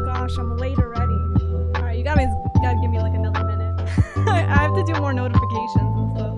Gosh, I'm late already. Alright, you gotta give me like another minute. I have to do more notifications and stuff.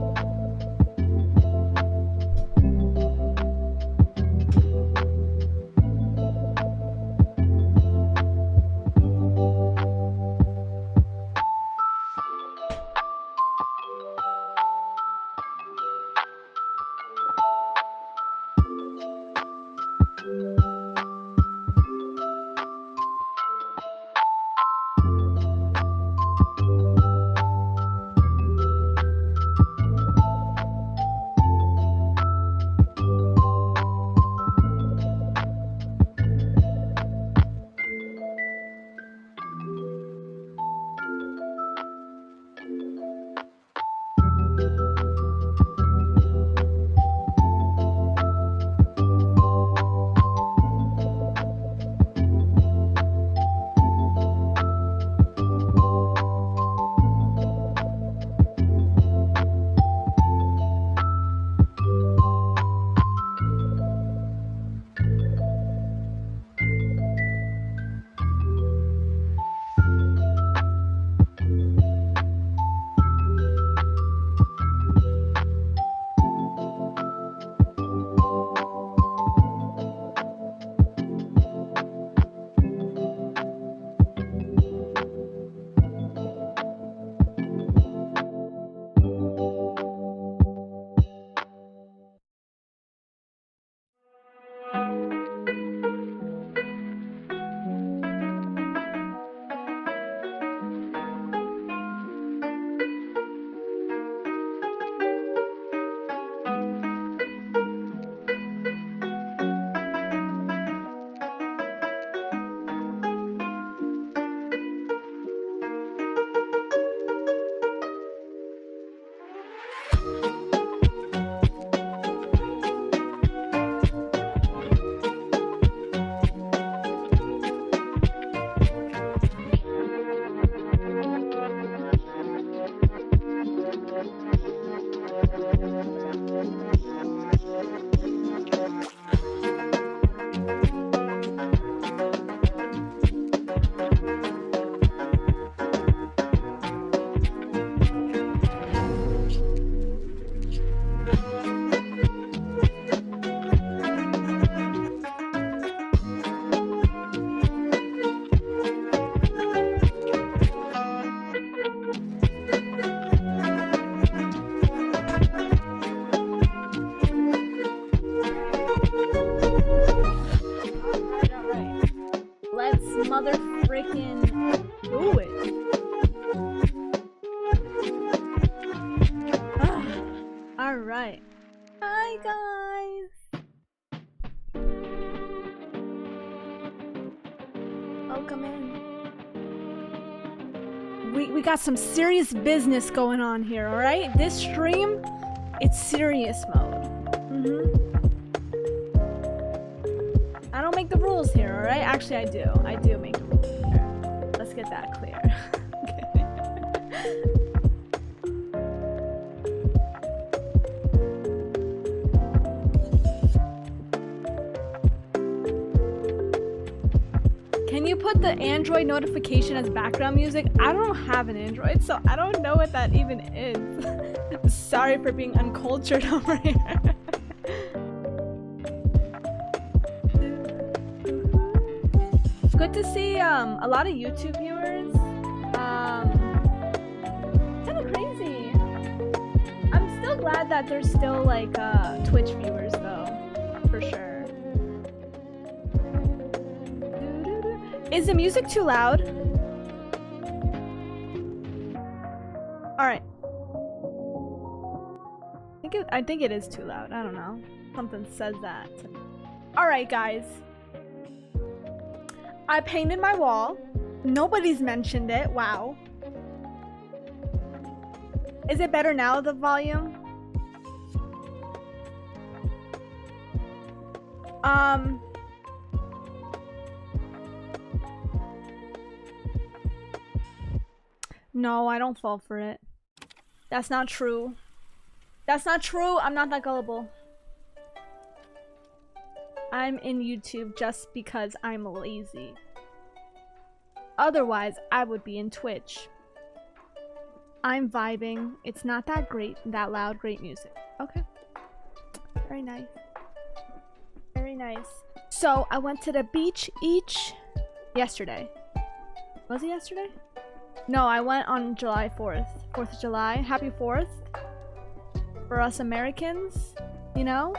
mother freaking do it. Alright. Hi guys. Welcome in. We got some serious business going on here, alright? This stream, it's serious mode. I don't make the rules here, alright? Actually, I do. I do make the rules here. Let's get that clear. Can you put the Android notification as background music? I don't have an Android, so I don't know what that even is. Sorry for being uncultured over here. Good to see a lot of YouTube viewers. Kind of crazy. I'm still glad that there's still like Twitch viewers though, for sure. Is the music too loud? Alright. I think it is too loud. I don't know. Something says that. Alright, guys. I painted my wall. Nobody's mentioned it. Wow. Is it better now, the volume? No, I don't fall for it. That's not true. That's not true. I'm not that gullible. I'm in YouTube just because I'm lazy. Otherwise, I would be in Twitch. I'm vibing. It's not that great, that loud, great music. Okay. Very nice. Very nice. So, I went to the beach yesterday. Was it yesterday? No, I went on July 4th. 4th of July. Happy 4th. For us Americans, you know?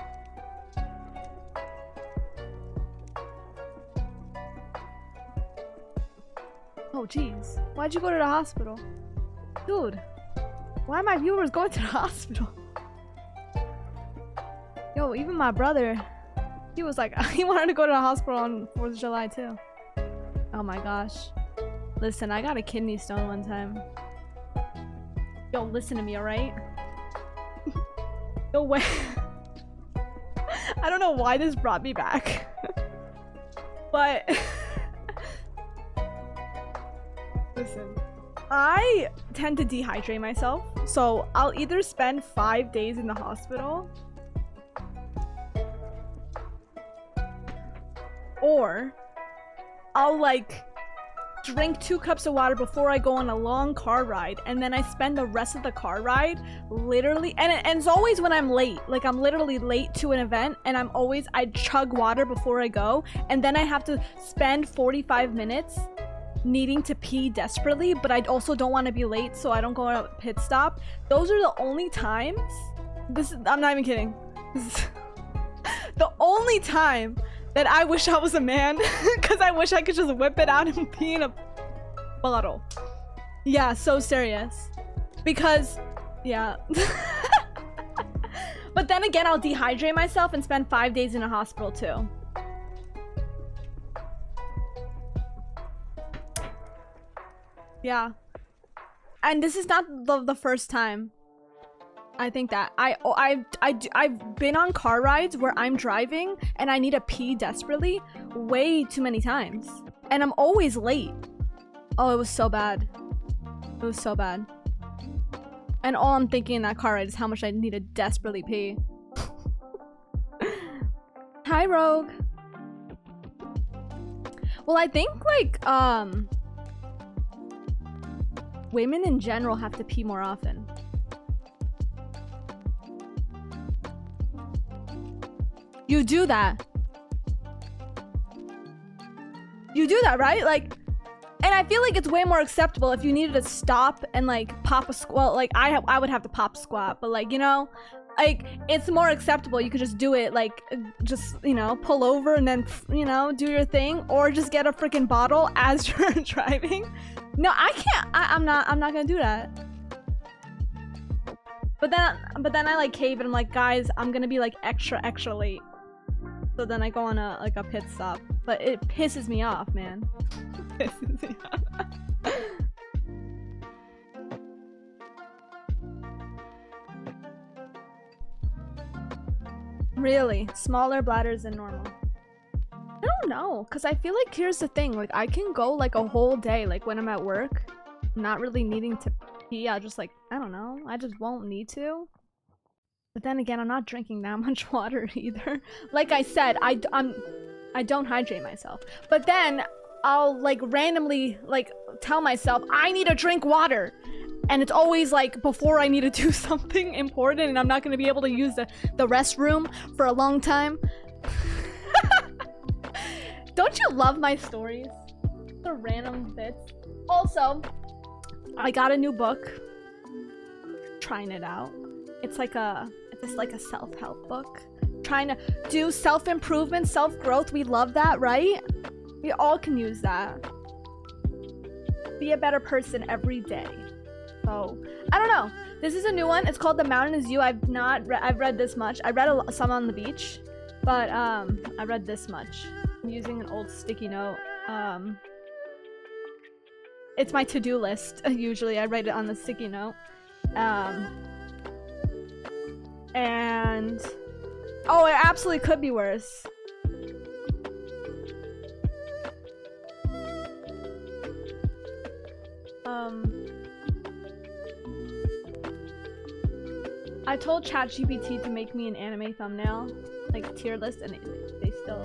Oh, jeez. Why'd you go to the hospital? Dude, why are my viewers going to the hospital? Yo, even my brother, he was like, he wanted to go to the hospital on 4th of July too. Oh my gosh. Listen, I got a kidney stone one time. Yo, listen to me, alright? No way. I don't know why this brought me back. But... Listen. I tend to dehydrate myself. So, I'll either spend 5 days in the hospital... or... I'll like... drink 2 cups of water before I go on a long car ride, and then I spend the rest of the car ride literally, and it's always when I'm late. Like, I'm literally late to an event, and I chug water before I go, and then I have to spend 45 minutes needing to pee desperately, but I also don't want to be late, so I don't go on a pit stop. Those are the only times, I'm not even kidding, this is the only time that I wish I was a man, because I wish I could just whip it out and pee in a bottle. Yeah, so serious. Because, yeah. But then again, I'll dehydrate myself and spend 5 days in a hospital too. Yeah. And this is not the first time. I think that I've been on car rides where I'm driving and I need to pee desperately way too many times, and I'm always late. Oh, it was so bad. It was so bad. And all I'm thinking in that car ride is how much I need to desperately pee. Hi, Rogue. Well, I think like women in general have to pee more often. You do that. You do that, right? Like, and I feel like it's way more acceptable if you needed to stop and like pop a squat. Like I would have to pop a squat, but like, you know, like, it's more acceptable. You could just do it, like, just, you know, pull over and then, you know, do your thing, or just get a freaking bottle as you're driving. No, I can't. I'm not gonna do that. But then I like cave and I'm like, guys, I'm gonna be like extra late. So then I go on a pit stop. But it pisses me off, man. It pisses me off. Really? Smaller bladders than normal? I don't know, because I feel like here's the thing. Like, I can go like a whole day, like when I'm at work, not really needing to pee. I'll just like, I don't know. I just won't need to. But then again, I'm not drinking that much water either. Like I said, I don't hydrate myself. But then I'll like randomly like tell myself I need to drink water. And it's always like before I need to do something important and I'm not going to be able to use the restroom for a long time. Don't you love my stories? The random bits. Also, I got a new book. Trying it out. It's like a self-help book. Trying to do self-improvement, self-growth. We love that, right? We all can use that. Be a better person every day. So, I don't know. This is a new one. It's called The Mountain Is You. I've read this much. I read some on the beach, but I read this much. I'm using an old sticky note. It's my to-do list. Usually I write it on the sticky note. And oh, it absolutely could be worse. I told ChatGPT to make me an anime thumbnail, like tier list, and they still.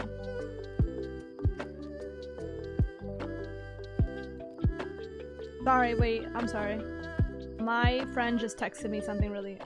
Sorry, wait, I'm sorry. My friend just texted me something really.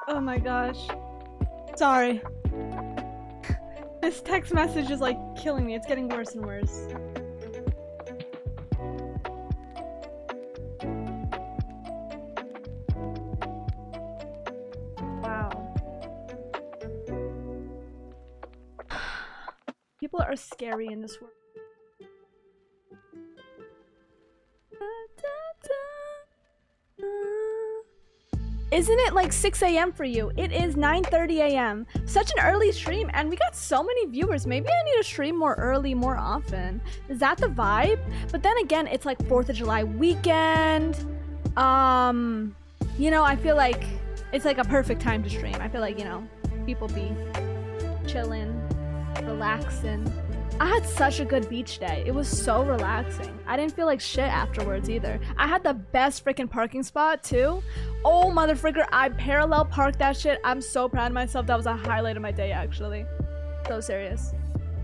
Oh my gosh. Sorry. This text message is like killing me. It's getting worse and worse. Wow. People are scary in this world. Isn't it like 6 a.m. for you? It is 9:30 a.m. Such an early stream, and we got so many viewers. Maybe I need to stream more early, more often. Is that the vibe? But then again, it's like 4th of July weekend. You know, I feel like it's like a perfect time to stream. I feel like, you know, people be chilling, relaxing. I had such a good beach day. It was so relaxing. I didn't feel like shit afterwards either. I had the best freaking parking spot too. Oh motherfricker, I parallel parked that shit. I'm so proud of myself. That was a highlight of my day actually. So serious.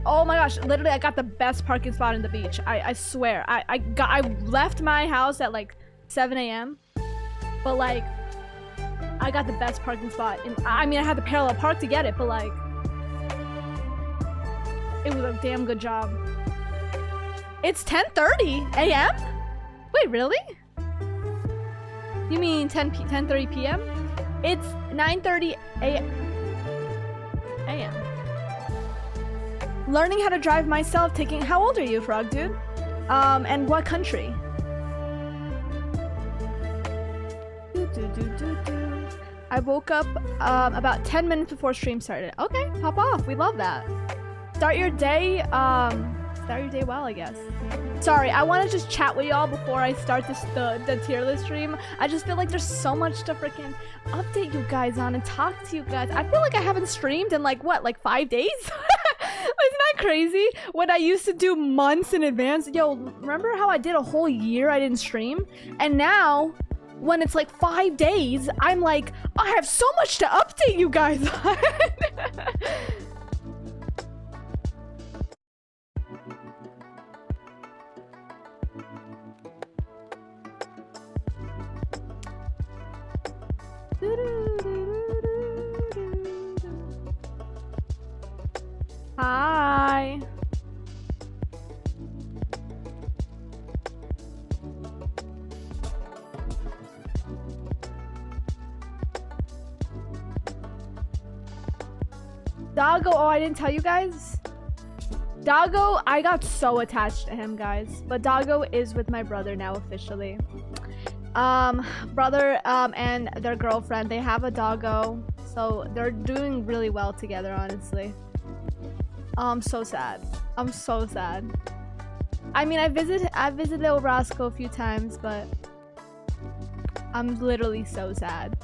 Oh my gosh, literally I got the best parking spot in the beach. I swear. I left my house at like 7 a.m. But like, I got the best parking spot. I mean, I had to parallel park to get it, but like, It was a damn good job. It's 10:30 a.m.? Wait, really? You mean 10:30 p.m.? It's 9:30 a.m. Learning how to drive myself, taking... How old are you, Frog Dude? And what country? I woke up about 10 minutes before stream started. Okay, pop off. We love that. Start your day well, I guess. Sorry, I want to just chat with y'all before I start the tier list stream. I just feel like there's so much to freaking update you guys on and talk to you guys. I feel like I haven't streamed in like, what, like 5 days? Isn't that crazy? When I used to do months in advance. Yo, remember how I did a whole year I didn't stream? And now, when it's like 5 days, I'm like, I have so much to update you guys on. Hi. Doggo, oh, I didn't tell you guys. Doggo, I got so attached to him, guys. But Doggo is with my brother now officially. Brother and their girlfriend, they have a doggo, so they're doing really well together, honestly. I'm so sad. I'm so sad. I mean, I visited Little Roscoe a few times, but I'm literally so sad.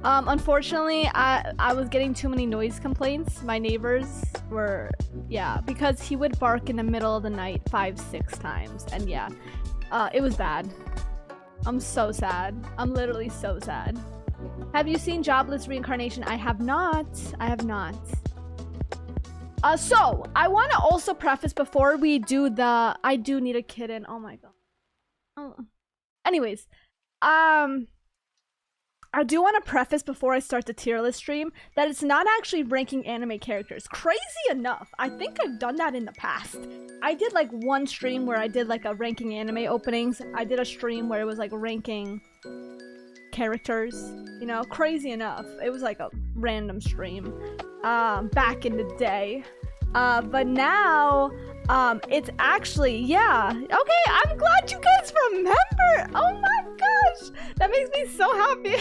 Unfortunately, I was getting too many noise complaints. My neighbors were, yeah, because he would bark in the middle of the night 5-6 times, and yeah. It was bad. I'm so sad. I'm literally so sad. Have you seen Jobless Reincarnation? I have not. I have not. So, I want to also preface before we do the... I do need a kitten. Oh my god. Oh. Anyways. I do want to preface before I start the tier list stream that it's not actually ranking anime characters. Crazy enough, I think I've done that in the past. I did like one stream where I did like a ranking anime openings. I did a stream where it was like ranking characters, you know, crazy enough. It was like a random stream back in the day. But now it's actually, yeah. Okay, I'm glad you guys remember. Oh my gosh, that makes me so happy.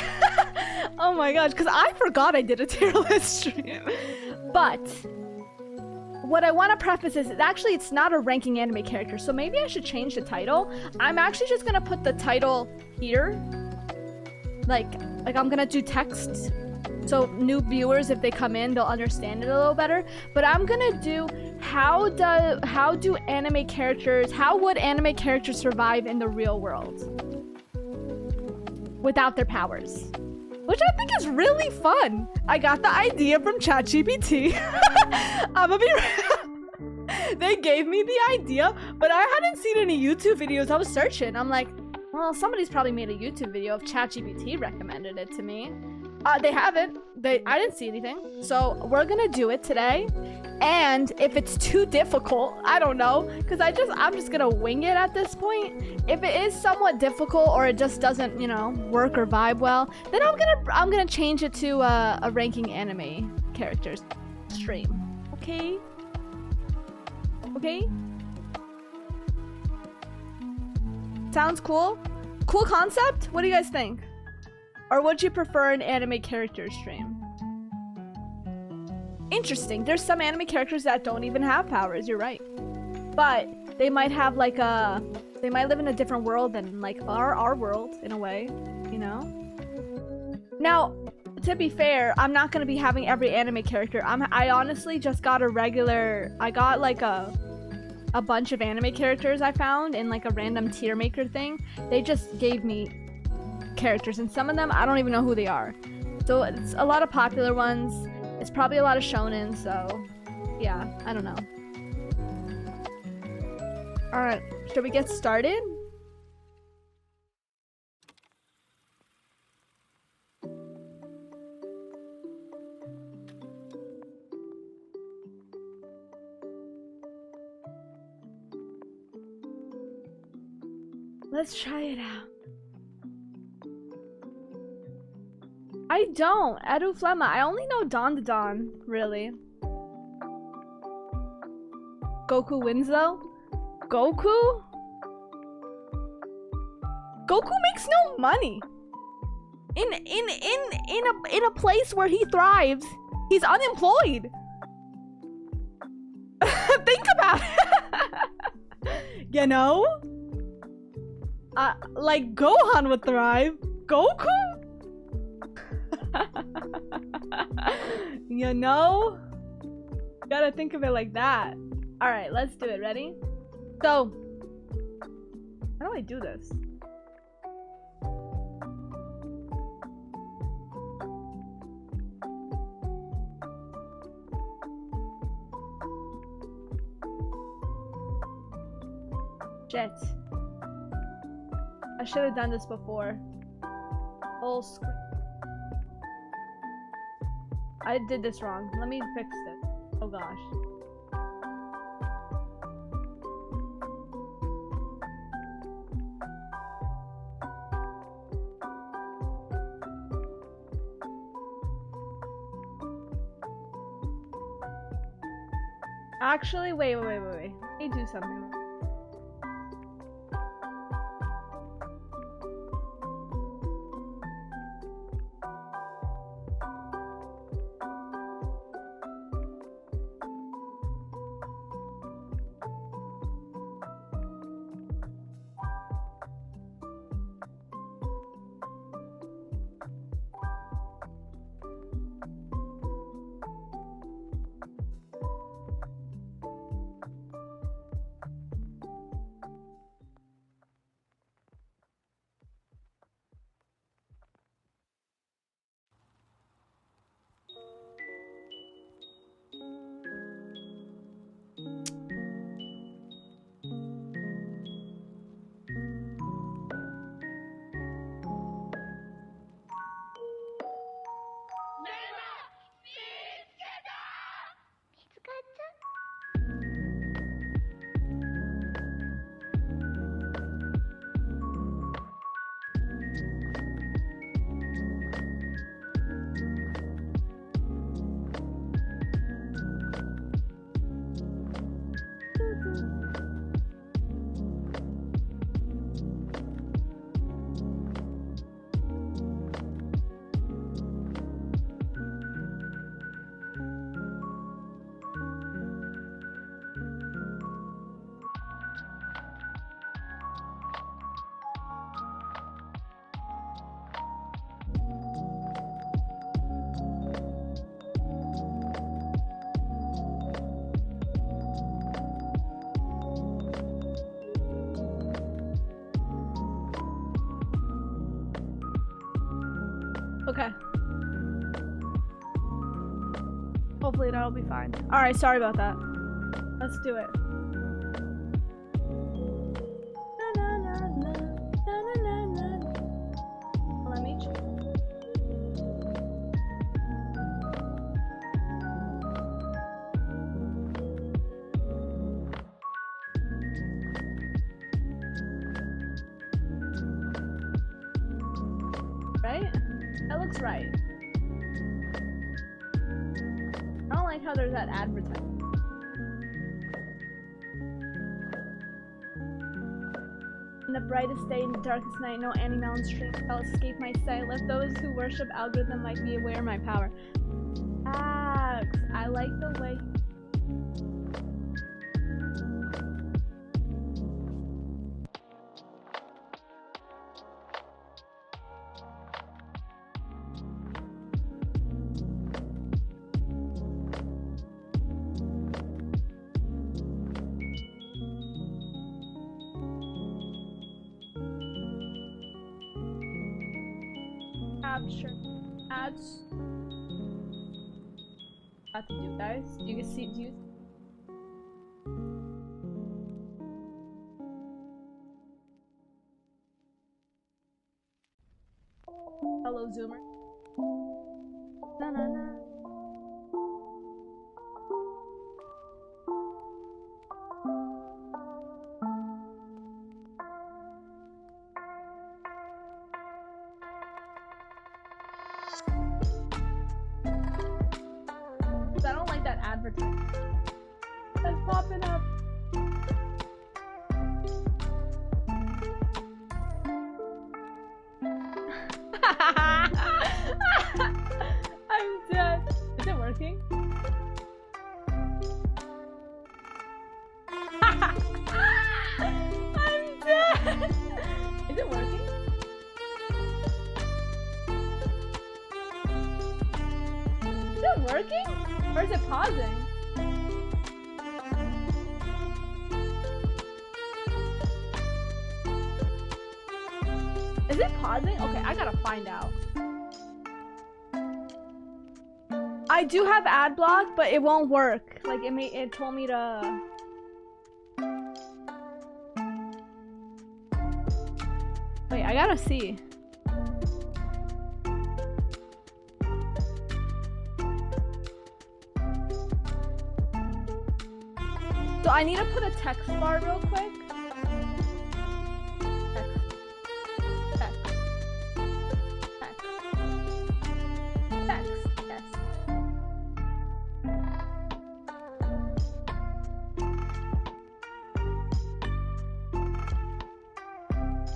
Oh my gosh, because I forgot I did a tier list stream. But what I want to preface is actually it's not a ranking anime character, so maybe I should change the title. I'm actually just gonna put the title here. Like I'm gonna do text. So new viewers, if they come in, they'll understand it a little better. But I'm gonna do how would anime characters survive in the real world without their powers? Which I think is really fun. I got the idea from ChatGPT. I'm gonna be real. They gave me the idea, but I hadn't seen any YouTube videos. I was searching. I'm like, well, somebody's probably made a YouTube video if ChatGPT recommended it to me. They haven't. I didn't see anything. So we're gonna do it today. And if it's too difficult, I don't know, because I'm just gonna wing it at this point. If it is somewhat difficult or it just doesn't, you know, work or vibe well, then I'm gonna change it to a ranking anime characters stream. Okay? Okay? Sounds cool? Cool concept? What do you guys think? Or would you prefer an anime character stream? Interesting. There's some anime characters that don't even have powers, you're right. But they might have like they might live in a different world than like our world in a way, you know? Now, to be fair, I'm not gonna be having every anime character. I honestly just got I got like a bunch of anime characters I found in like a random tier maker thing. They just gave me characters, and some of them I don't even know who they are. So it's a lot of popular ones. It's probably a lot of shonen, so yeah, I don't know. Alright, should we get started? Let's try it out. I don't. Edu Flemma. I only know Don to Don, really. Goku wins though? Goku? Goku makes no money. In a place where he thrives, he's unemployed. Think about it. You know? Like Gohan would thrive. Goku? You know? Gotta think of it like that. Alright, let's do it. Ready? So, how do I do this? Shit. I should have done this before. Full screen. I did this wrong. Let me fix it. Oh gosh. Actually, wait. Let me do something. Okay. Hopefully that'll be fine. Alright, sorry about that. Let's do it. Let me check. Right? That looks right. I don't like how there's that advertisement. In the brightest day, in the darkest night, no animal and stream shall escape my sight. Let those who worship algorithm like me aware of my power. Axe, I like the way. Capture ads. What to do, guys? You can see. Do you? Hello, Zoomer. Na na na. perfect. It's popping up. I'm dead. Is it working? I'm dead. Is it working? Is it working? Or is it pausing? Is it pausing? Okay, I gotta find out. I do have ad block, but it won't work. Like it told me to. Wait, I gotta see. So I need to put a text bar real quick.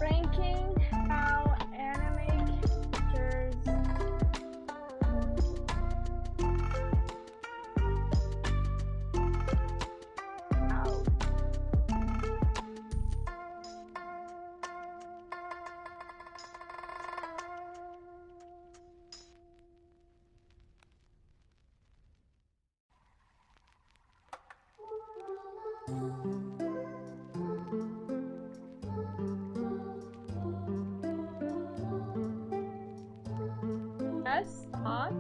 Ranking how anime characters out. Yes, hot.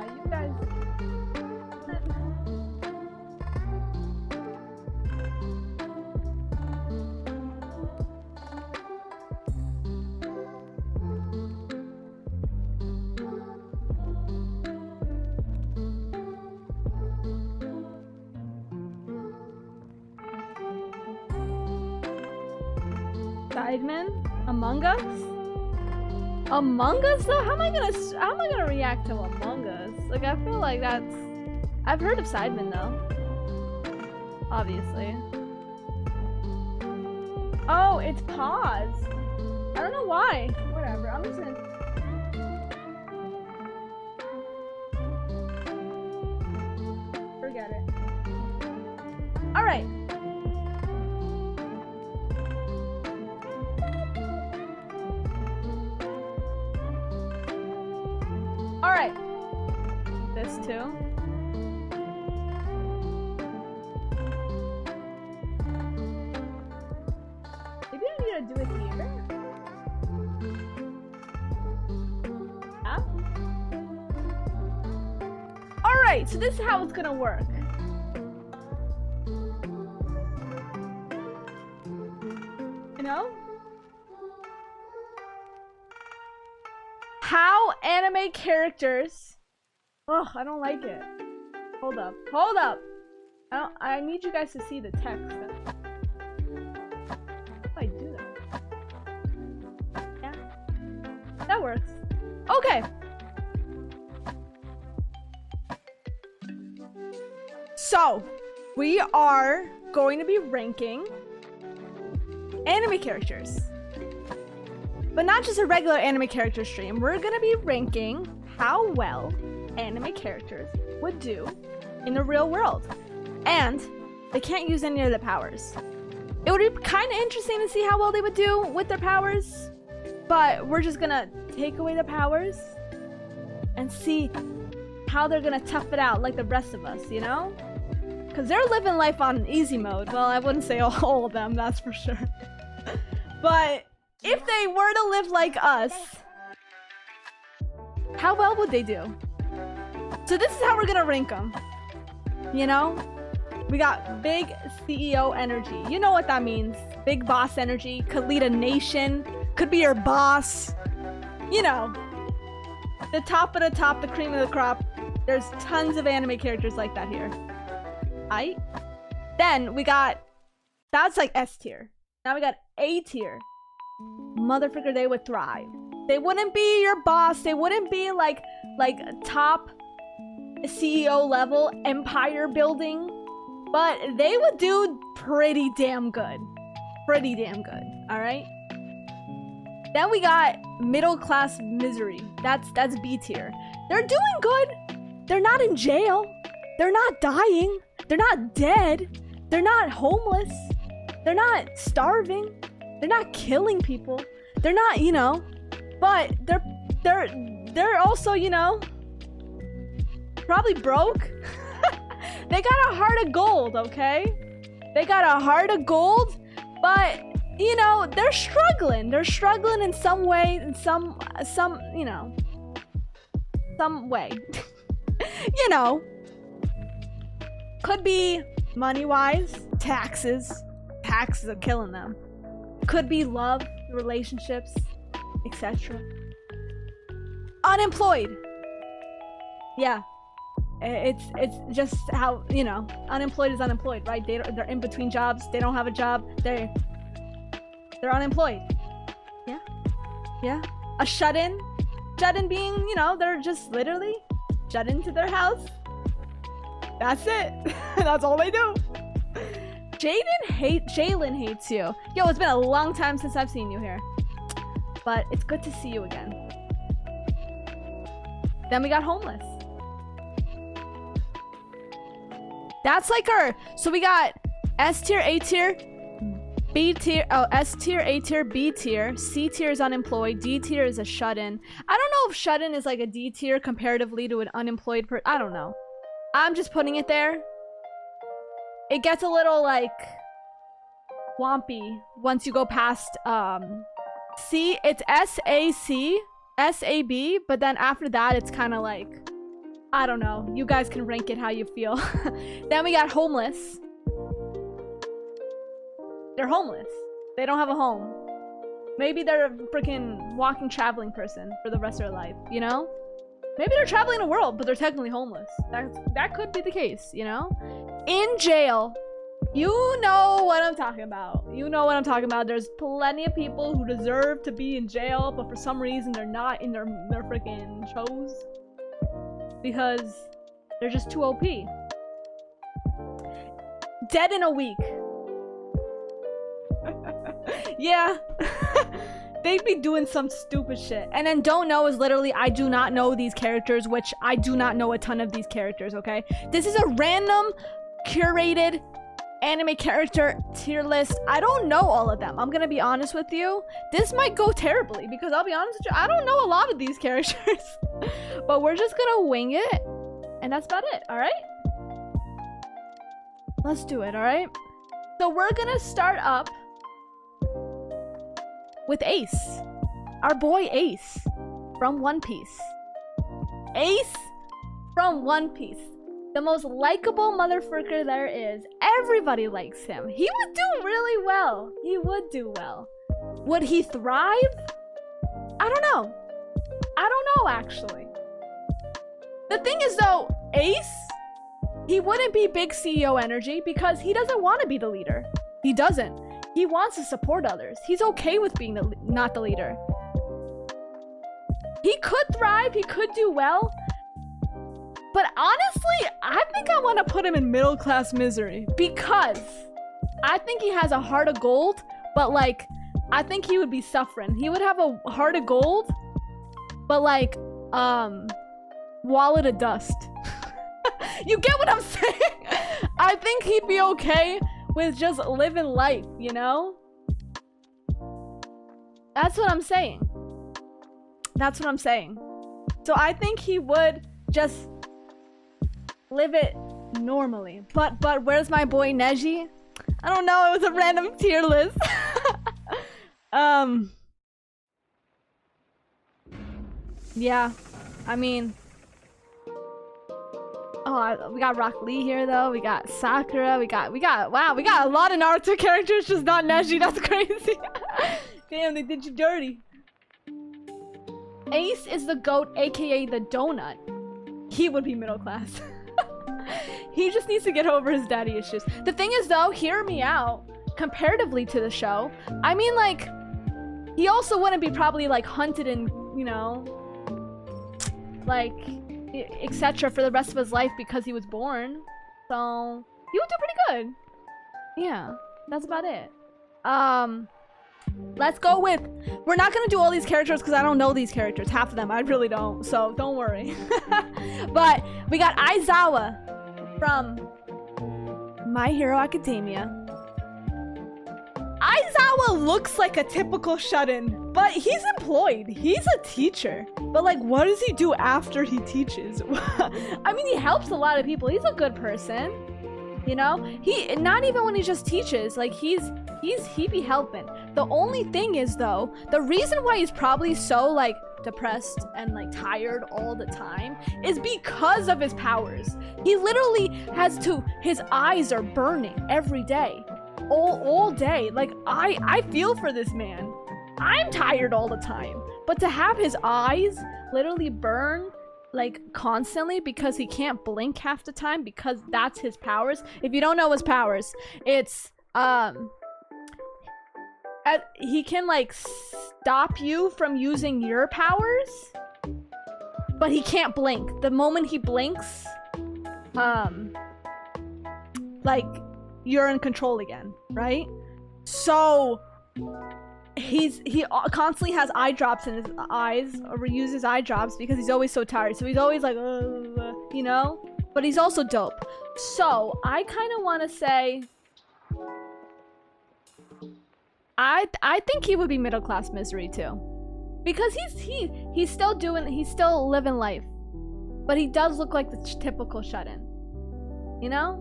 You guys. Sidemen? Among Us? Among Us though? How am I gonna react to Among Us? Like I feel like that's I've heard of Sidemen though. Obviously. Oh, it's paused. I don't know why. Whatever. I'm just gonna forget it. Alright. Alright. This too. Maybe I need to do it here. Yeah. Alright, so this is how it's gonna work. You know? How anime characters. Oh, I don't like it. Hold up. Hold up. I need you guys to see the text. How do I do that? Yeah. That works. Okay. So, we are going to be ranking anime characters. But not just a regular anime character stream. We're gonna be ranking how well anime characters would do in the real world. And they can't use any of their powers. It would be kind of interesting to see how well they would do with their powers. But we're just gonna take away the powers and see how they're gonna tough it out like the rest of us, you know? Because they're living life on easy mode. Well, I wouldn't say all of them, that's for sure. But if they were to live like us, how well would they do? So this is how we're gonna rank them. You know? We got big CEO energy. You know what that means. Big boss energy. Could lead a nation. Could be your boss. You know. The top of the top, the cream of the crop. There's tons of anime characters like that here. Aight. Then we got... That's like S tier. Now we got A tier. Motherfucker, they would thrive. They wouldn't be your boss. They wouldn't be like top CEO level empire building. But they would do pretty damn good. Pretty damn good. Alright? Then we got middle class misery. That's B tier. They're doing good. They're not in jail. They're not dying. They're not dead. They're not homeless. They're not starving. They're not killing people. They're not, you know, but they're also, you know, probably broke. They got a heart of gold, okay? They got a heart of gold, but you know, they're struggling. They're struggling in some way, in some, you know, some way. You know, could be money-wise, taxes. Taxes are killing them. Could be love, relationships, etc. Unemployed. Yeah. It's just how, you know, unemployed is unemployed, right? They're in between jobs. They don't have a job. They're unemployed. Yeah. Yeah. A shut-in. Shut-in being, you know, they're just literally shut into their house. That's it. That's all they do. Jalen hates you. Yo, it's been a long time since I've seen you here. But it's good to see you again. Then we got homeless. That's like our... So we got S tier, A tier, B tier... Oh, S tier, A tier, B tier. C tier is unemployed. D tier is a shut-in. I don't know if shut-in is like a D tier comparatively to an unemployed person. I don't know. I'm just putting it there. It gets a little, like, swampy once you go past, C. It's S-A-C, S-A-B, but then after that, it's kind of like, I don't know. You guys can rank it how you feel. Then we got homeless. They're homeless. They don't have a home. Maybe they're a freaking walking, traveling person for the rest of their life, you know? Maybe they're traveling the world, but they're technically homeless. That could be the case, you know? In jail. You know what I'm talking about. You know what I'm talking about. There's plenty of people who deserve to be in jail, but for some reason they're not in their freaking shows. Because they're just too OP. Dead in a week. Yeah. They'd be doing some stupid shit. And then don't know is literally, I do not know these characters, which I do not know a ton of these characters, okay? This is a random, curated anime character tier list. I don't know all of them. I'm gonna be honest with you. This might go terribly because I'll be honest with you, I don't know a lot of these characters. But we're just gonna wing it. And that's about it, alright? Let's do it, alright? So we're gonna start up with Ace. Our boy Ace from One Piece. Ace from One Piece. The most likable motherfucker there is. Everybody likes him. He would do really well. He would do well. Would he thrive? I don't know. I don't know, actually. The thing is, though, Ace, he wouldn't be big CEO energy because he doesn't want to be the leader. He doesn't. He wants to support others. He's okay with being not the leader. He could thrive. He could do well. But honestly, I think I want to put him in middle class misery because I think he has a heart of gold, but like, I think he would be suffering. He would have a heart of gold, but like, wallet of dust. You get what I'm saying? I think he'd be okay with just living life, you know? That's what I'm saying. That's what I'm saying. So I think he would just live it normally. But where's my boy Neji? I don't know, it was a random tier list. Yeah, I mean, Oh, we got Rock Lee here though. We got Sakura. We got wow, we got a lot of Naruto characters, just not Neji. That's crazy. Damn, they did you dirty. Ace is the GOAT, aka the donut. He would be middle class. He just needs to get over his daddy issues. The thing is though, hear me out, comparatively to the show, I mean like, he also wouldn't be probably like hunted and, you know, like, etc. for the rest of his life because he was born. So, he would do pretty good. Yeah, that's about it. Let's go with, we're not gonna do all these characters because I don't know these characters, half of them, I really don't, so don't worry. But we got Aizawa from My Hero Academia. Aizawa looks like a typical shut-in, but he's employed, he's a teacher. But like, what does he do after he teaches? I mean, he helps a lot of people, he's a good person. You know, he not even when he just teaches, like he be helping. The only thing is though, the reason why he's probably so like depressed and like tired all the time is because of his powers. He literally has to, his eyes are burning every day, all day. Like I feel for this man. I'm tired all the time, but to have his eyes literally burn like constantly because he can't blink half the time because that's his powers. If you don't know his powers, it's he can like stop you from using your powers, but he can't blink. The moment he blinks, like you're in control again, right? So he constantly has eye drops in his eyes, or uses eye drops because he's always so tired. So he's always like, you know? But he's also dope. So I kind of want to say, I think he would be middle class misery too, because he's still living life, but he does look like the typical shut-in, you know?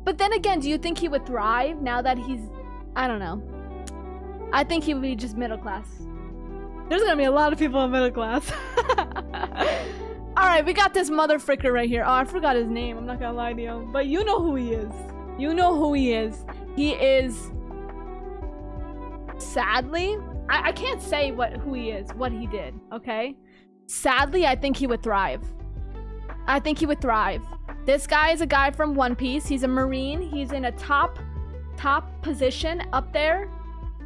But then again, do you think he would thrive now that he's, I don't know. I think he would be just middle class. There's gonna be a lot of people in middle class. Alright, we got this mother fricker right here. Oh, I forgot his name. I'm not gonna lie to you. But you know who he is. You know who he is. He is... Sadly, I can't say who he is, what he did, okay? Sadly, I think he would thrive. I think he would thrive. This guy is a guy from One Piece. He's a Marine. He's in a top position up there.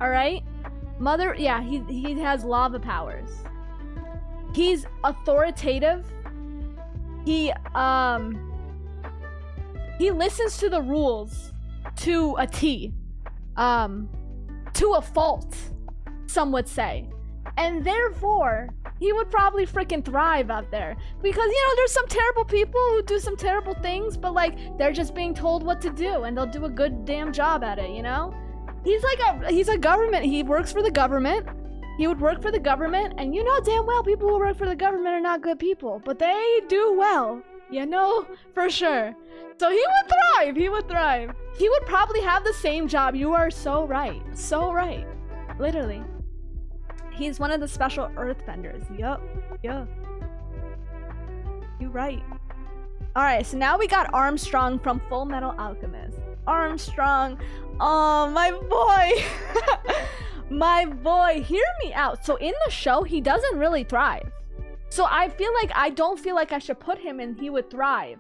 Alright? Yeah, he has lava powers. He's authoritative. He listens to the rules to a T. To a fault, some would say. And therefore, he would probably freaking thrive out there. Because, you know, there's some terrible people who do some terrible things, but like, they're just being told what to do and they'll do a good damn job at it, you know? He's a government. He works for the government. He would work for the government, and you know damn well people who work for the government are not good people, but they do well. You know, for sure. So he would thrive. He would thrive. He would probably have the same job. You are so right. So right. Literally. He's one of the special earthbenders. Yup. Yup. You right. Alright, so now we got Armstrong from Full Metal Alchemist. Armstrong. Oh, my boy. My boy. Hear me out. So in the show, he doesn't really thrive. So I don't feel like I should put him in he would thrive.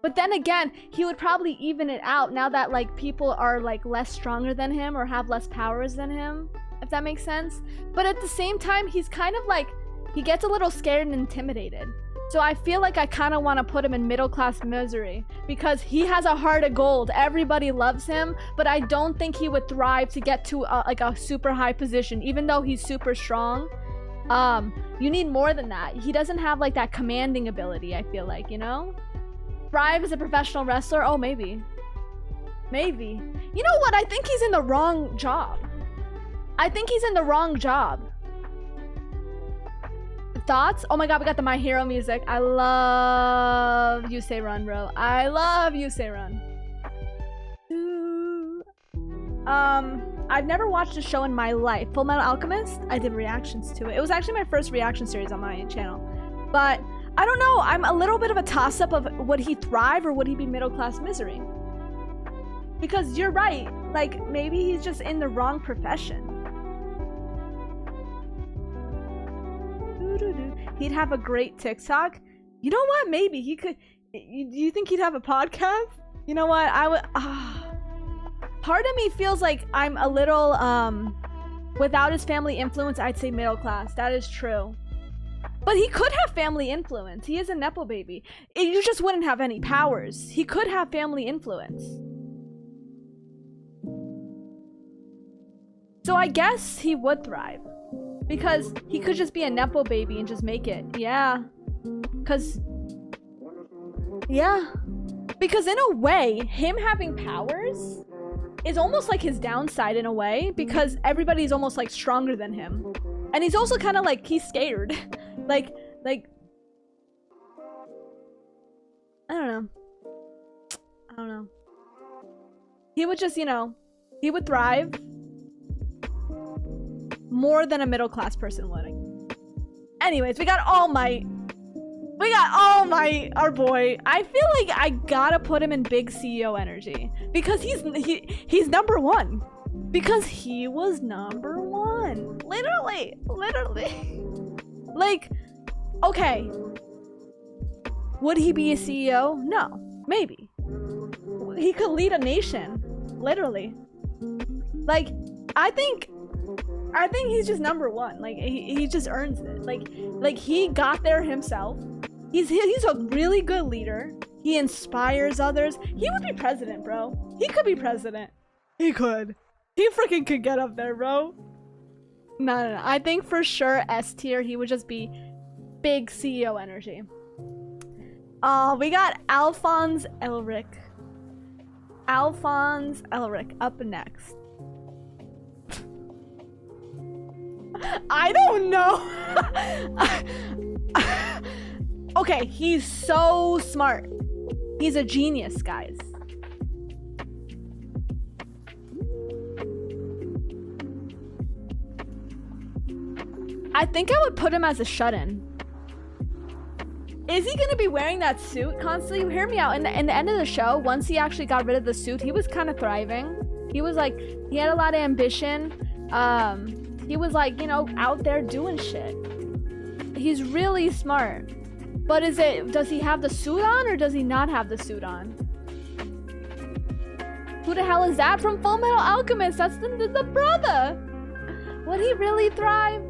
But then again, he would probably even it out now that like people are like less stronger than him or have less powers than him, if that makes sense. But at the same time, he's kind of like, he gets a little scared and intimidated. So I feel like I kind of want to put him in middle class misery because he has a heart of gold. Everybody loves him, but I don't think he would thrive to get to like a super high position, even though he's super strong. You need more than that. He doesn't have like that commanding ability, I feel like, you know? Thrive as a professional wrestler? Oh, maybe. Maybe. You know what? I think he's in the wrong job. I think he's in the wrong job. Thoughts? Oh my god, we got the My Hero music. I love Yusei Run, bro. I love Yusei Run. I've never watched a show in my life. Full Metal Alchemist? I did reactions to it. It was actually my first reaction series on my channel. But I don't know. I'm a little bit of a toss-up of would he thrive or would he be middle-class misery? Because you're right. Like, maybe he's just in the wrong profession. He'd have a great TikTok. You know what? Maybe he could. Do you think he'd have a podcast? You know what? I would. Part of me feels like I'm a little without his family influence. I'd say middle class. That is true. But he could have family influence. He is a nepo baby. You just wouldn't have any powers. He could have family influence. So I guess he would thrive. Because he could just be a nepo baby and just make it. Yeah. Yeah. Because in a way, him having powers is almost like his downside in a way. Because everybody's almost like stronger than him. And he's also kind of like, he's scared. like, I don't know. He would just, you know, he would thrive. More than a middle class person would. Anyways, we got All Might. Our boy. I feel like I gotta put him in big CEO energy because he's number one. Because he was number one. Literally. Like, okay. Would he be a CEO? No. Maybe. He could lead a nation. Literally. Like, I think he's just number one. Like, he just earns it. Like he got there himself. He's a really good leader. He inspires others. He would be president, bro. He could be president. He could. He freaking could get up there, bro. No. I think for sure S tier, he would just be big CEO energy. We got Alphonse Elric. Alphonse Elric up next. I don't know. Okay, he's so smart. He's a genius, guys. I think I would put him as a shut-in. Is he gonna be wearing that suit constantly? Hear me out. In the end of the show, once he actually got rid of the suit, he was kind of thriving. He was like, he had a lot of ambition. He was like, you know, out there doing shit. He's really smart. But does he have the suit on or does he not have the suit on? Who the hell is that from Full Metal Alchemist? That's the brother. Would he really thrive?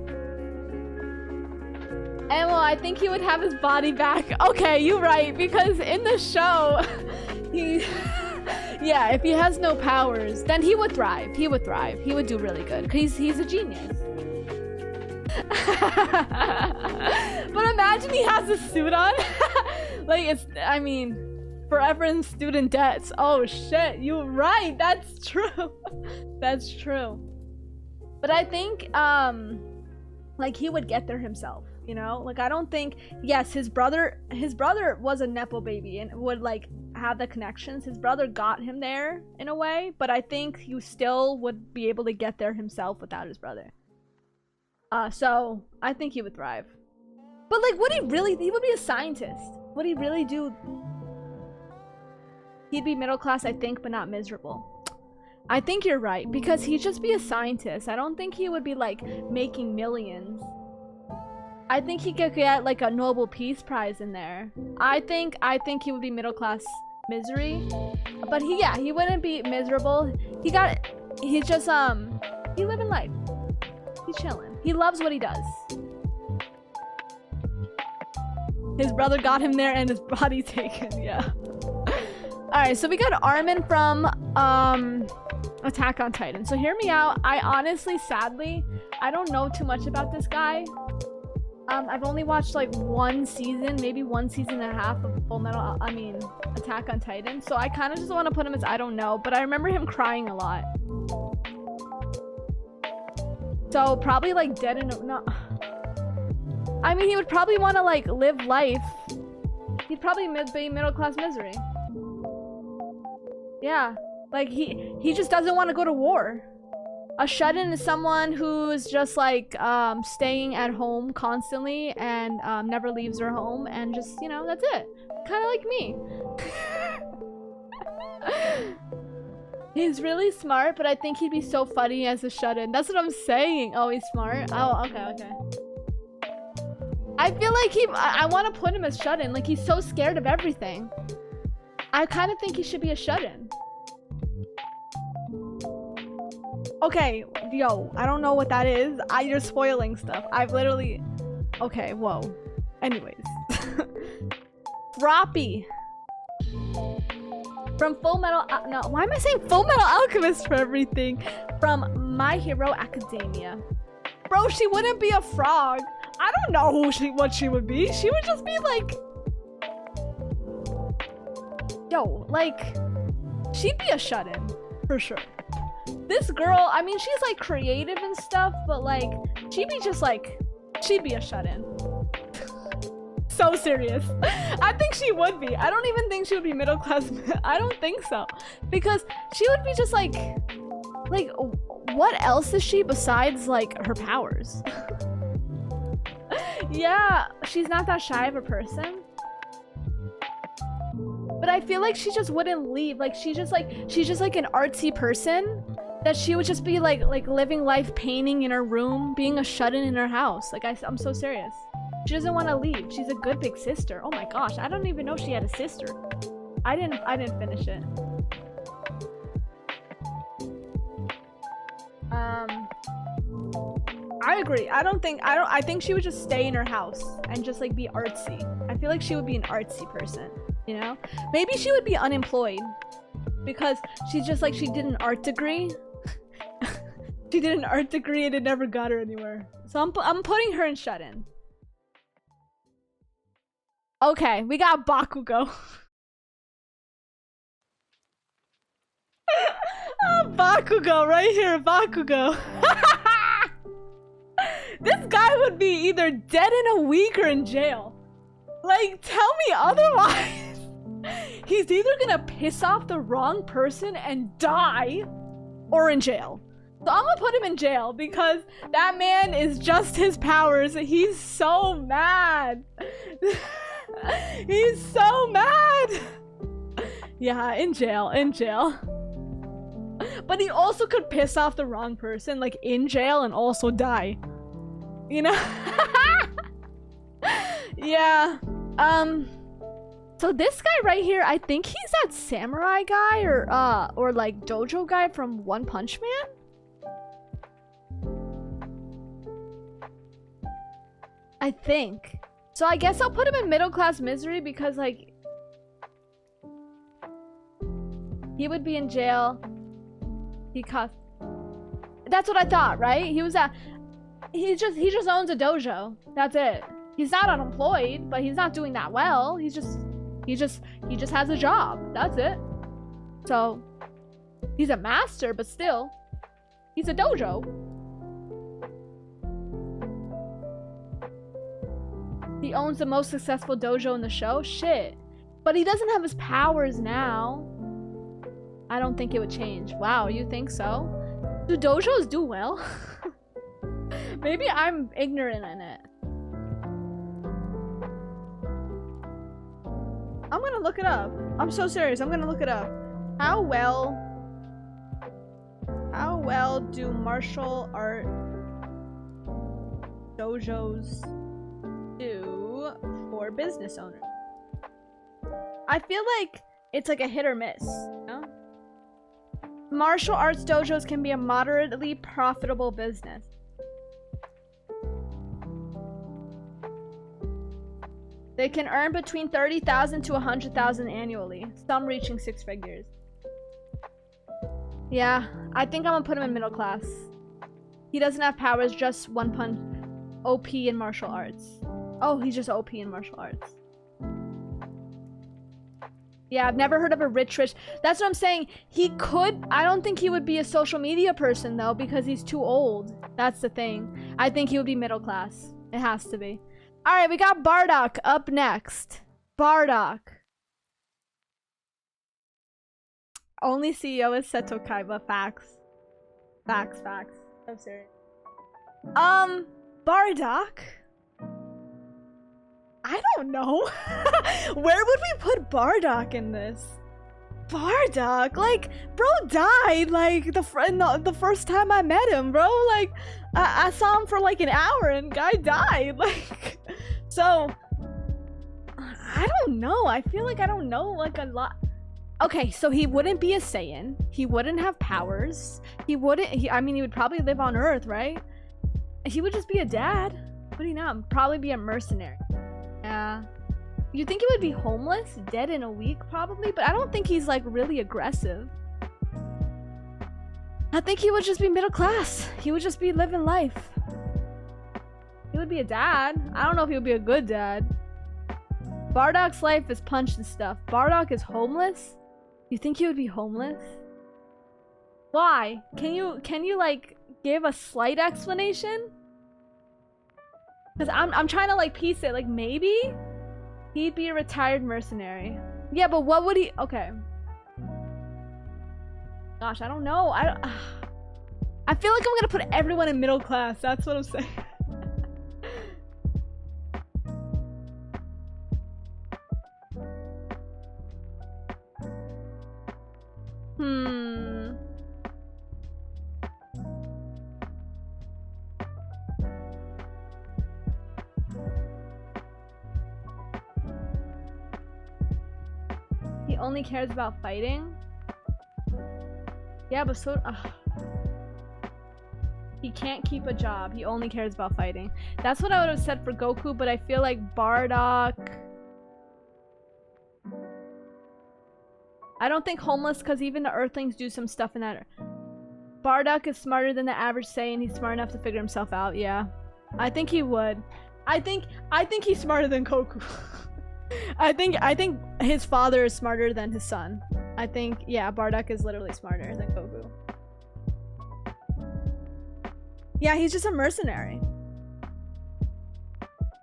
And well, I think he would have his body back. Okay, you're right, because in the show, yeah, if he has no powers, then he would thrive. He would thrive. He would do really good, because he's a genius. But imagine he has a suit on. Like, I mean, forever in student debts. Oh shit, you're right. That's true. That's true. But I think, like, he would get there himself. You know, like, I don't think, yes, his brother was a nepo baby and would like have the connections. His brother got him there in a way, but I think he still would be able to get there himself without his brother. So I think he would thrive. But like, would he really? He would be a scientist. Would he really do? He'd be middle class, I think, but not miserable. I think you're right, because he'd just be a scientist. I don't think he would be like making millions. I think he could get like a Nobel Peace Prize in there. I think he would be middle class misery. But he wouldn't be miserable. He's just he living life. He's chilling. He loves what he does. His brother got him there and his body taken, yeah. Alright, so we got Armin from Attack on Titan. So hear me out. I honestly, sadly, I don't know too much about this guy. I've only watched like one season, maybe 1 season and a half of Attack on Titan. So I kind of just want to put him as I don't know, but I remember him crying a lot. So probably like dead in no. I mean, he would probably want to like live life. He'd probably be middle class misery. Yeah, like he just doesn't want to go to war. A shut-in is someone who's just like staying at home constantly and never leaves her home and just, you know, that's it. Kind of like me. He's really smart, but I think he'd be so funny as a shut-in. That's what I'm saying. Oh, he's smart? Oh, okay. I feel like I want to put him as shut-in. Like, he's so scared of everything. I kind of think he should be a shut-in. Okay, yo, I don't know what that is. You're spoiling stuff. I've literally... Okay, whoa. Anyways. Froppy. From Full Metal... no, why am I saying Full Metal Alchemist for everything? From My Hero Academia. Bro, she wouldn't be a frog. I don't know what she would be. She would just be like... Yo, like... She'd be a shut-in. For sure. This girl, I mean, she's like creative and stuff, but like, she'd be just like... She'd be a shut-in. So serious. I think she would be. I don't even think she would be middle class. I don't think so. Because she would be just like, what else is she besides like her powers? Yeah, she's not that shy of a person. But I feel like she just wouldn't leave. Like she's just like an artsy person that she would just be like living life painting in her room, being a shut-in in her house. Like I'm so serious. She doesn't want to leave. She's a good big sister. Oh my gosh, I don't even know she had a sister. I didn't finish it. I agree. I think she would just stay in her house and just like be artsy. I feel like she would be an artsy person, you know? Maybe she would be unemployed because she's just like, she did an art degree. She did an art degree and it never got her anywhere. So I'm putting her in shut-in. Okay, we got Bakugo. Oh, Bakugo, right here, Bakugo. This guy would be either dead in a week or in jail. Like, tell me otherwise. He's either gonna piss off the wrong person and die, or in jail. So I'm gonna put him in jail because that man is just his powers. He's so mad. He's so mad. Yeah, in jail. But he also could piss off the wrong person, like in jail, and also die. You know? Yeah. So this guy right here, I think he's that samurai guy or like dojo guy from One Punch Man. I think. So I guess I'll put him in middle class misery because like he would be in jail. That's what I thought, right? He just owns a dojo. That's it. He's not unemployed, but he's not doing that well. He just has a job. That's it. So he's a master, but still he's a dojo. He owns the most successful dojo in the show? Shit. But he doesn't have his powers now. I don't think it would change. Wow, you think so? Do dojos do well? Maybe I'm ignorant in it. I'm gonna look it up. I'm so serious. I'm gonna look it up. How well do martial art dojos do for business owners? I feel like it's like a hit or miss, you know? Martial arts dojos can be a moderately profitable business. They can earn between 30,000 to 100,000 annually, some reaching 6 figures. Yeah, I think I'm gonna put him in middle class. He doesn't have powers, just One Punch. OP in martial arts. Oh, he's just OP in martial arts. Yeah, I've never heard of a rich. That's what I'm saying. He could... I don't think he would be a social media person, though, because he's too old. That's the thing. I think he would be middle class. It has to be. Alright, we got Bardock up next. Bardock. Only CEO is Seto Kaiba. Facts. Facts, facts. So serious. Bardock? I don't know. Where would we put Bardock in this? Bardock? Like, bro died, like, the first time I met him, bro. Like, I saw him for, like, an hour and guy died. Like, so... I don't know. I feel like I don't know, like, a lot. Okay, so he wouldn't be a Saiyan. He wouldn't have powers. He wouldn't... I mean, he would probably live on Earth, right? He would just be a dad. Would he not? Probably be a mercenary. Yeah. You think he would be homeless? Dead in a week, probably? But I don't think he's, like, really aggressive. I think he would just be middle class. He would just be living life. He would be a dad. I don't know if he would be a good dad. Bardock's life is punch and stuff. Bardock is homeless? You think he would be homeless? Why? Can you like give a slight explanation? Because I'm trying to like piece it. Like maybe he'd be a retired mercenary. Yeah, but what would he... Okay. Gosh, I don't know. I feel like I'm gonna put everyone in middle class. That's what I'm saying. He only cares about fighting? Yeah, but so... He can't keep a job. He only cares about fighting. That's what I would have said for Goku, but I feel like Bardock... I don't think homeless because even the Earthlings do some stuff in that. Bardock is smarter than the average Saiyan. He's smart enough to figure himself out. Yeah, I think he would. I think he's smarter than Goku. I think his father is smarter than his son. I think yeah, Bardock is literally smarter than Goku. Yeah, he's just a mercenary,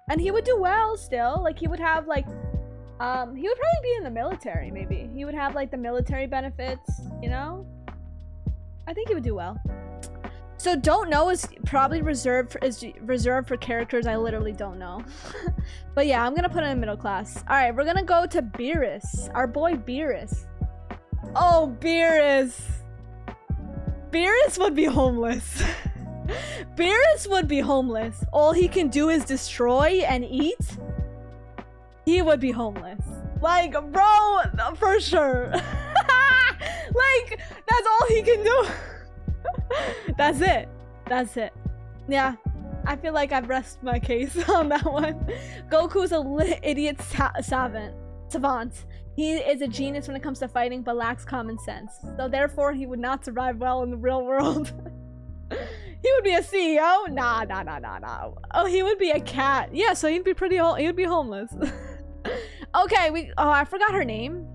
and he would do well still. Like he would have like. He would probably be in the military, maybe. He would have, like, the military benefits, you know? I think he would do well. So, don't know is probably reserved for characters I literally don't know. But yeah, I'm gonna put him in middle class. Alright, we're gonna go to Beerus. Our boy Beerus. Oh, Beerus. Beerus would be homeless. Beerus would be homeless. All he can do is destroy and eat. He would be homeless. Like, bro, for sure. Like, that's all he can do. That's it. That's it. Yeah. I feel like I've rested my case on that one. Goku's a idiot savant. He is a genius when it comes to fighting, but lacks common sense. So therefore, he would not survive well in the real world. He would be a CEO? Nah. Oh, he would be a cat. Yeah, so he'd be he would be homeless. Okay, I forgot her name.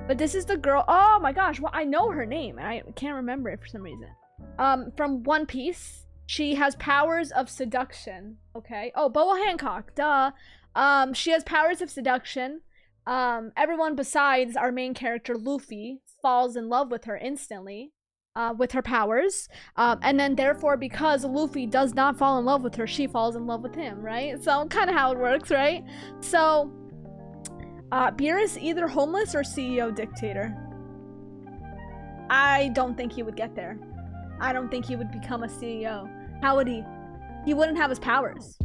But this is the girl. Oh my gosh, well, I know her name and I can't remember it for some reason. From One Piece. She has powers of seduction. Okay. Oh, Boa Hancock. Duh. She has powers of seduction. Everyone besides our main character, Luffy, falls in love with her instantly. With her powers, and then therefore because Luffy does not fall in love with her, she falls in love with him, right? So kind of how it works, right? So Beerus either homeless or CEO dictator. I don't think he would get there. I don't think he would become a CEO. How would he? He wouldn't have his powers.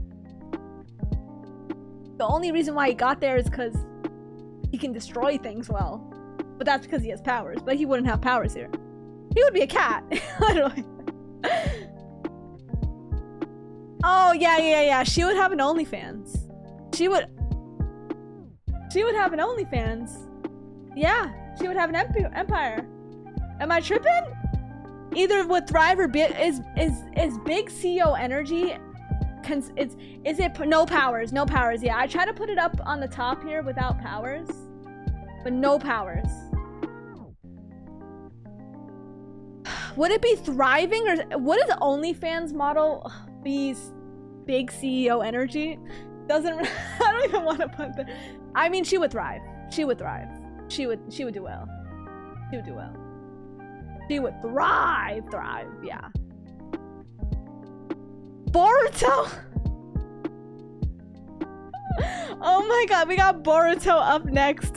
The only reason why he got there is because he can destroy things well, but that's because he has powers, but he wouldn't have powers here. He would be a cat. Literally. Oh, yeah. She would have an OnlyFans. She would have an OnlyFans. Yeah, she would have an empire. Am I tripping? Either would thrive or is big CEO energy. Is it no powers? No powers. Yeah, I try to put it up on the top here without powers, but no powers. Would it be thriving or what is OnlyFans model be? Big CEO energy doesn't. I don't even want to put the. I mean, she would thrive. She would thrive. She would do well. She would do well. She would thrive, yeah. Boruto! Oh my god, we got Boruto up next.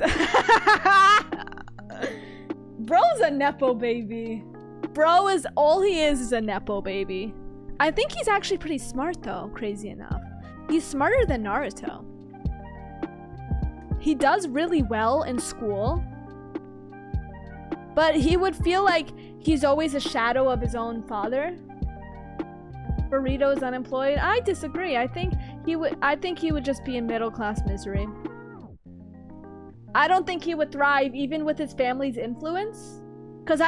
Bro's a Nepo baby. Bro is, all he is a Nepo baby. I think he's actually pretty smart though, crazy enough. He's smarter than Naruto. He does really well in school. But he would feel like he's always a shadow of his own father. Burrito's unemployed. I disagree. I think he would just be in middle-class misery. I don't think he would thrive even with his family's influence. Cause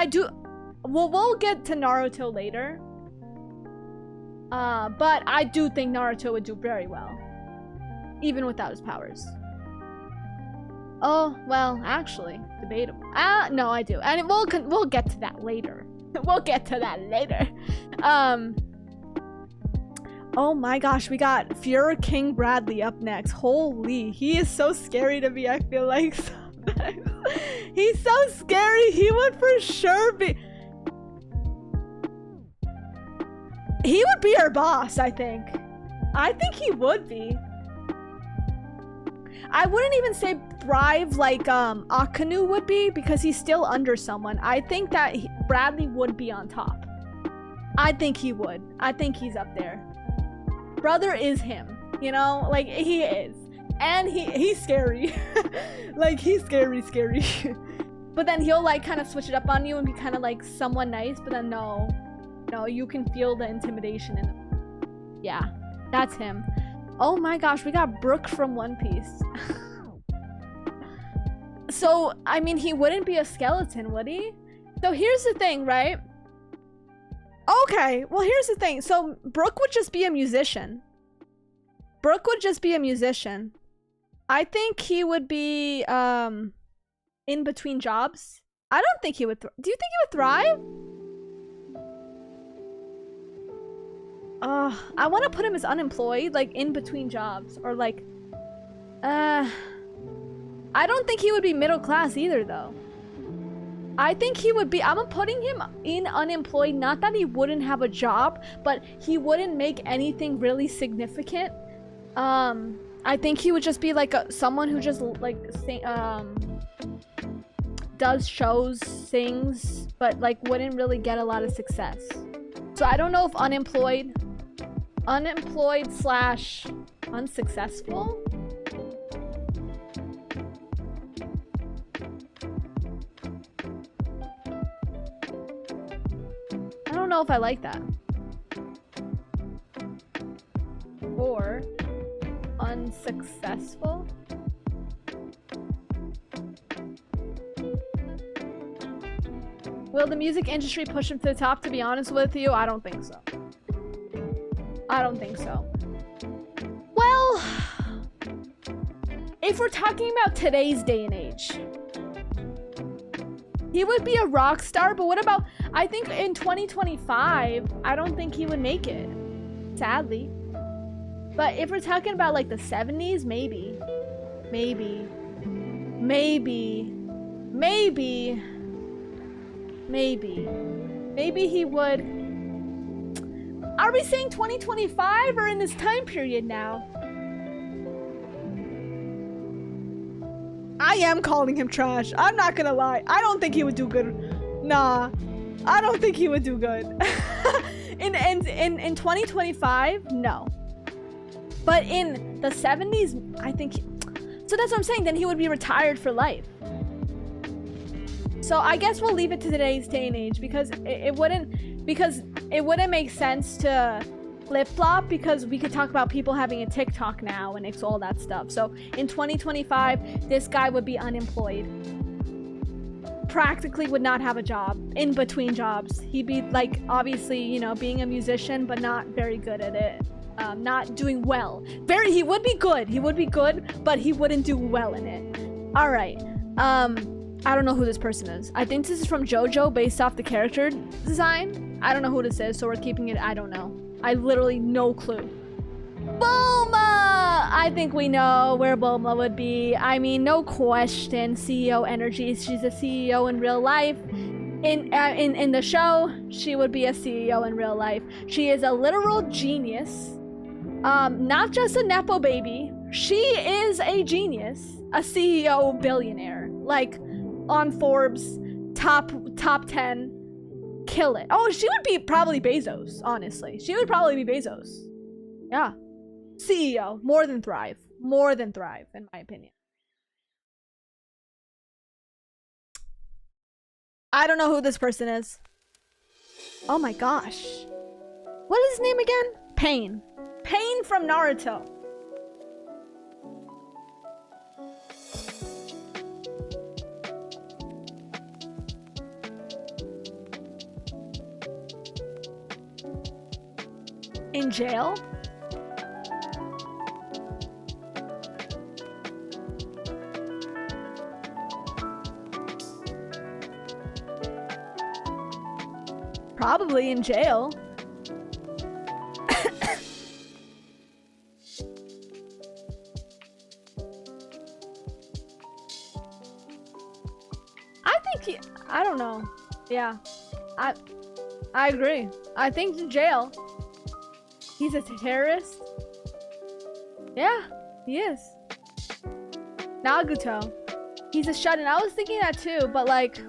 we'll get to Naruto later. But I do think Naruto would do very well. Even without his powers. Oh, well, actually, debatable. No, I do. And we'll get to that later. We'll get to that later. Oh my gosh, we got Fuhrer King Bradley up next. Holy, he is so scary to me, I feel like. Sometimes. He's so scary. He would for sure be... He would be our boss, I think. I think he would be. I wouldn't even say thrive like Akanu would be, because he's still under someone. I think that Bradley would be on top. I think he would. I think he's up there. Brother is him, you know? Like, he is. And he's scary. Like, he's scary. But then he'll like kind of switch it up on you and be kind of like someone nice, but then no, you can feel the intimidation in him. Yeah, that's him. Oh my gosh, we got Brook from One Piece. So, I mean, he wouldn't be a skeleton, would he? So here's the thing, right? Okay, well, here's the thing. So Brook would just be a musician. I think he would be in between jobs. I don't think he would. Do you think he would thrive? I want to put him as unemployed, like in between jobs, or like, I don't think he would be middle class either, though. I think he would be, I'm putting him in unemployed, not that he wouldn't have a job, but he wouldn't make anything really significant. I think he would just be like someone who just like does shows, sings, but like wouldn't really get a lot of success. So I don't know if unemployed slash unsuccessful. I don't know if I like that. Or unsuccessful. Will the music industry push him to the top? To be honest with you, I don't think so. Well, if we're talking about today's day and age, he would be a rock star, but what about, I think in 2025, I don't think he would make it, sadly. But if we're talking about like the 70s, maybe he would. Are we saying 2025 or in this time period now? I am calling him trash. I'm not gonna lie. I don't think he would do good. Nah, I don't think he would do good. in 2025, no. But in the 70s, I think. So that's what I'm saying. Then he would be retired for life. So I guess we'll leave it to today's day and age, because it wouldn't make sense to flip-flop, because we could talk about people having a TikTok now and it's all that stuff. So in 2025, this guy would be unemployed. Practically would not have a job, in between jobs. He'd be like, obviously, you know, being a musician, but not very good at it. Not doing well. He would be good, but he wouldn't do well in it. All right. I don't know who this person is. I think this is from JoJo based off the character design. I don't know who this is, so we're keeping it. I don't know. I literally no clue. Bulma! I think we know where Bulma would be. I mean, no question. CEO energy. She's a CEO in real life. In the show, she would be a CEO in real life. She is a literal genius. Not just a nepo baby. She is a genius, a CEO billionaire, like on Forbes top 10. Kill it. Oh, she would be probably Bezos, honestly. She would probably be Bezos. Yeah. CEO, more than thrive, in my opinion. I don't know who this person is. Oh my gosh. What is his name again? Pain. Pain from Naruto. In jail? Probably in jail. I don't know. Yeah. I agree. I think in jail. He's a terrorist? Yeah, he is. Naguto. He's a shut-in. I was thinking that too, but like...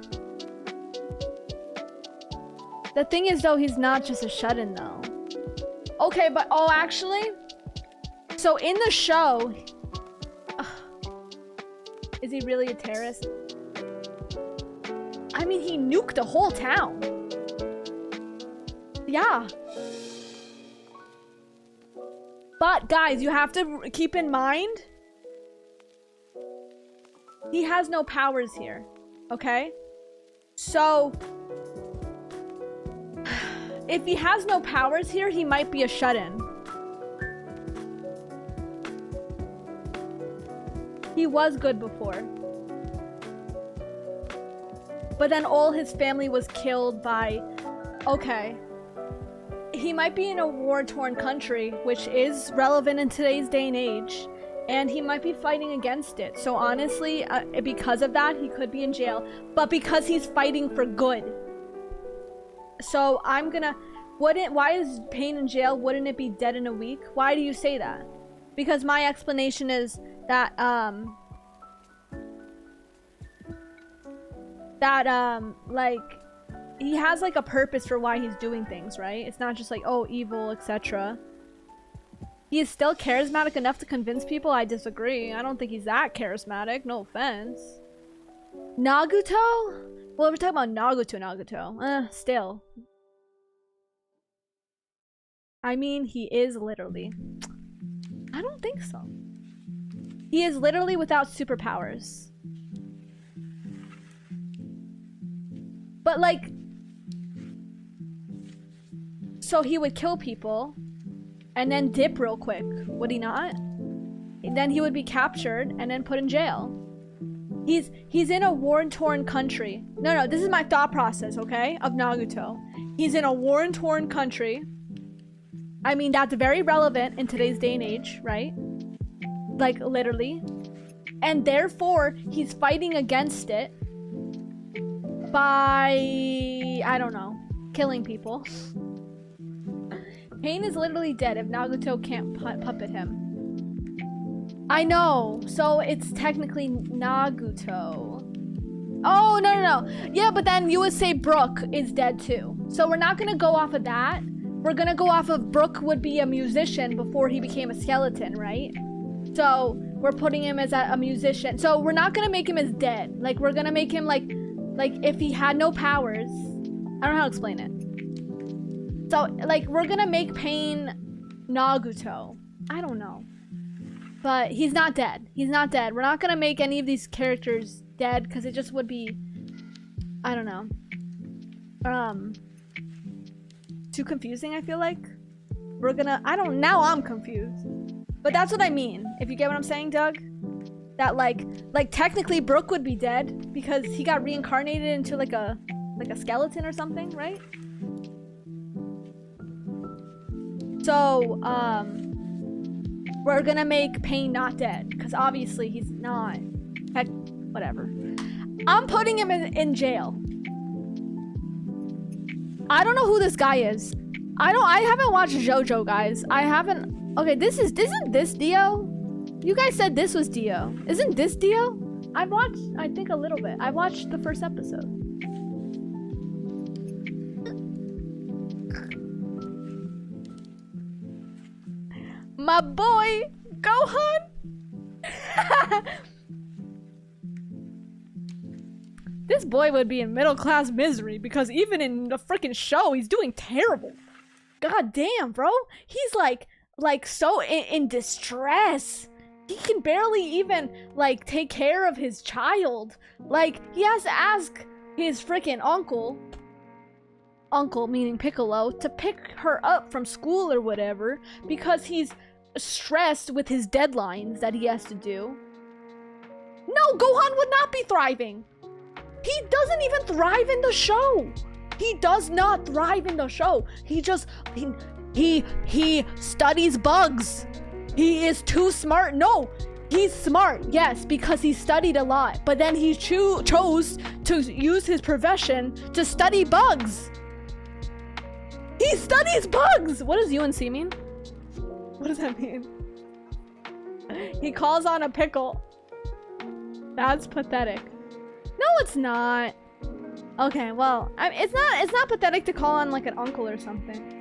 The thing is though, he's not just a shut-in though. Okay, but oh, actually... So in the show... is he really a terrorist? I mean, he nuked the whole town. Yeah. But guys, you have to keep in mind, he has no powers here, okay? So, if he has no powers here, he might be a shut-in. He was good before. But then all his family was killed by... Okay. He might be in a war-torn country, which is relevant in today's day and age, and he might be fighting against it. So honestly, because of that, he could be in jail, but because he's fighting for good. So I'm gonna... Why is Pain in jail? Wouldn't it be dead in a week? Why do you say that? Because my explanation is that, like... He has like a purpose for why he's doing things, right? It's not just like, oh, evil, etc. He is still charismatic enough to convince people. I disagree. I don't think he's that charismatic. No offense. Naguto? Well, we're talking about Naguto. Still. I mean, he is literally. I don't think so. He is literally without superpowers. But like... So he would kill people and then dip real quick, would he not? And then he would be captured and then put in jail. He's in a war-torn country. No, this is my thought process, okay? Of Naruto. He's in a war-torn country. I mean, that's very relevant in today's day and age, right? Like, literally. And therefore, he's fighting against it by... I don't know. Killing people. Pain is literally dead if Naruto can't puppet him. I know, so it's technically Naguto. Oh, no. Yeah, but then you would say Brook is dead too. So we're not gonna go off of that. We're gonna go off of Brook would be a musician before he became a skeleton, right? So we're putting him as a musician. So we're not gonna make him as dead. Like, we're gonna make him like if he had no powers. I don't know how to explain it. So, like, we're gonna make Pain Naguto. I don't know. But he's not dead. He's not dead. We're not gonna make any of these characters dead, because it just would be... I don't know. Too confusing, I feel like. We're gonna... Now I'm confused. But that's what I mean. If you get what I'm saying, Doug? That, like technically Brook would be dead, because he got reincarnated into, like a skeleton or something, right? So, we're gonna make Pain not dead, because obviously he's not. Heck, whatever. I'm putting him in jail. I don't know who this guy is. I haven't watched JoJo, guys. I haven't. Okay, isn't this Dio? You guys said this was Dio. Isn't this Dio? I've watched, I think, a little bit. I watched the first episode. My boy, Gohan. This boy would be in middle-class misery because even in the freaking show, he's doing terrible. God damn, bro. He's like so in distress. He can barely even like take care of his child. Like, he has to ask his freaking uncle meaning Piccolo, to pick her up from school or whatever because he's stressed with his deadlines that he has to do. No, Gohan would not be thriving. He doesn't even thrive in the show. He does not thrive in the show. He just he studies bugs. He is too smart. No, he's smart, yes, because he studied a lot. But then he chose to use his profession to study bugs. He studies bugs. What does UNC mean? What does that mean? He calls on a pickle. That's pathetic. No, it's not. Okay, well, it's not pathetic to call on like an uncle or something.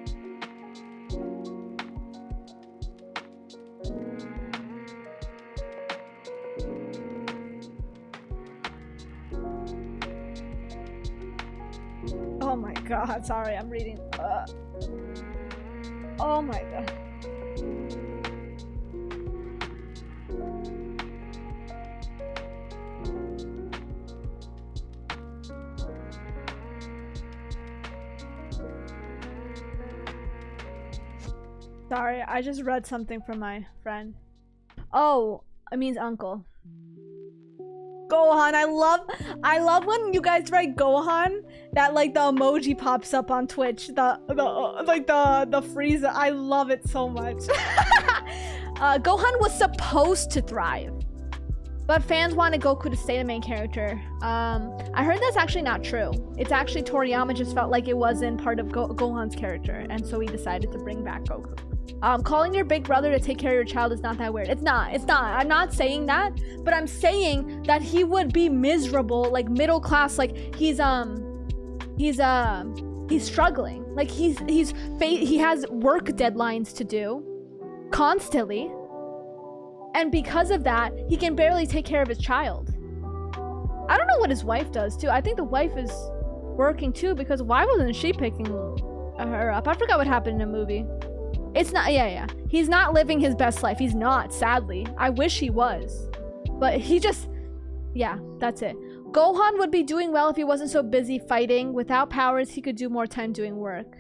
Oh my god, sorry, I'm reading. Oh my god. Sorry, I just read something from my friend. Oh, it means uncle. Gohan, I love when you guys write Gohan, that like the emoji pops up on Twitch, the Frieza. I love it so much. Gohan was supposed to thrive, but fans wanted Goku to stay the main character. I heard that's actually not true. It's actually Toriyama just felt like it wasn't part of Gohan's character, and so he decided to bring back Goku. Calling your big brother to take care of your child is not that weird. It's not. I'm not saying that, but I'm saying that he would be miserable, like middle class, like he's struggling. Like he has work deadlines to do constantly. And because of that, he can barely take care of his child. I don't know what his wife does too. I think the wife is working too, because why wasn't she picking her up? I forgot what happened in the movie. It's not, yeah. He's not living his best life. He's not, sadly. I wish he was. But he just, yeah, that's it. Gohan would be doing well if he wasn't so busy fighting. Without powers, he could do more time doing work.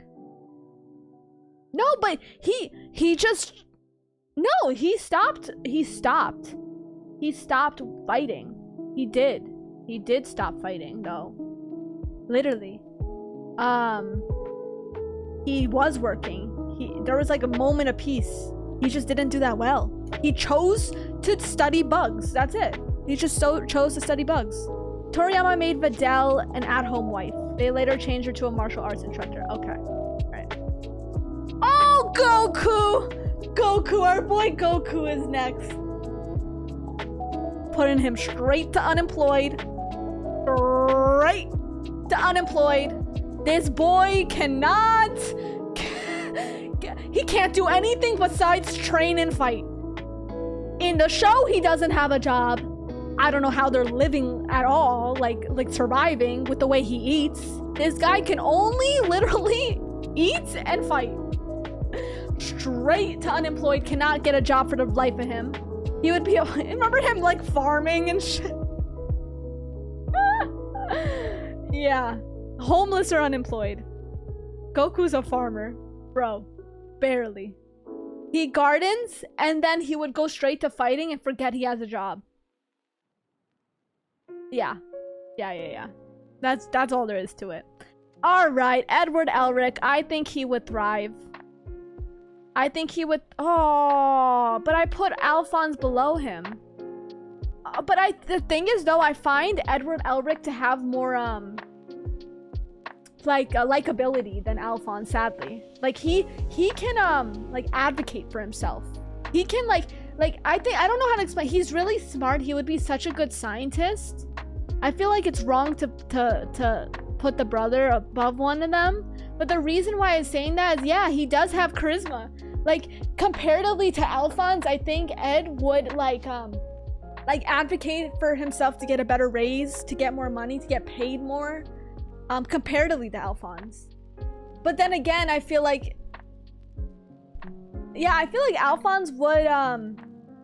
No, but he just, no, he stopped fighting. He did stop fighting, though. Literally. He was working. There was like a moment of peace. He just didn't do that well. He chose to study bugs. That's it. He just chose to study bugs. Toriyama made Videl an at-home wife. They later changed her to a martial arts instructor. Okay. All right. Oh, Goku! Goku, our boy Goku is next. Putting him straight to unemployed. Straight to unemployed. This boy cannot... He can't do anything besides train and fight. In the show, he doesn't have a job. I don't know how they're living at all, like surviving with the way he eats. This guy can only literally eat and fight. Straight to unemployed, cannot get a job for the life of him. He would be, remember him like farming and shit? Yeah, homeless or unemployed. Goku's a farmer, bro. Barely. He gardens and then he would go straight to fighting and forget he has a job. Yeah. That's all there is to it. Alright, Edward Elric. I think he would thrive. I think he would... Oh, but I put Alphonse below him. But the thing is, though, I find Edward Elric to have more, like likability than Alphonse, sadly. Like he can like advocate for himself. He can like I don't know how to explain. He's really smart. He would be such a good scientist. I feel like it's wrong to put the brother above one of them. But the reason why I'm saying that is, yeah, he does have charisma. Like comparatively to Alphonse, I think Ed would like advocate for himself to get a better raise, to get more money, to get paid more, comparatively to Alphonse. But then again, I feel like, yeah, I feel like Alphonse would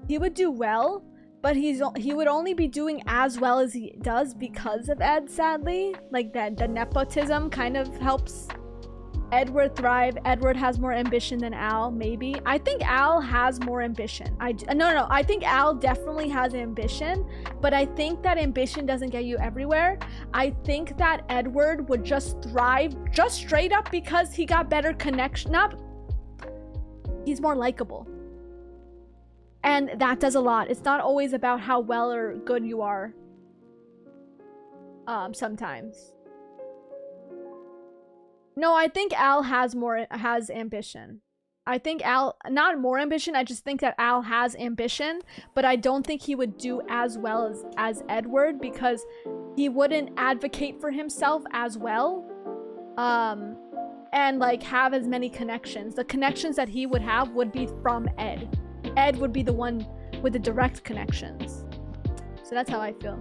he would do well, but he would only be doing as well as he does because of Ed, sadly. Like that the nepotism kind of helps Edward thrive. Edward has more ambition than Al, maybe. I think Al has more ambition. No, I think Al definitely has ambition, but I think that ambition doesn't get you everywhere. I think that Edward would just thrive just straight up because he got better connection. He's more likable. And that does a lot. It's not always about how well or good you are. Sometimes. No, I think Al has ambition. I think Al, not more ambition, I just think that Al has ambition, but I don't think he would do as well as Edward because he wouldn't advocate for himself as well. And like have as many connections. The connections that he would have would be from Ed. Ed would be the one with the direct connections. So that's how I feel.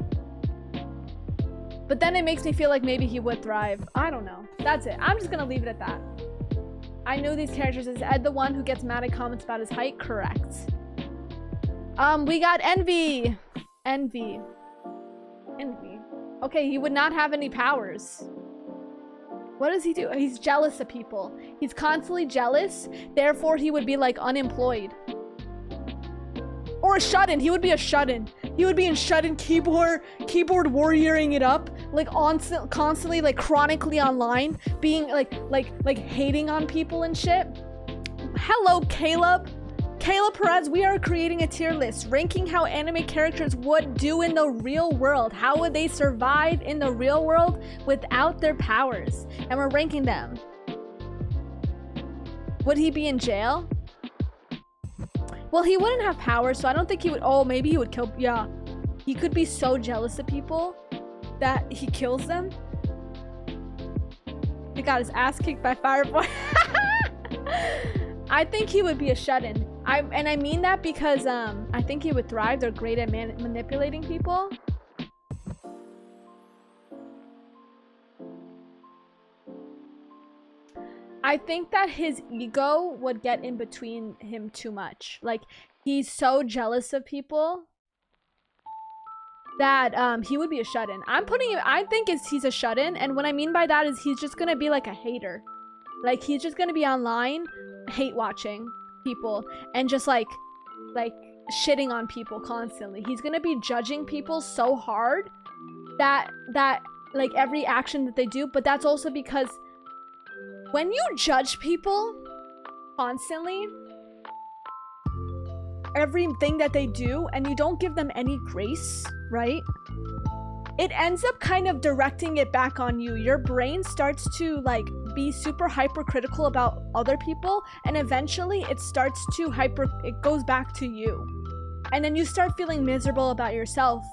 But then it makes me feel like maybe he would thrive. I don't know. That's it. I'm just gonna leave it at that. I know these characters. Is Ed the one who gets mad at comments about his height? Correct. We got Envy. Envy. Okay, he would not have any powers. What does he do? He's jealous of people. He's constantly jealous. Therefore, he would be like unemployed. Or a shut-in. He would be a shut-in. He would be in shut-in keyboard warrioring it up, like constantly, like chronically online, being like hating on people and shit. Hello, Caleb. Caleb Perez, we are creating a tier list, ranking how anime characters would do in the real world. How would they survive in the real world without their powers? And we're ranking them. Would he be in jail? Well, he wouldn't have powers, so I don't think he would. Oh, maybe he would kill. Yeah. He could be so jealous of people that he kills them. He got his ass kicked by Fireboy. I think he would be a shut-in. And I mean that because I think he would thrive. They're great at manipulating people. I think that his ego would get in between him too much. Like, he's so jealous of people that he would be a shut-in. I think he's a shut-in, and what I mean by that is he's just gonna be like a hater. Like, he's just gonna be online hate watching people and just like shitting on people constantly. He's gonna be judging people so hard that like every action that they do, but that's also because when you judge people constantly, everything that they do, and you don't give them any grace, right? It ends up kind of directing it back on you. Your brain starts to like be super hypercritical about other people, and eventually it starts to it goes back to you. And then you start feeling miserable about yourself,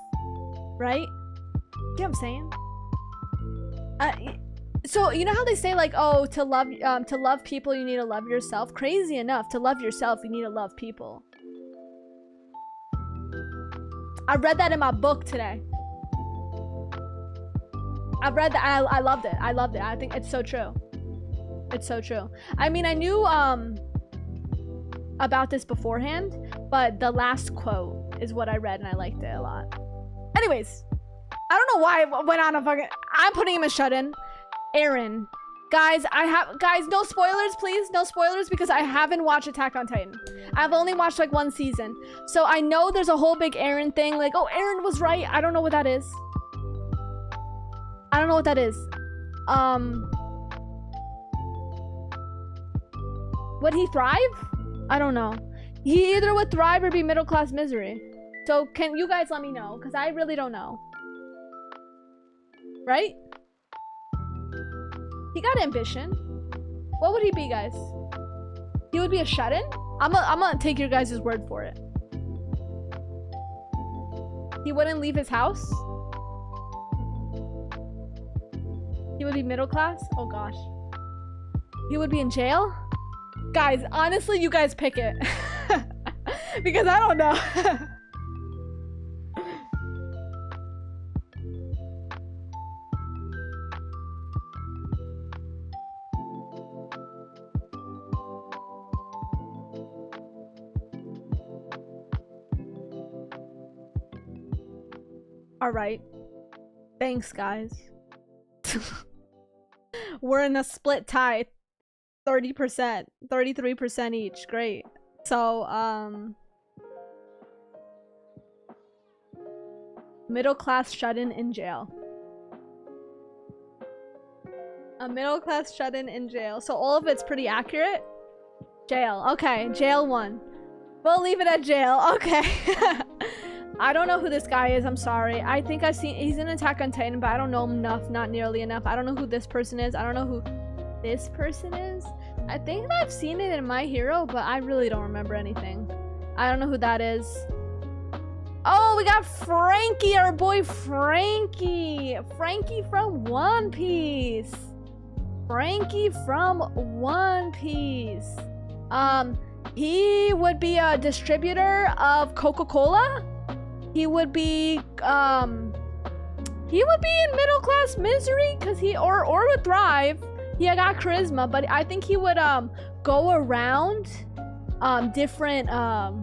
right? You know what I'm saying? So you know how they say like, oh, to love people you need to love yourself? Crazy enough, to love yourself you need to love people. I read that in my book today. I read that. I loved it. I loved it. I think it's so true. It's so true. I mean, I knew about this beforehand, but the last quote is what I read and I liked it a lot. Anyways, I don't know why I went on a fucking... I'm putting him in shut-in. Aaron. Guys, no spoilers, please. No spoilers, because I haven't watched Attack on Titan. I've only watched like one season. So I know there's a whole big Aaron thing. Like, oh, Aaron was right. I don't know what that is. I don't know what that is. Would he thrive? I don't know. He either would thrive or be middle-class misery. So can you guys let me know? Because I really don't know. Right? He got ambition. What would he be, guys? He would be a shut-in? I'm gonna take your guys' word for it. He wouldn't leave his house? He would be middle class? Oh gosh. He would be in jail? Guys, honestly, you guys pick it. Because I don't know. All right. Thanks, guys. We're in a split tie. 30%. 33% each. Great. So, middle class shut-in in jail. A middle class shut-in in jail. So all of it's pretty accurate? Jail. Okay, jail 1. We'll leave it at jail. Okay. I don't know who this guy is. I'm sorry. I think I've seen... He's in Attack on Titan, but I don't know him enough. Not nearly enough. I don't know who this person is. I don't know who this person is. I think I've seen it in My Hero, but I really don't remember anything. I don't know who that is. Oh, we got Frankie, our boy Frankie. Frankie from One Piece. Frankie from One Piece. He would be a distributor of Coca-Cola. He would be in middle class misery because or would thrive. He got charisma, but I think he would go around different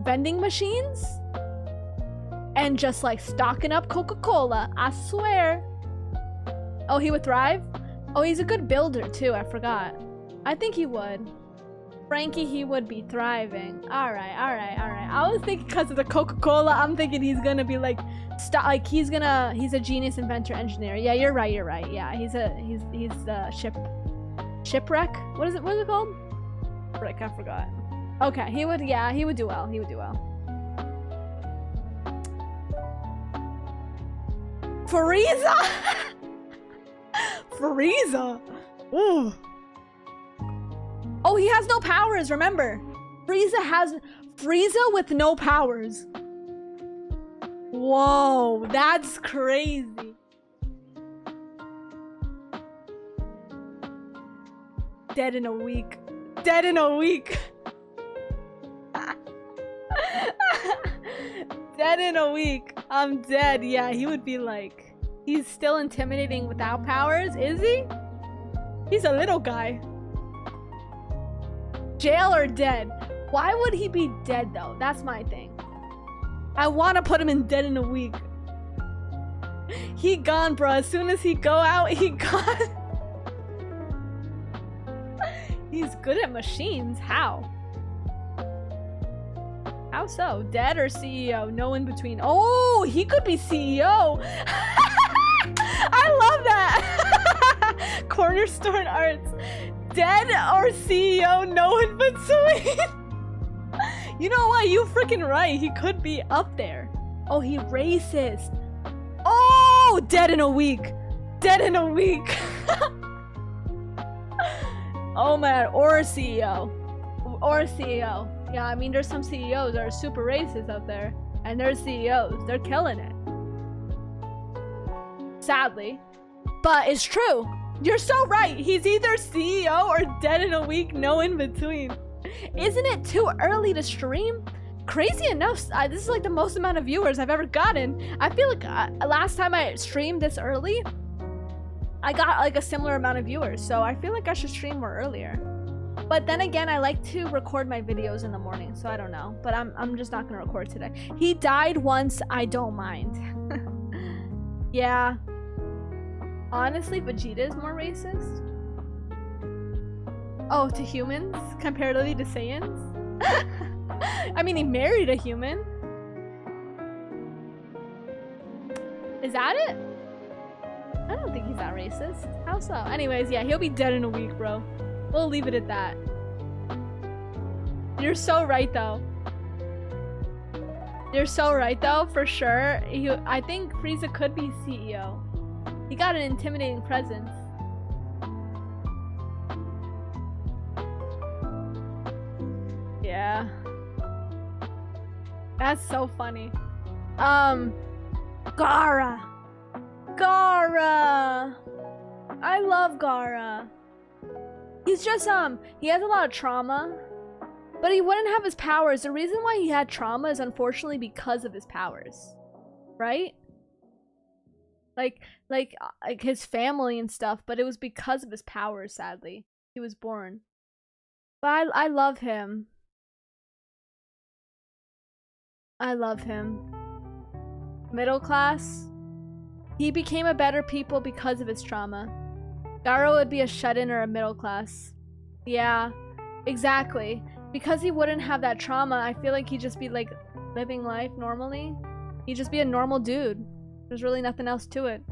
vending machines and just like stocking up Coca-Cola. I swear. Oh, he would thrive? Oh, he's a good builder too. I forgot. I think he would. Frankie, he would be thriving. Alright. I was thinking because of the Coca-Cola, I'm thinking he's gonna be like, he's a genius inventor engineer. Yeah, you're right. Yeah, he's the shipwreck. What is it called? Frick, I forgot. Okay, he would do well. Frieza! Frieza! Ooh. Oh, he has no powers, remember. Frieza with no powers. Whoa, that's crazy. Dead in a week. Dead in a week. Dead in a week. I'm dead. Yeah, he would be like... He's still intimidating without powers, is he? He's a little guy. Jail or dead? Why would he be dead though? That's my thing. I want to put him in dead in a week. He gone, bro. As soon as he go out, he gone. He's good at machines. How? How so? Dead or CEO? No in between. Oh, he could be CEO. I love that. Cornerstone Arts. Dead or CEO, no in between. You know what? You freaking right. He could be up there. Oh, he racist. Oh, dead in a week. Dead in a week. Oh man, or CEO. Or CEO. Yeah, I mean, there's some CEOs that are super racist out there. And there's CEOs. They're killing it. Sadly. But it's true. You're so right. He's either CEO or dead in a week, no in between. Isn't it too early to stream? Crazy enough, this is like the most amount of viewers I've ever gotten. I feel like last time I streamed this early, I got like a similar amount of viewers. So I feel like I should stream more earlier. But then again, I like to record my videos in the morning, so I don't know. But I'm just not gonna record today. He died once, I don't mind. Yeah. Honestly, Vegeta is more racist. Oh, to humans? Comparatively to Saiyans? I mean, he married a human. Is that it? I don't think he's that racist. How so? Anyways, yeah, he'll be dead in a week, bro. We'll leave it at that. You're so right, though. You're so right, though, for sure. I think Frieza could be CEO. He got an intimidating presence. That's so funny. Gaara. Gaara. I love Gaara. He's just, he has a lot of trauma, but he wouldn't have his powers. The reason why he had trauma is unfortunately because of his powers, right? Like his family and stuff, but it was because of his powers, sadly. He was born. But I love him. I love him. Middle class. He became a better people because of his trauma. Gaara would be a shut-in or a middle class. Yeah, exactly. Because he wouldn't have that trauma, I feel like he'd just be like living life normally. He'd just be a normal dude. There's really nothing else to it.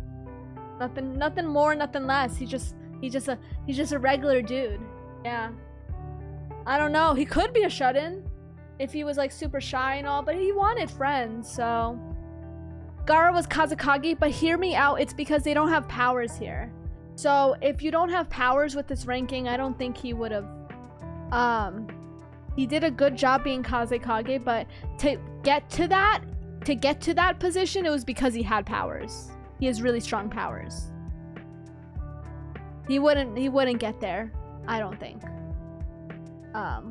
Nothing more, nothing less. He's just a regular dude. Yeah. I don't know. He could be a shut-in if he was like super shy and all, but he wanted friends, so. Gaara was Kazekage, but hear me out. It's because they don't have powers here. So if you don't have powers with this ranking, I don't think he would have. He did a good job being Kazekage, but to get to that position, it was because he had powers. He has really strong powers. He wouldn't get there, I don't think.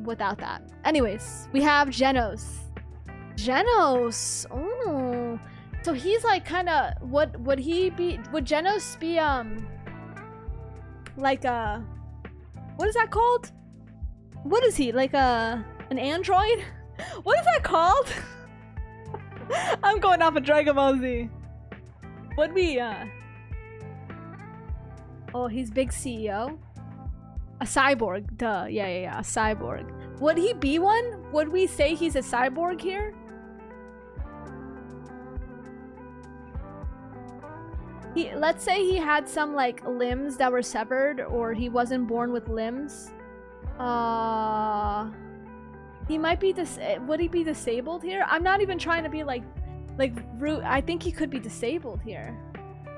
Without that. Anyways, we have Genos. Genos. Oh. So he's like kind of, would Genos be like a, what is that called? What is he, like an android? What is that called? I'm going off of Dragon Ball Z. Would we oh, he's big CEO? A cyborg, duh. Yeah, a cyborg. Would he be one? Would we say he's a cyborg here? Let's say he had some like limbs that were severed, or he wasn't born with limbs. He might be would he be disabled here? I'm not even trying to be like rude. I think he could be disabled here.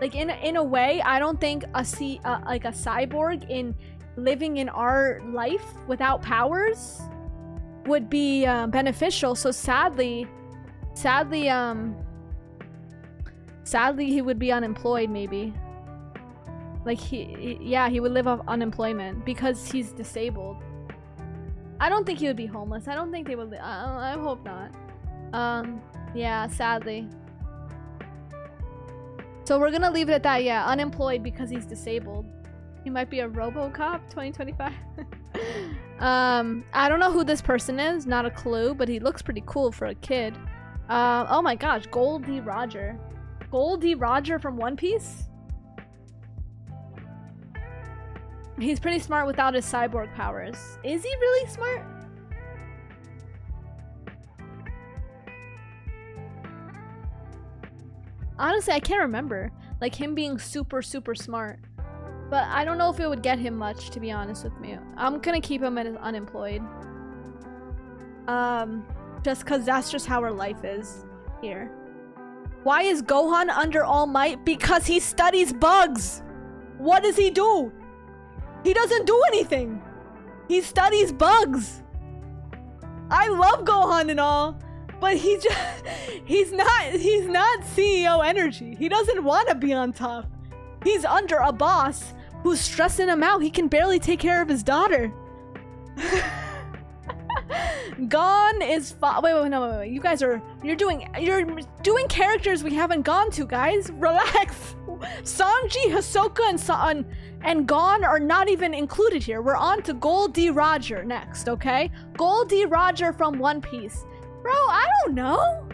Like in a way, I don't think like a cyborg in living in our life without powers would be beneficial. So sadly he would be unemployed, maybe. Like he would live off unemployment because he's disabled. I don't think he would be homeless. I don't think they would. I hope not. Yeah, sadly. So we're gonna leave it at that. Yeah, unemployed because he's disabled. He might be a RoboCop 2025. I don't know who this person is. Not a clue, but he looks pretty cool for a kid. Oh my gosh, Gol D. Roger. Gol D. Roger from One Piece? He's pretty smart without his cyborg powers. Is he really smart? Honestly, I can't remember. Like him being super smart. But I don't know if it would get him much, to be honest with me. I'm gonna keep him as unemployed. Just cause that's just how our life is here. Why is Gohan under All Might? Because he studies bugs! What does he do? He doesn't do anything! He studies bugs! I love Gohan and all, but he's not CEO energy. He doesn't want to be on top. He's under a boss who's stressing him out. He can barely take care of his daughter. Gon is wait, no. You guys you're doing characters we haven't gone to, guys. Relax. Sanji, Hisoka, and Gon are not even included here. We're on to Gol D. Roger next, okay? Gol D. Roger from One Piece. Bro, I don't know.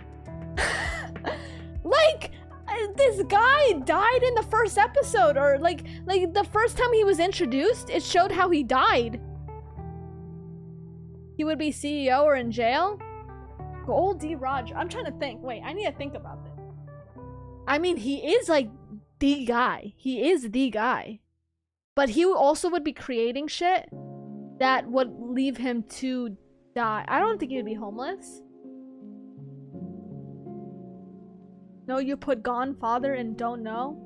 Like, this guy died in the first episode, or like the first time he was introduced, it showed how he died. He would be CEO or in jail? Gol D. Roger. I'm trying to think. Wait, I need to think about this. I mean, he is like the guy. He is the guy. But he also would be creating shit that would leave him to die. I don't think he would be homeless. No, you put Gon father and don't know?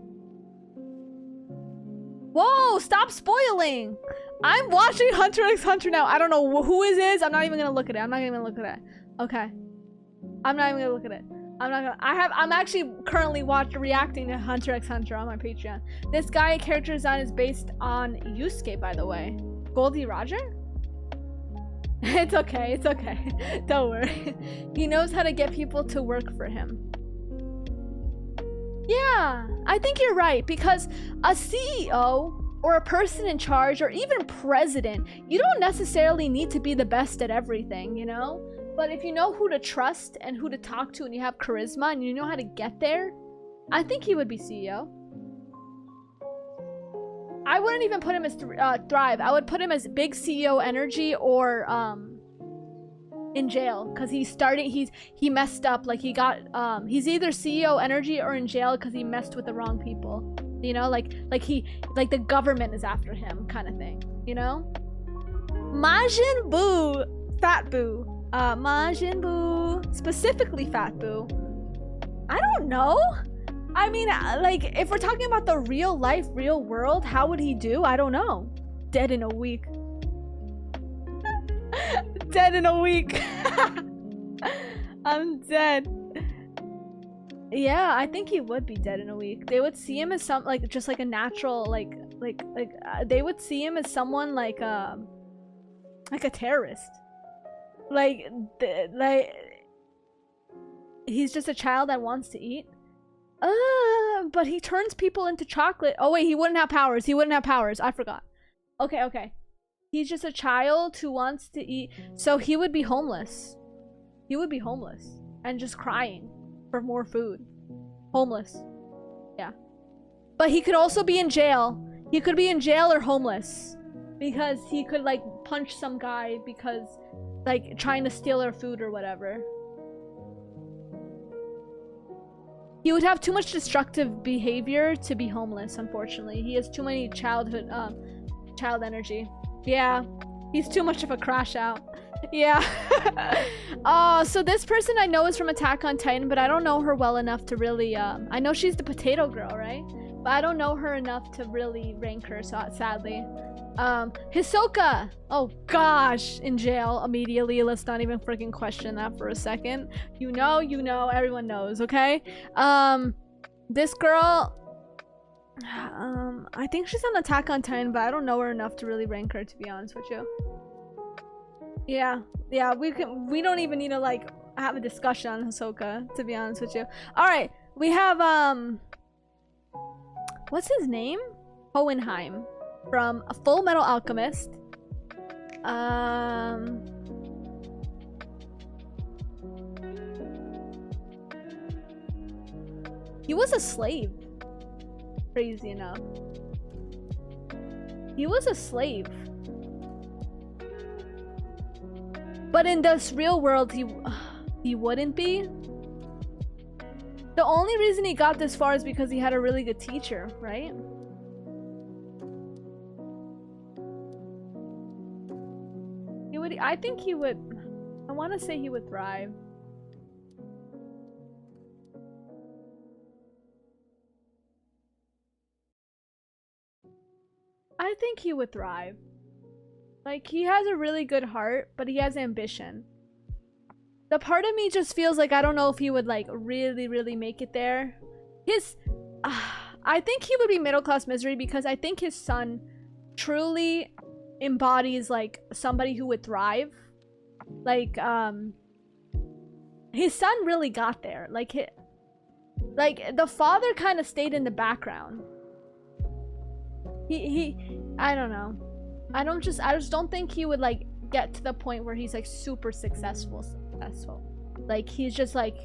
Whoa, stop spoiling! I'm watching Hunter x Hunter now. I don't know who it is. I'm not even gonna look at it. I'm not even gonna look at it. Okay. I'm not even gonna look at it. I'm actually currently reacting to Hunter x Hunter on my Patreon. This guy character design is based on Yusuke, by the way. Goldie Roger? It's okay, it's okay. Don't worry. He knows how to get people to work for him. Yeah, I think you're right, because a CEO or a person in charge or even president, you don't necessarily need to be the best at everything, you know? But if you know who to trust and who to talk to and you have charisma and you know how to get there, I think he would be CEO. I wouldn't even put him as Thrive. I would put him as big CEO energy or in jail, because he messed up. Like he's either CEO energy or in jail because he messed with the wrong people. You know, like the government is after him kind of thing, you know? Majin Buu, Fat Buu. Majin Buu, specifically Fat Buu. I don't know. I mean, like, if we're talking about the real life, real world, how would he do? I don't know. Dead in a week. Dead in a week. I'm dead. Yeah, I think he would be dead in a week. They would see him as just like a natural, they would see him as someone like a terrorist. Like he's just a child that wants to eat. But he turns people into chocolate. Oh wait, he wouldn't have powers. He wouldn't have powers. I forgot. Okay. He's just a child who wants to eat. So he would be homeless. He would be homeless and just crying for more food. Homeless. Yeah. But he could also be in jail. He could be in jail or homeless, because he could like punch some guy because like trying to steal their food or whatever. He would have too much destructive behavior to be homeless, unfortunately. He has too many child energy. Yeah, he's too much of a crash out. Yeah. So this person I know is from Attack on Titan, but I don't know her well enough to really, I know she's the potato girl, right? But I don't know her enough to really rank her, so sadly. Hisoka! Oh gosh, in jail immediately. Let's not even freaking question that for a second. You know, everyone knows, okay? This girl, I think she's on Attack on Titan, but I don't know her enough to really rank her, to be honest with you. Yeah, we don't even need to like have a discussion on Hisoka, to be honest with you. Alright, we have what's his name? Hohenheim from A Full Metal Alchemist. He was a slave. Crazy enough. He was a slave. But in this real world, he wouldn't be. The only reason he got this far is because he had a really good teacher, right? I think he would. I want to say he would thrive. I think he would thrive. Like, he has a really good heart, but he has ambition. The part of me just feels like I don't know if he would like really make it there. I think he would be middle class misery, because I think his son truly embodies like somebody who would thrive. Like his son really got there. Like the father kind of stayed in the background. I don't know. I just don't think he would like get to the point where he's like super successful. Like, he's just like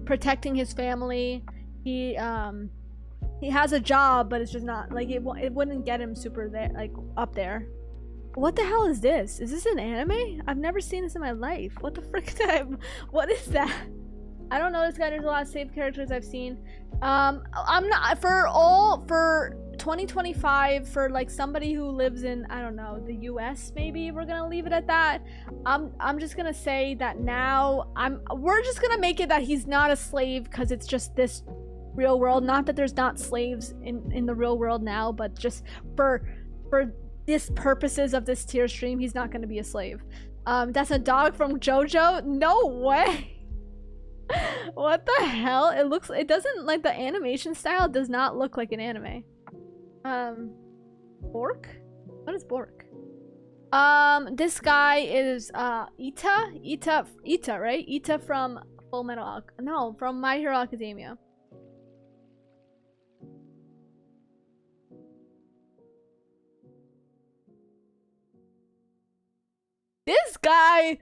protecting his family. He has a job, but it's just not like it wouldn't get him super there, like up there. What the hell is this? Is this an anime? I've never seen this in my life. What the frick? What is that? I don't know this guy. There's a lot of saved characters I've seen. I'm not for 2025, for like somebody who lives in, I don't know, the US, maybe we're gonna leave it at that. I'm just gonna say that now we're just gonna make it that he's not a slave, because it's just this real world. Not that there's not slaves in the real world now, but just for this purposes of this tier stream, he's not gonna be a slave. That's a dog from JoJo? No way. What the hell? It doesn't, like, the animation style does not look like an anime. Bork? What is Bork? This guy is, Ita, right? Ita from from My Hero Academia. This guy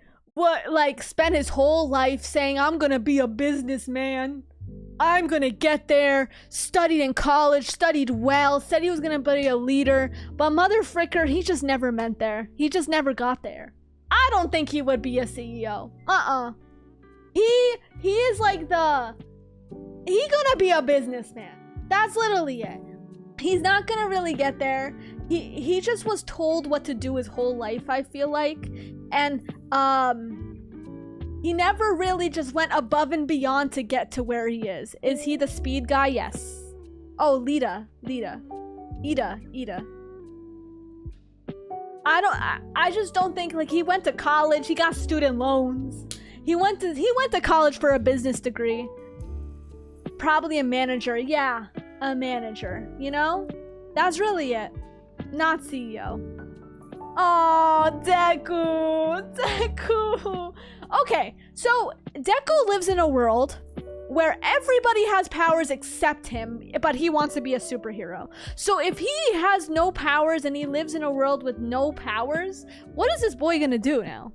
spent his whole life saying, I'm gonna be a businessman. I'm gonna get there. Studied in college, studied well, said he was gonna be a leader. But mother fricker, he just never meant there. He just never got there. I don't think he would be a CEO. He is like he gonna be a businessman. That's literally it. He's not gonna really get there. He just was told what to do his whole life, I feel like. And he never really just went above and beyond to get to where he is. Is he the speed guy? Yes. Oh, Lita. Ida. I just don't think, like, he went to college, he got student loans. He went to college for a business degree. Probably a manager. Yeah, a manager, you know? That's really it. Not CEO. Oh, Deku. Okay, so Deku lives in a world where everybody has powers except him, but he wants to be a superhero. So if he has no powers and he lives in a world with no powers, what is this boy gonna do now?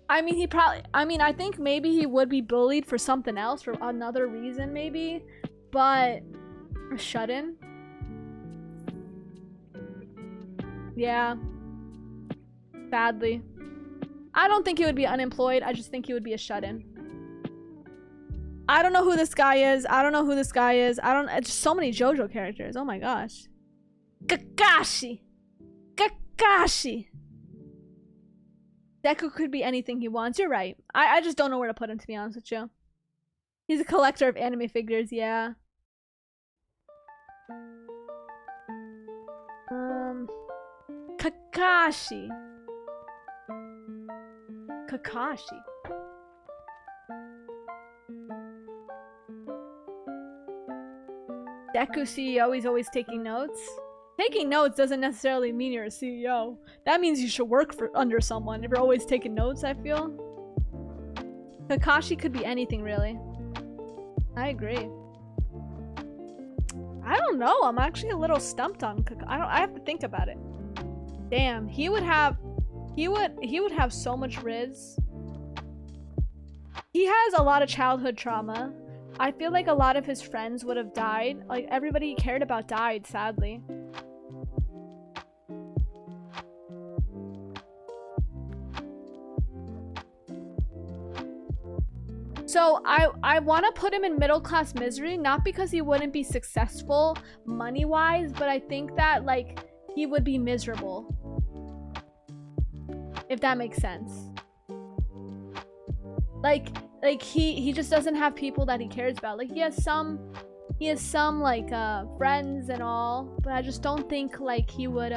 I mean, I think maybe he would be bullied for something else, for another reason maybe, but shut in? Yeah. Sadly. I don't think he would be unemployed. I just think he would be a shut-in. I don't know who this guy is. It's so many JoJo characters. Oh my gosh. Kakashi. Deku could be anything he wants. You're right. I just don't know where to put him, to be honest with you. He's a collector of anime figures, yeah. Kakashi. Deku CEO, he's always taking notes. Taking notes doesn't necessarily mean you're a CEO. That means you should work under someone if you're always taking notes, I feel. Kakashi could be anything, really. I agree. I don't know. I'm actually a little stumped on Kakashi. I have to think about it. Damn, he would have so much riz. He has a lot of childhood trauma. I feel like a lot of his friends would have died. Like, everybody he cared about died, sadly. So I want to put him in middle class misery, not because he wouldn't be successful money-wise, but I think that, like, he would be miserable. If that makes sense. Like he just doesn't have people that he cares about. Like, he has some like friends and all, but I just don't think like he would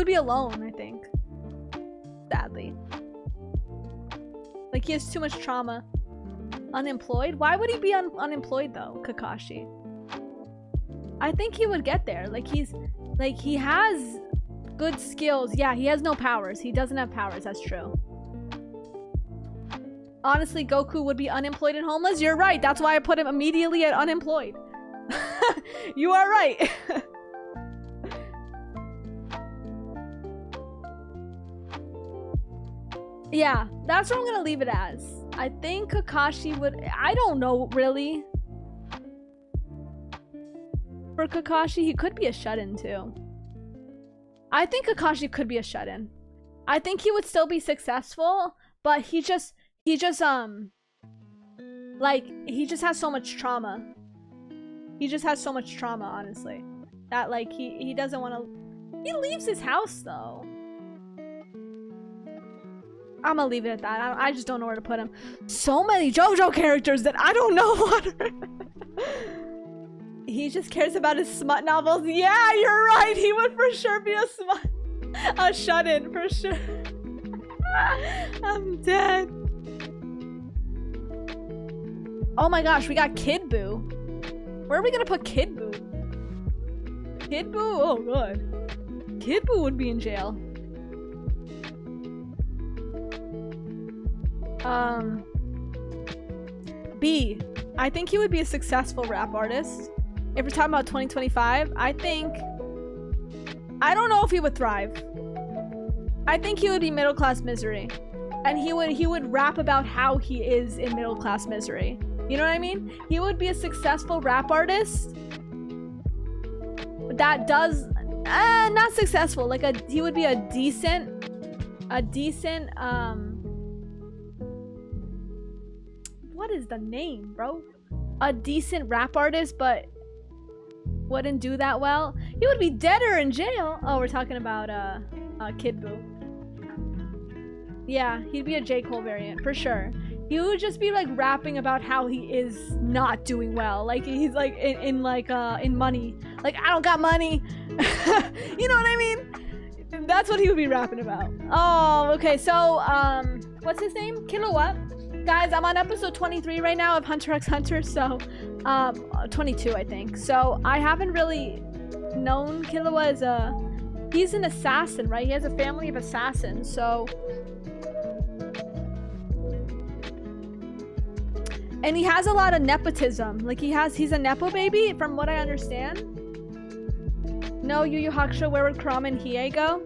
be alone, I think. Sadly. Like, he has too much trauma. Unemployed? Why would he be unemployed though, Kakashi? I think he would get there. Like, he has good skills. Yeah, he has no powers. He doesn't have powers, that's true. Honestly, Goku would be unemployed and homeless. You're right. That's why I put him immediately at unemployed. You are right. Yeah, that's what I'm gonna leave it as. I think Kakashi would... I don't know, really. For Kakashi, he could be a shut-in, too. I think Kakashi could be a shut-in. I think he would still be successful, but he just has so much trauma. He just has so much trauma, honestly. That, like, he doesn't want to... He leaves his house, though. I'm gonna leave it at that. I just don't know where to put him. So many JoJo characters that I don't know what... He just cares about his smut novels. Yeah, you're right. He would for sure be a shut-in, for sure. I'm dead. Oh my gosh, we got Kid Boo. Where are we gonna put Kid Boo? Kid Boo? Oh god. Kid Boo would be in jail. B. I think he would be a successful rap artist. If we're talking about 2025, I don't know if he would thrive. I think he would be middle class misery. And he would rap about how he is in middle class misery. You know what I mean? He would be a successful rap artist that does not successful. Like he would be a decent what is the name, bro? A decent rap artist, but wouldn't do that well. He would be dead or in jail. Oh, we're talking about Kid Boo. Yeah, he'd be a J. Cole variant for sure. He would just be like rapping about how he is not doing well. Like he's like in money. Like, I don't got money. You know what I mean? That's what he would be rapping about. Oh, okay. So what's his name? Kilowatt. Guys, I'm on episode 23 right now of Hunter x Hunter, so 22 I think. So I haven't really known Killua as he's an assassin, right? He has a family of assassins, so and he has a lot of nepotism. Like he's a nepo baby from what I understand. No, Yu Yu Hakusho, where would Kurama and Hiei go?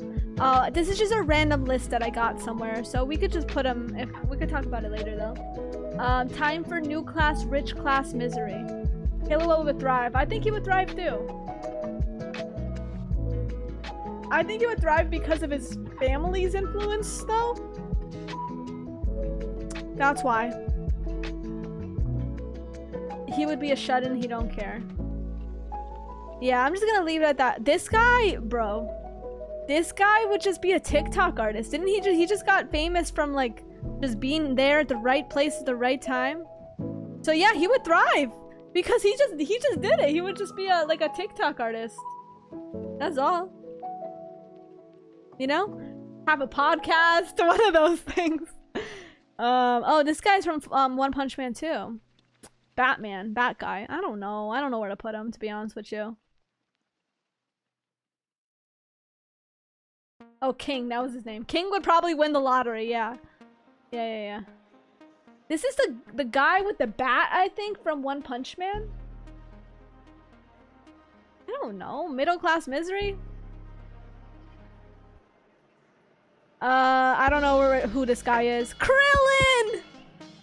This is just a random list that I got somewhere, so we could just put them. If we could talk about it later, though. Time for new class, rich class, misery. Killua would thrive. I think he would thrive too. I think he would thrive because of his family's influence, though. That's why. He would be a shut-in. He don't care. Yeah, I'm just gonna leave it at that. This guy, bro. This guy would just be a TikTok artist. Didn't he just got famous from like just being there at the right place at the right time? So yeah, he would thrive because he just did it. He would just be like a TikTok artist. That's all. You know? Have a podcast, one of those things. Oh, this guy's from One Punch Man too. Batman, Bat guy. I don't know where to put him, to be honest with you. Oh, King, that was his name. King would probably win the lottery, yeah. Yeah. This is the guy with the bat, I think, from One Punch Man? I don't know. Middle class misery? I don't know who this guy is. Krillin!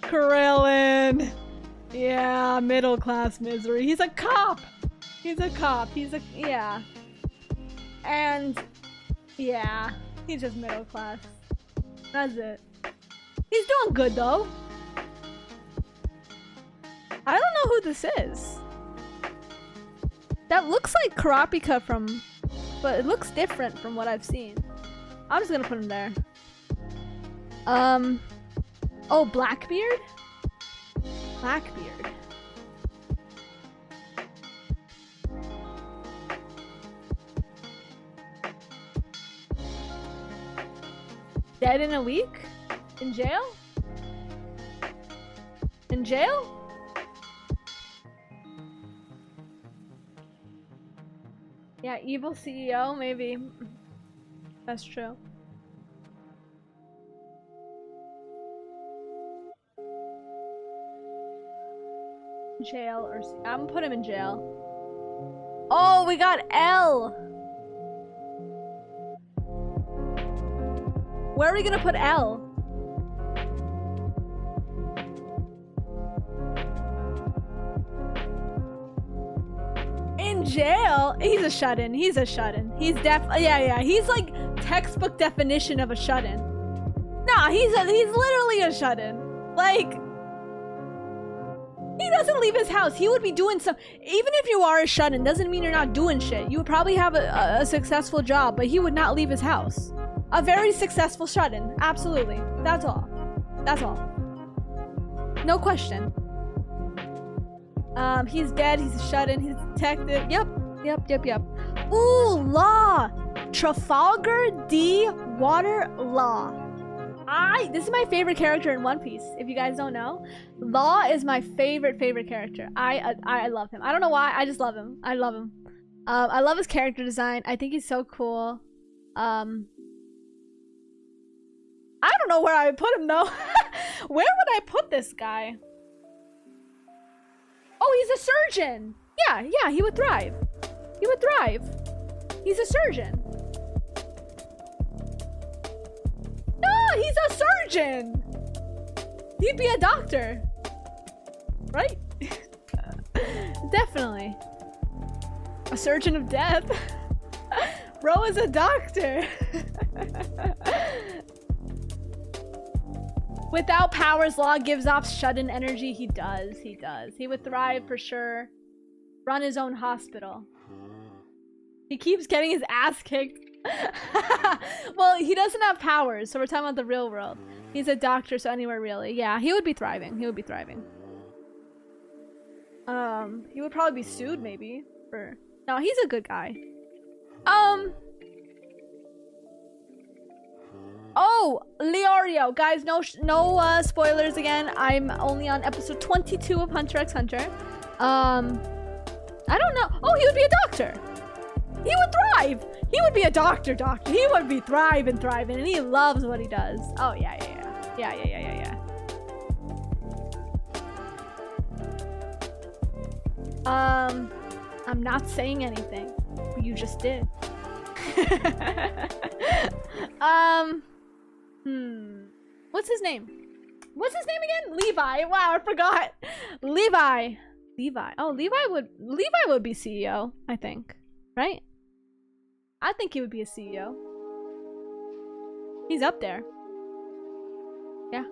Krillin! Yeah, middle class misery. He's a cop! Yeah. And yeah, he's just middle class. That's it. He's doing good though. I don't know who this is. That looks like Kurapika but it looks different from what I've seen. I'm just gonna put him there. Oh, Blackbeard? Blackbeard. Dead in a week? In jail? In jail? Yeah, evil CEO, maybe. That's true. Jail or I'm gonna put him in jail. Oh, we got L. Where are we gonna put L? In jail? He's a shut-in. He's a shut-in. He's yeah. He's like textbook definition of a shut-in. Nah, he's literally a shut-in. Like, he doesn't leave his house. He would be doing some. Even if you are a shut-in, doesn't mean you're not doing shit. You would probably have a successful job, but he would not leave his house. A very successful shut-in. Absolutely. That's all. That's all. No question. He's dead. He's a shut-in. He's a detective. Yep. Ooh, law. Trafalgar D. Water Law. This is my favorite character in One Piece, if you guys don't know. Law is my favorite character. I love him. I don't know why, I just love him. I love him. I love his character design. I think he's so cool. I don't know where I would put him though. Where would I put this guy? Oh, he's a surgeon. Yeah, he would thrive. He would thrive. He's a surgeon. No, he's a surgeon. He'd be a doctor. Right? Definitely. A surgeon of death. Bro is a doctor. Without powers, Law gives off shut-in energy. He does. He would thrive for sure. Run his own hospital. He keeps getting his ass kicked. Well, he doesn't have powers, so we're talking about the real world. He's a doctor, so anywhere really. Yeah, he would be thriving. He would be thriving. He would probably be sued maybe for... No, he's a good guy. Oh, Leorio. Guys, no spoilers again. I'm only on episode 22 of Hunter x Hunter. I don't know. Oh, he would be a doctor. He would thrive. He would be a doctor. He would be thriving, and he loves what he does. Oh, yeah. I'm not saying anything, but you just did. What's his name? What's his name again? Levi. Wow, I forgot. Levi. Oh, Levi would be CEO, I think. Right? I think he would be a CEO. He's up there. Yeah.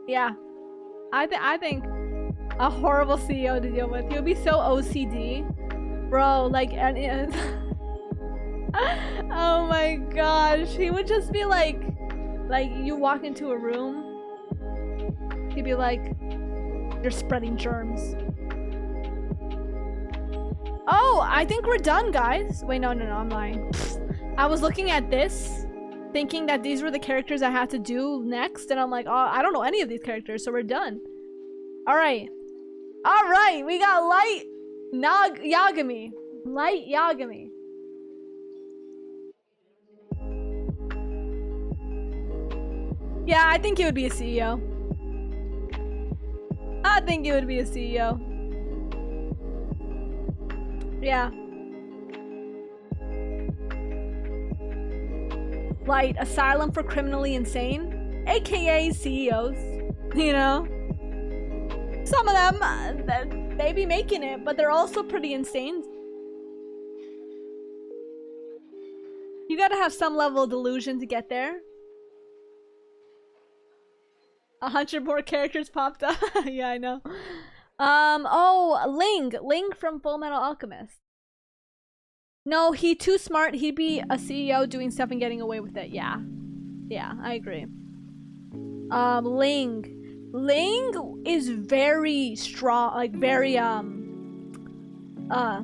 Yeah. I think a horrible CEO to deal with. He would be so OCD. Bro, like, and oh my gosh. He would just be like you walk into a room, he'd be like, you're spreading germs. Oh, I think we're done, guys. Wait, no, I'm lying. I was looking at this, thinking that these were the characters I had to do next, and I'm like, oh, I don't know any of these characters, so we're done. Alright, we got Light Yagami. Light Yagami. Yeah, I think he would be a CEO. I think he would be a CEO. Yeah. Light, asylum for criminally insane, aka CEOs. You know? Some of them, they be making it, but they're also pretty insane. You gotta have some level of delusion to get there. 100 more characters popped up. Yeah, I know. Oh, Ling from Full Metal Alchemist. No, he too smart. He'd be a CEO doing stuff and getting away with it. Yeah, I agree. Ling is very strong, like very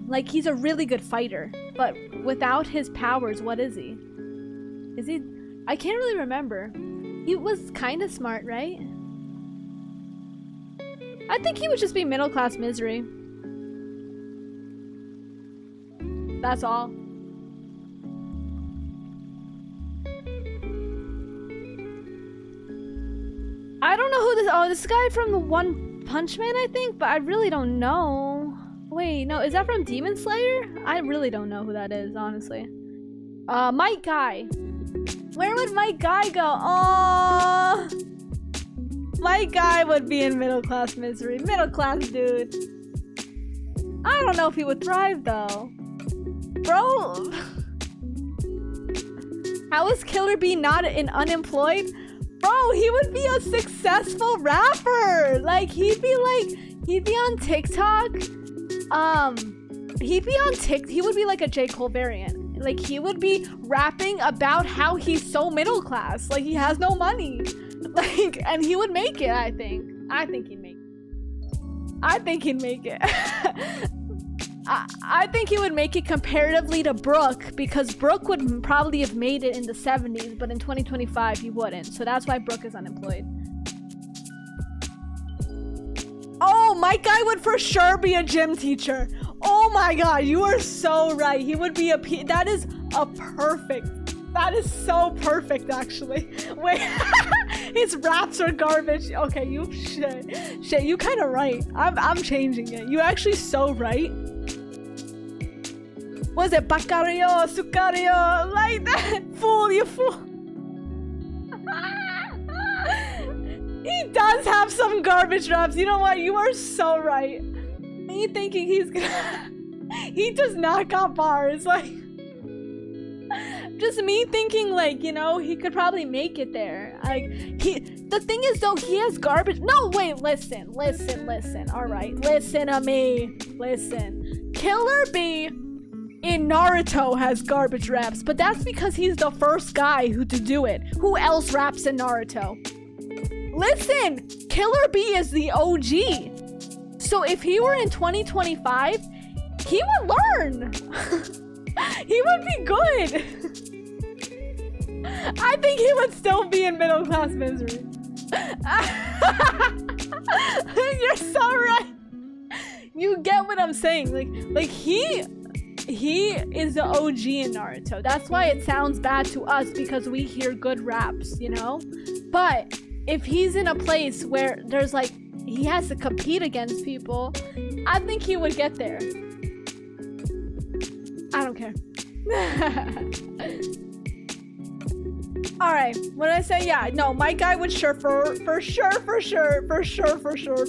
like he's a really good fighter, but without his powers, what is he? Is he? I can't really remember. He was kind of smart, right? I think he would just be middle-class misery. That's all. I don't know who this... Oh, this guy from the One Punch Man, I think? But I really don't know. Wait, no, is that from Demon Slayer? I really don't know who that is, honestly. Might Guy. Where would Might Guy go? Oh, Might Guy would be in middle-class misery. Middle-class dude. I don't know if he would thrive, though. Bro. How is Killer Bee not unemployed? Bro, he would be a successful rapper. Like, he'd be on TikTok. He would be like a J. Cole variant. Like, he would be rapping about how he's so middle class. Like, he has no money. Like, and he would make it, I think. I think he'd make it. I think he would make it comparatively to Brooke, because Brooke would probably have made it in the 70s, but in 2025 he wouldn't. So that's why Brooke is unemployed. Oh, my guy would for sure be a gym teacher. Oh my god, you are so right. He would be that is a perfect. That is so perfect, actually. Wait, his raps are garbage. Okay, you shit, you kind of right. I'm changing it. You actually so right. Was it Baccario, Sucario, like that? Fool, you fool. He does have some garbage raps. You know what? You are so right. Me thinking he's gonna... He does not got bars. Like... Just me thinking, like, you know, he could probably make it there. Like, the thing is, though, he has garbage. No, wait, listen. All right, listen to me. Listen. Killer Bee in Naruto has garbage raps, but that's because he's the first guy to do it. Who else raps in Naruto? Listen, Killer Bee is the OG. So if he were in 2025, he would learn. He would be good. I think he would still be in middle class misery. You're so right. You get what I'm saying. Like he is the OG in Naruto. That's why it sounds bad to us, because we hear good raps, you know? But if he's in a place where there's like, he has to compete against people, I think he would get there. I don't care. Alright, what did I say? Yeah, no, my guy would for sure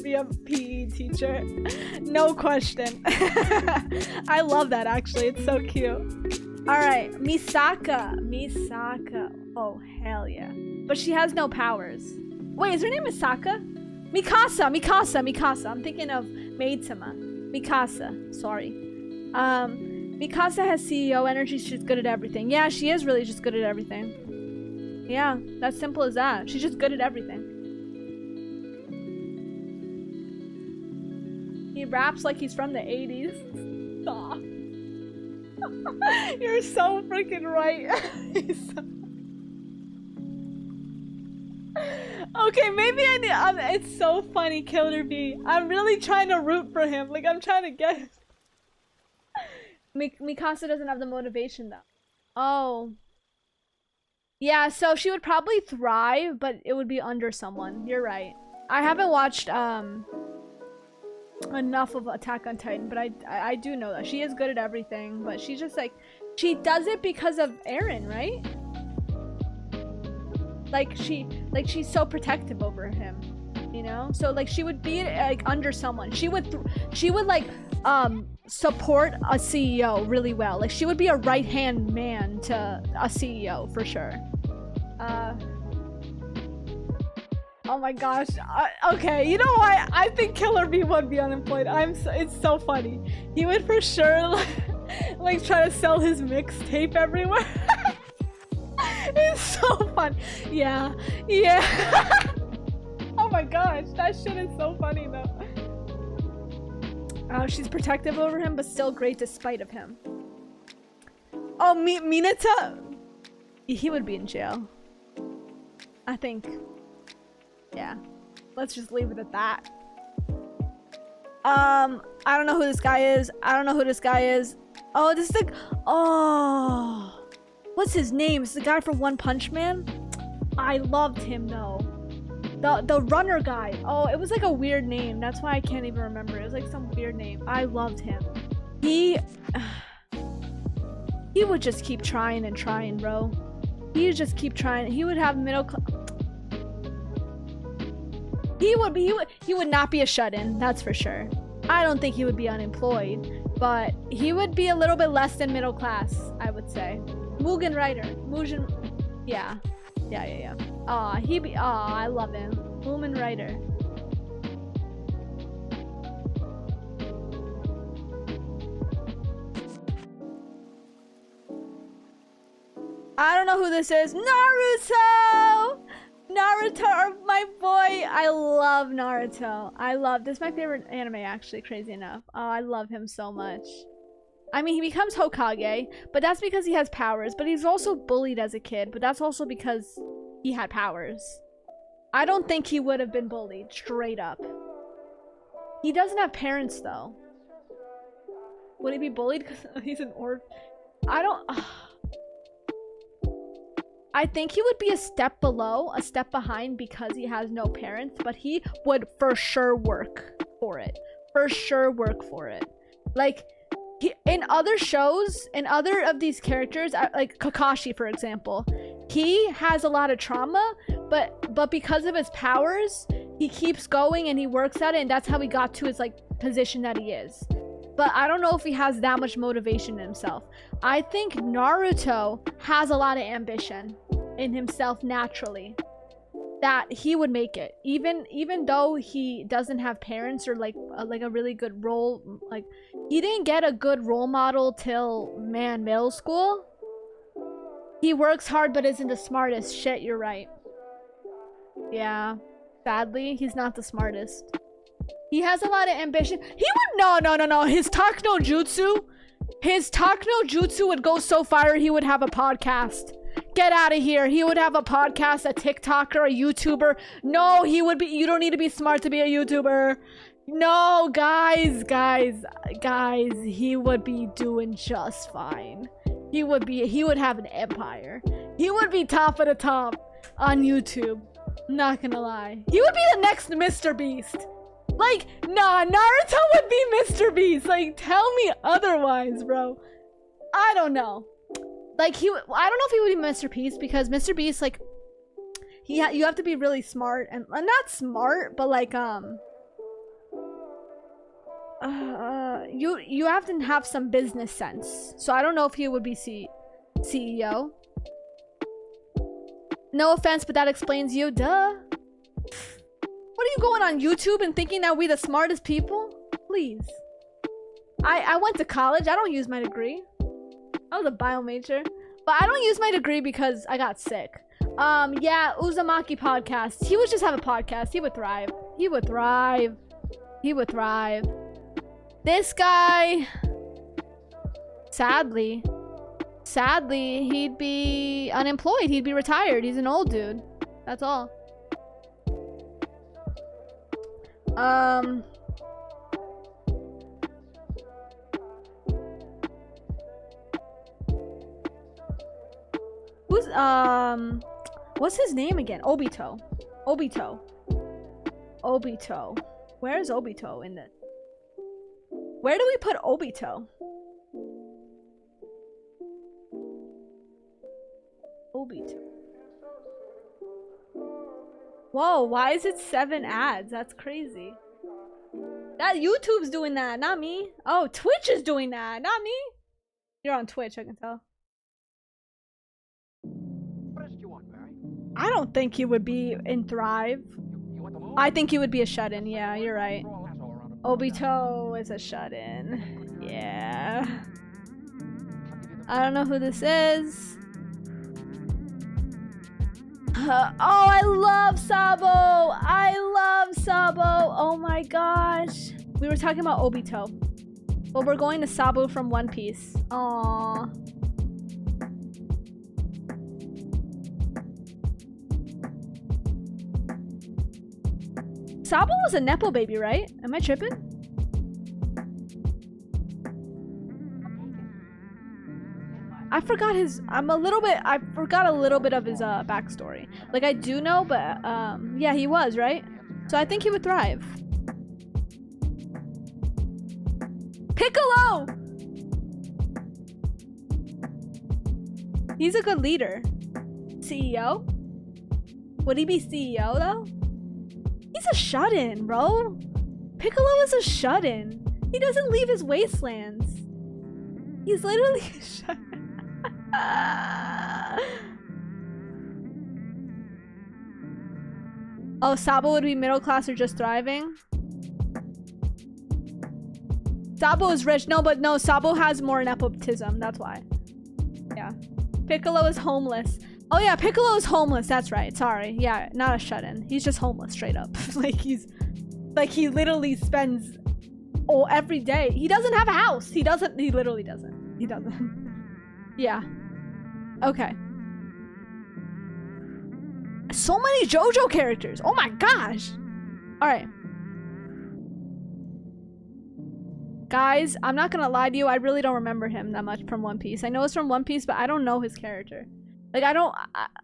be a PE teacher. No question. I love that, actually. It's so cute. Alright, Misaka. Oh, hell yeah. But she has no powers. Wait, is her name Misaka? Mikasa. I'm thinking of Maid-sama. Mikasa, sorry. Mikasa has CEO energy. She's good at everything. Yeah, she is really just good at everything. Yeah, that's simple as that. She's just good at everything. He raps like he's from the 80s. Stop. You're so freaking right. Okay, maybe I need. It's so funny, Killer Bee. I'm really trying to root for him. Like, I'm trying to get. Mikasa doesn't have the motivation though. Oh. Yeah, so she would probably thrive, but it would be under someone. You're right. I haven't watched enough of Attack on Titan, but I do know that she is good at everything, but she's just like, she does it because of Eren, right? Like she's so protective over him, you know? So like she would be like under someone. She would like support a CEO really well. Like she would be a right-hand man to a CEO for sure. Oh my gosh. Okay, you know what? I think Killer Bee would be unemployed. It's so funny. He would for sure like try to sell his mixtape everywhere. It's so fun. Yeah. Oh my gosh, that shit is so funny though. She's protective over him, but still great despite of him. Oh, Mineta? He would be in jail. I think. Yeah. Let's just leave it at that. I don't know who this guy is. Oh, this is the... Oh. What's his name? It's the guy from One Punch Man? I loved him, though. The runner guy. Oh, it was like a weird name. That's why I can't even remember. It was like some weird name. I loved him. He would just keep trying and trying, bro. He would just keep trying. He would have middle class. He would not be a shut-in, that's for sure. I don't think he would be unemployed, but he would be a little bit less than middle class, I would say. Mugen Rider. Yeah. Aw, I love him. Mugen Rider. I don't know who this is. Naruto! Naruto, my boy. I love Naruto. This is my favorite anime, actually, crazy enough. Oh, I love him so much. I mean, he becomes Hokage, but that's because he has powers. But he's also bullied as a kid, but that's also because he had powers. I don't think he would have been bullied, straight up. He doesn't have parents, though. Would he be bullied because he's an orphan? I don't... I think he would be a step below, a step behind because he has no parents, but he would for sure work for it. For sure work for it. Like, in other shows, in other of these characters, like Kakashi, for example, he has a lot of trauma, but because of his powers, he keeps going and he works at it, and that's how he got to his, like, position that he is. But I don't know if he has that much motivation in himself. I think Naruto has a lot of ambition in himself naturally, that he would make it. Even though he doesn't have parents or like a really good role, like he didn't get a good role model till middle school. He works hard but isn't the smartest. Shit, you're right. Yeah, sadly, he's not the smartest. He has a lot of ambition. He would no. His talk no jutsu would go so far he would have a podcast. Get out of here. He would have a podcast, a TikToker, a YouTuber. No, he would be. You don't need to be smart to be a YouTuber. No, guys, he would be doing just fine. He would have an empire. He would be top of the top on YouTube. Not gonna lie. He would be the next Mr. Beast. Like, nah, Naruto would be Mr. Beast. Like, tell me otherwise, bro. I don't know. Like, I don't know if he would be Mr. Beast, because Mr. Beast, like, you have to be really smart, and not smart, but like, you have to have some business sense. So I don't know if he would be CEO. No offense, but that explains you. Duh. What are you going on YouTube and thinking that we the smartest people? Please. I went to college. I don't use my degree. I was a bio major. But I don't use my degree because I got sick. Yeah, Uzumaki podcast. He would just have a podcast. He would thrive. He would thrive. He would thrive. This guy... Sadly, he'd be unemployed. He'd be retired. He's an old dude. That's all. Who's, what's his name again? Obito. Where's Obito in this? Where do we put Obito? Whoa, why is it 7 ads? That's crazy. That YouTube's doing that, not me. Oh, Twitch is doing that, not me. You're on Twitch, I can tell. I don't think he would be in Thrive. I think he would be a shut-in. Yeah, you're right. Obito is a shut-in. Yeah. I don't know who this is. Oh, I love Sabo! Oh my gosh. We were talking about Obito. But we're going to Sabo from One Piece. Aww. Sabo was a Nepo baby, right? Am I tripping? I forgot a little bit of his backstory. Like, I do know, but yeah, he was, right? So I think he would thrive. Piccolo! He's a good leader. CEO? Would he be CEO though? He's a shut-in, bro. Piccolo is a shut-in. He doesn't leave his wastelands. He's literally a shut-in. Oh, Sabo would be middle class or just thriving? Sabo is rich. No, but no, Sabo has more nepotism. That's why. Yeah. Piccolo is homeless. Oh yeah, Piccolo's homeless. That's right. Sorry. Yeah, not a shut-in. He's just homeless straight up. Like he literally spends every day. He doesn't have a house. He literally doesn't. He doesn't. Yeah. Okay. So many JoJo characters. Oh my gosh. All right. Guys, I'm not gonna lie to you. I really don't remember him that much from One Piece. I know it's from One Piece, but I don't know his character. Like,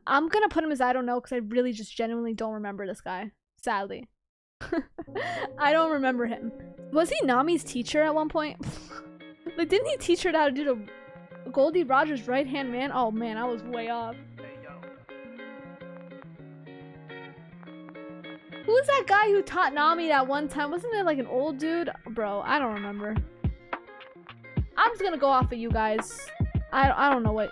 I'm gonna put him as I don't know because I really just genuinely don't remember this guy. Sadly. I don't remember him. Was he Nami's teacher at one point? Like, didn't he teach her how to do the Goldie Rogers' right-hand man? Oh man, I was way off. Who's that guy who taught Nami that one time? Wasn't it like an old dude? Bro, I don't remember. I'm just gonna go off of you guys. I don't know what...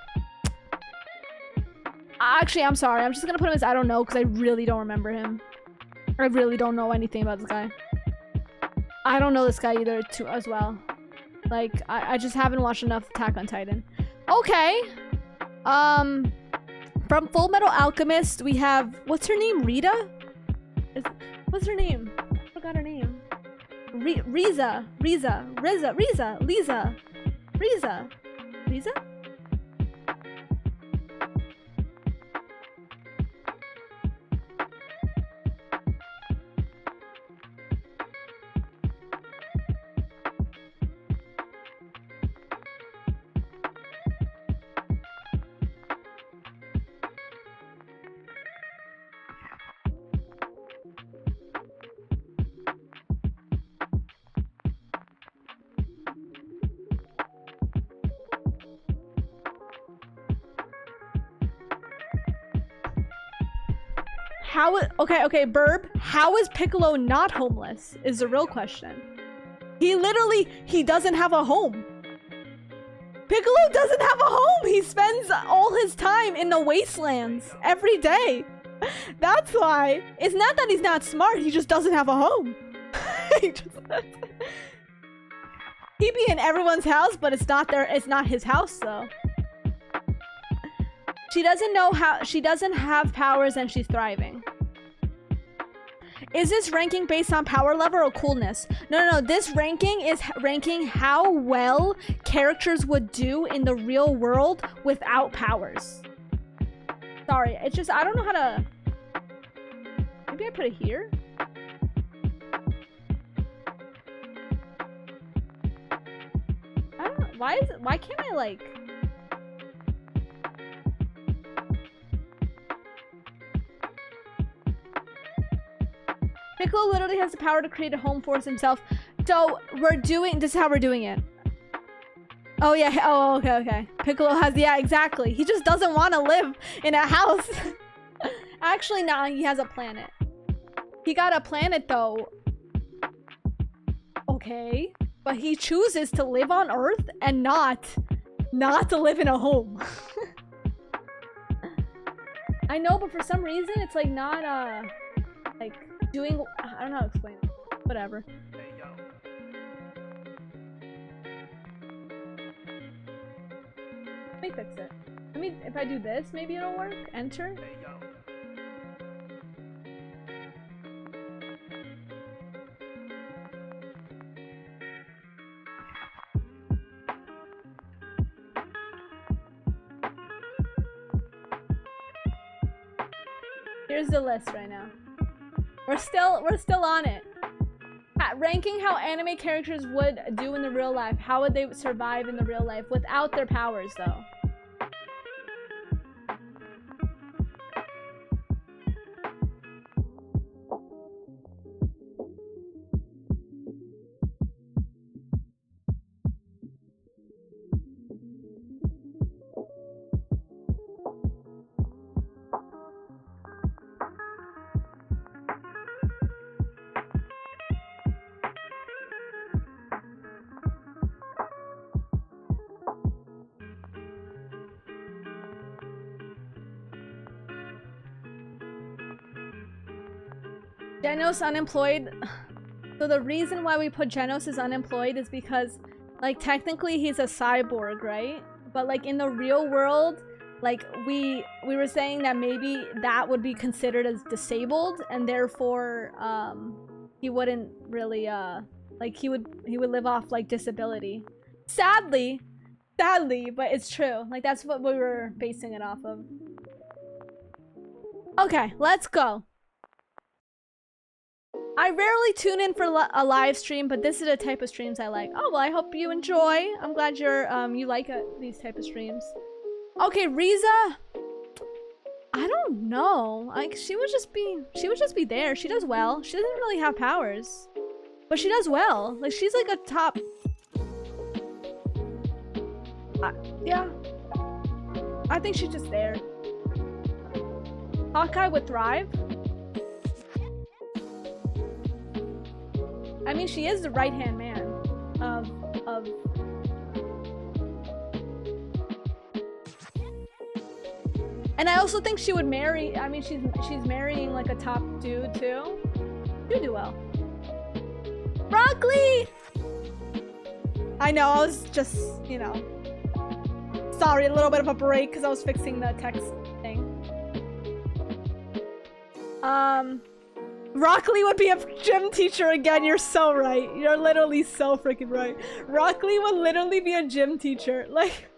Actually, I'm sorry. I'm just gonna put him as I don't know because I really don't remember him. I really don't know anything about this guy. I don't know this guy either too as well. Like, I just haven't watched enough Attack on Titan. Okay. From Full Metal Alchemist, we have... What's her name? Rita? What's her name? I forgot her name. Riza. Okay, Burb, how is Piccolo not homeless is the real question. He doesn't have a home. Piccolo doesn't have a home. He spends all his time in the wastelands every day. That's why. It's not that he's not smart, he just doesn't have a home. He'd be in everyone's house, but it's not his house though. She doesn't have powers and she's thriving. Is this ranking based on power level or coolness? No. This ranking is ranking how well characters would do in the real world without powers. Sorry, it's just, I don't know how to... Maybe I put it here? I don't know. Why can't I like... Piccolo literally has the power to create a home for himself. So this is how we're doing it. Oh yeah, oh okay. Piccolo has, yeah, exactly. He just doesn't want to live in a house. Actually, nah, he has a planet. He got a planet though. Okay, but he chooses to live on Earth and not to live in a home. I know, but for some reason it's like not like doing, I don't know how to explain it. Whatever. Let me fix it. If I do this, maybe it'll work. Enter. Here's the list right now. We're still on it. Ranking how anime characters would do in the real life. How would they survive in the real life without their powers, though? Genos unemployed. So the reason why we put Genos as unemployed is because, like, technically he's a cyborg, right? But like in the real world, like we were saying that maybe that would be considered as disabled, and therefore he wouldn't really like he would live off like disability. Sadly, but it's true. Like that's what we were basing it off of. Okay, let's go. I rarely tune in for a live stream, but this is a type of streams I like. Oh, well, I hope you enjoy. I'm glad you like these type of streams. Okay, Riza. I don't know. Like she would just be there. She does well. She doesn't really have powers, but she does well. Like she's like a top. Yeah. I think she's just there. Hawkeye would thrive. I mean, she is the right-hand man of... And I also think she would marry... I mean, she's marrying, like, a top dude, too. You do well. Broccoli! I know, I was just, you know... Sorry, a little bit of a break, because I was fixing the text thing. Rock Lee would be a gym teacher again. You're so right. You're literally so freaking right. Rock Lee would literally be a gym teacher. Like,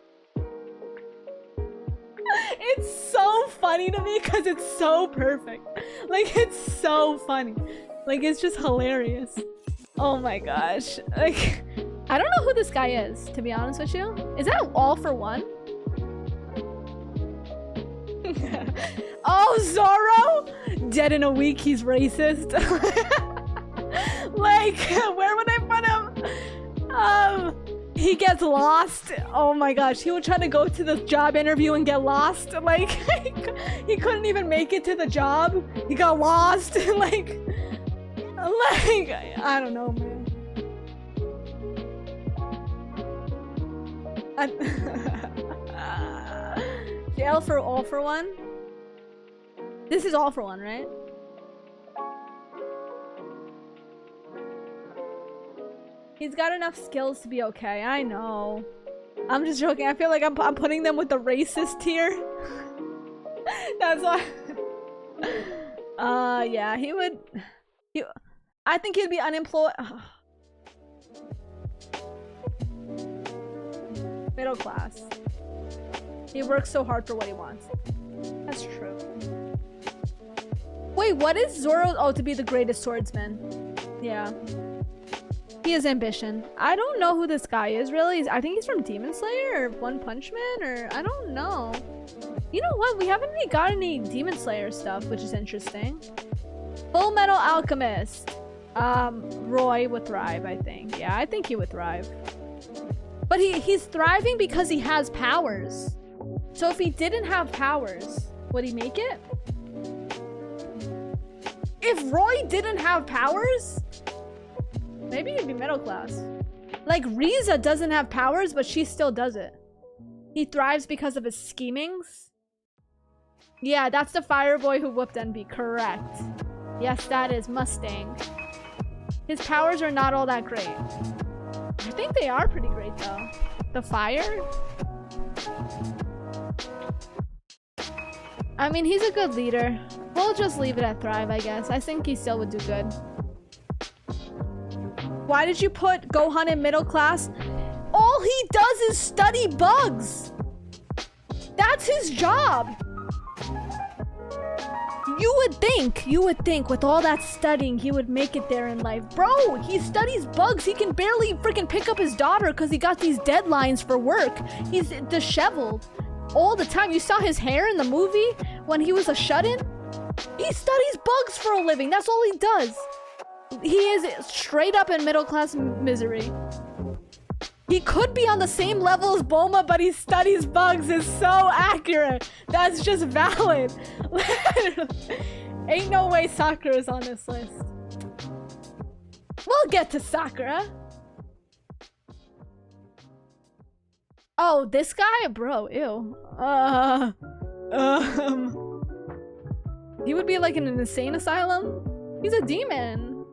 it's so funny to me because it's so perfect. Like, it's so funny. Like, it's just hilarious. Oh my gosh. Like, I don't know who this guy is, to be honest with you. Is that All For One? Oh, Zorro! Dead in a week, he's racist. Like, where would I put him? He gets lost. Oh my gosh, he would try to go to the job interview and get lost. Like, he couldn't even make it to the job. He got lost. Like, I don't know, man. Jail for All For One? This is All For One, right? He's got enough skills to be okay. I know. I'm just joking. I feel like I'm putting them with the racist tier. That's why. Yeah, he would. I think he'd be unemployed. Middle class. He works so hard for what he wants. That's true. Wait, what is Zoro? Oh, to be the greatest swordsman. Yeah. He has ambition. I don't know who this guy is, really. I think he's from Demon Slayer or One Punch Man, or I don't know. You know what? We haven't really got any Demon Slayer stuff, which is interesting. Full Metal Alchemist. Roy would thrive, I think. Yeah, I think he would thrive. But he's thriving because he has powers. So if he didn't have powers, would he make it? If Roy didn't have powers, maybe he'd be middle class. Like, Riza doesn't have powers, but she still does it. He thrives because of his schemings. Yeah, that's the fire boy who whooped NB. Correct. Yes, that is Mustang. His powers are not all that great. I think they are pretty great, though. The fire? I mean, he's a good leader. We'll just leave it at thrive, I guess. I think he still would do good. Why did you put Gohan in middle class? All he does is study bugs. That's his job. You would think with all that studying, he would make it there in life. Bro, he studies bugs. He can barely freaking pick up his daughter because he got these deadlines for work. He's disheveled all the time. You saw his hair in the movie when he was a shut-in? He studies bugs for a living. That's all he does. He is straight up in middle class misery. He could be on the same level as Bulma, but he studies bugs. Is so accurate. That's just valid. Ain't no way Sakura is on this list. We'll get to Sakura. Oh, this guy? Bro, ew. He would be like in an insane asylum? He's a demon.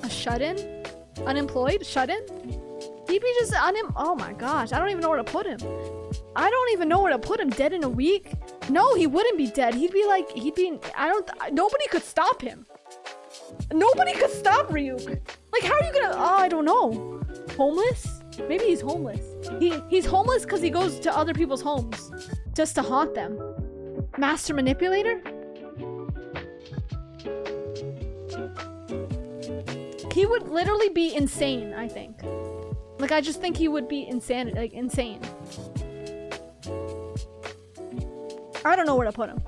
A shut-in? Unemployed? Shut-in? He'd be just on him. Oh my gosh, I don't even know where to put him. I don't even know where to put him. Dead in a week? No, he wouldn't be dead. He'd be like, nobody could stop him. Nobody could stop Ryuk. Like, how are you gonna, oh, I don't know. Homeless? Maybe he's homeless. He's homeless because he goes to other people's homes just to haunt them. Master manipulator? He would literally be insane, I think. Like, I just think he would be insane. Like, insane. I don't know where to put him.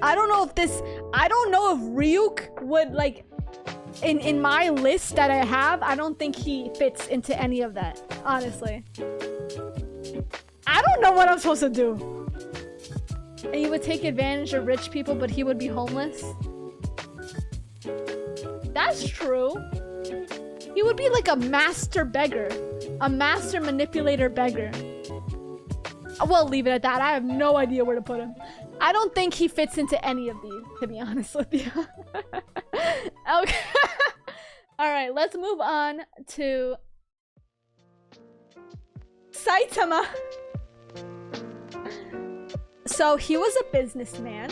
I don't know if Ryuk would, like, in my list that I have, I don't think he fits into any of that, honestly. I don't know what I'm supposed to do. And he would take advantage of rich people, but he would be homeless. That's true. He would be like a master beggar. A master manipulator beggar. We'll leave it at that. I have no idea where to put him. I don't think he fits into any of these, to be honest with you. Okay. Alright, let's move on to Saitama. So he was a businessman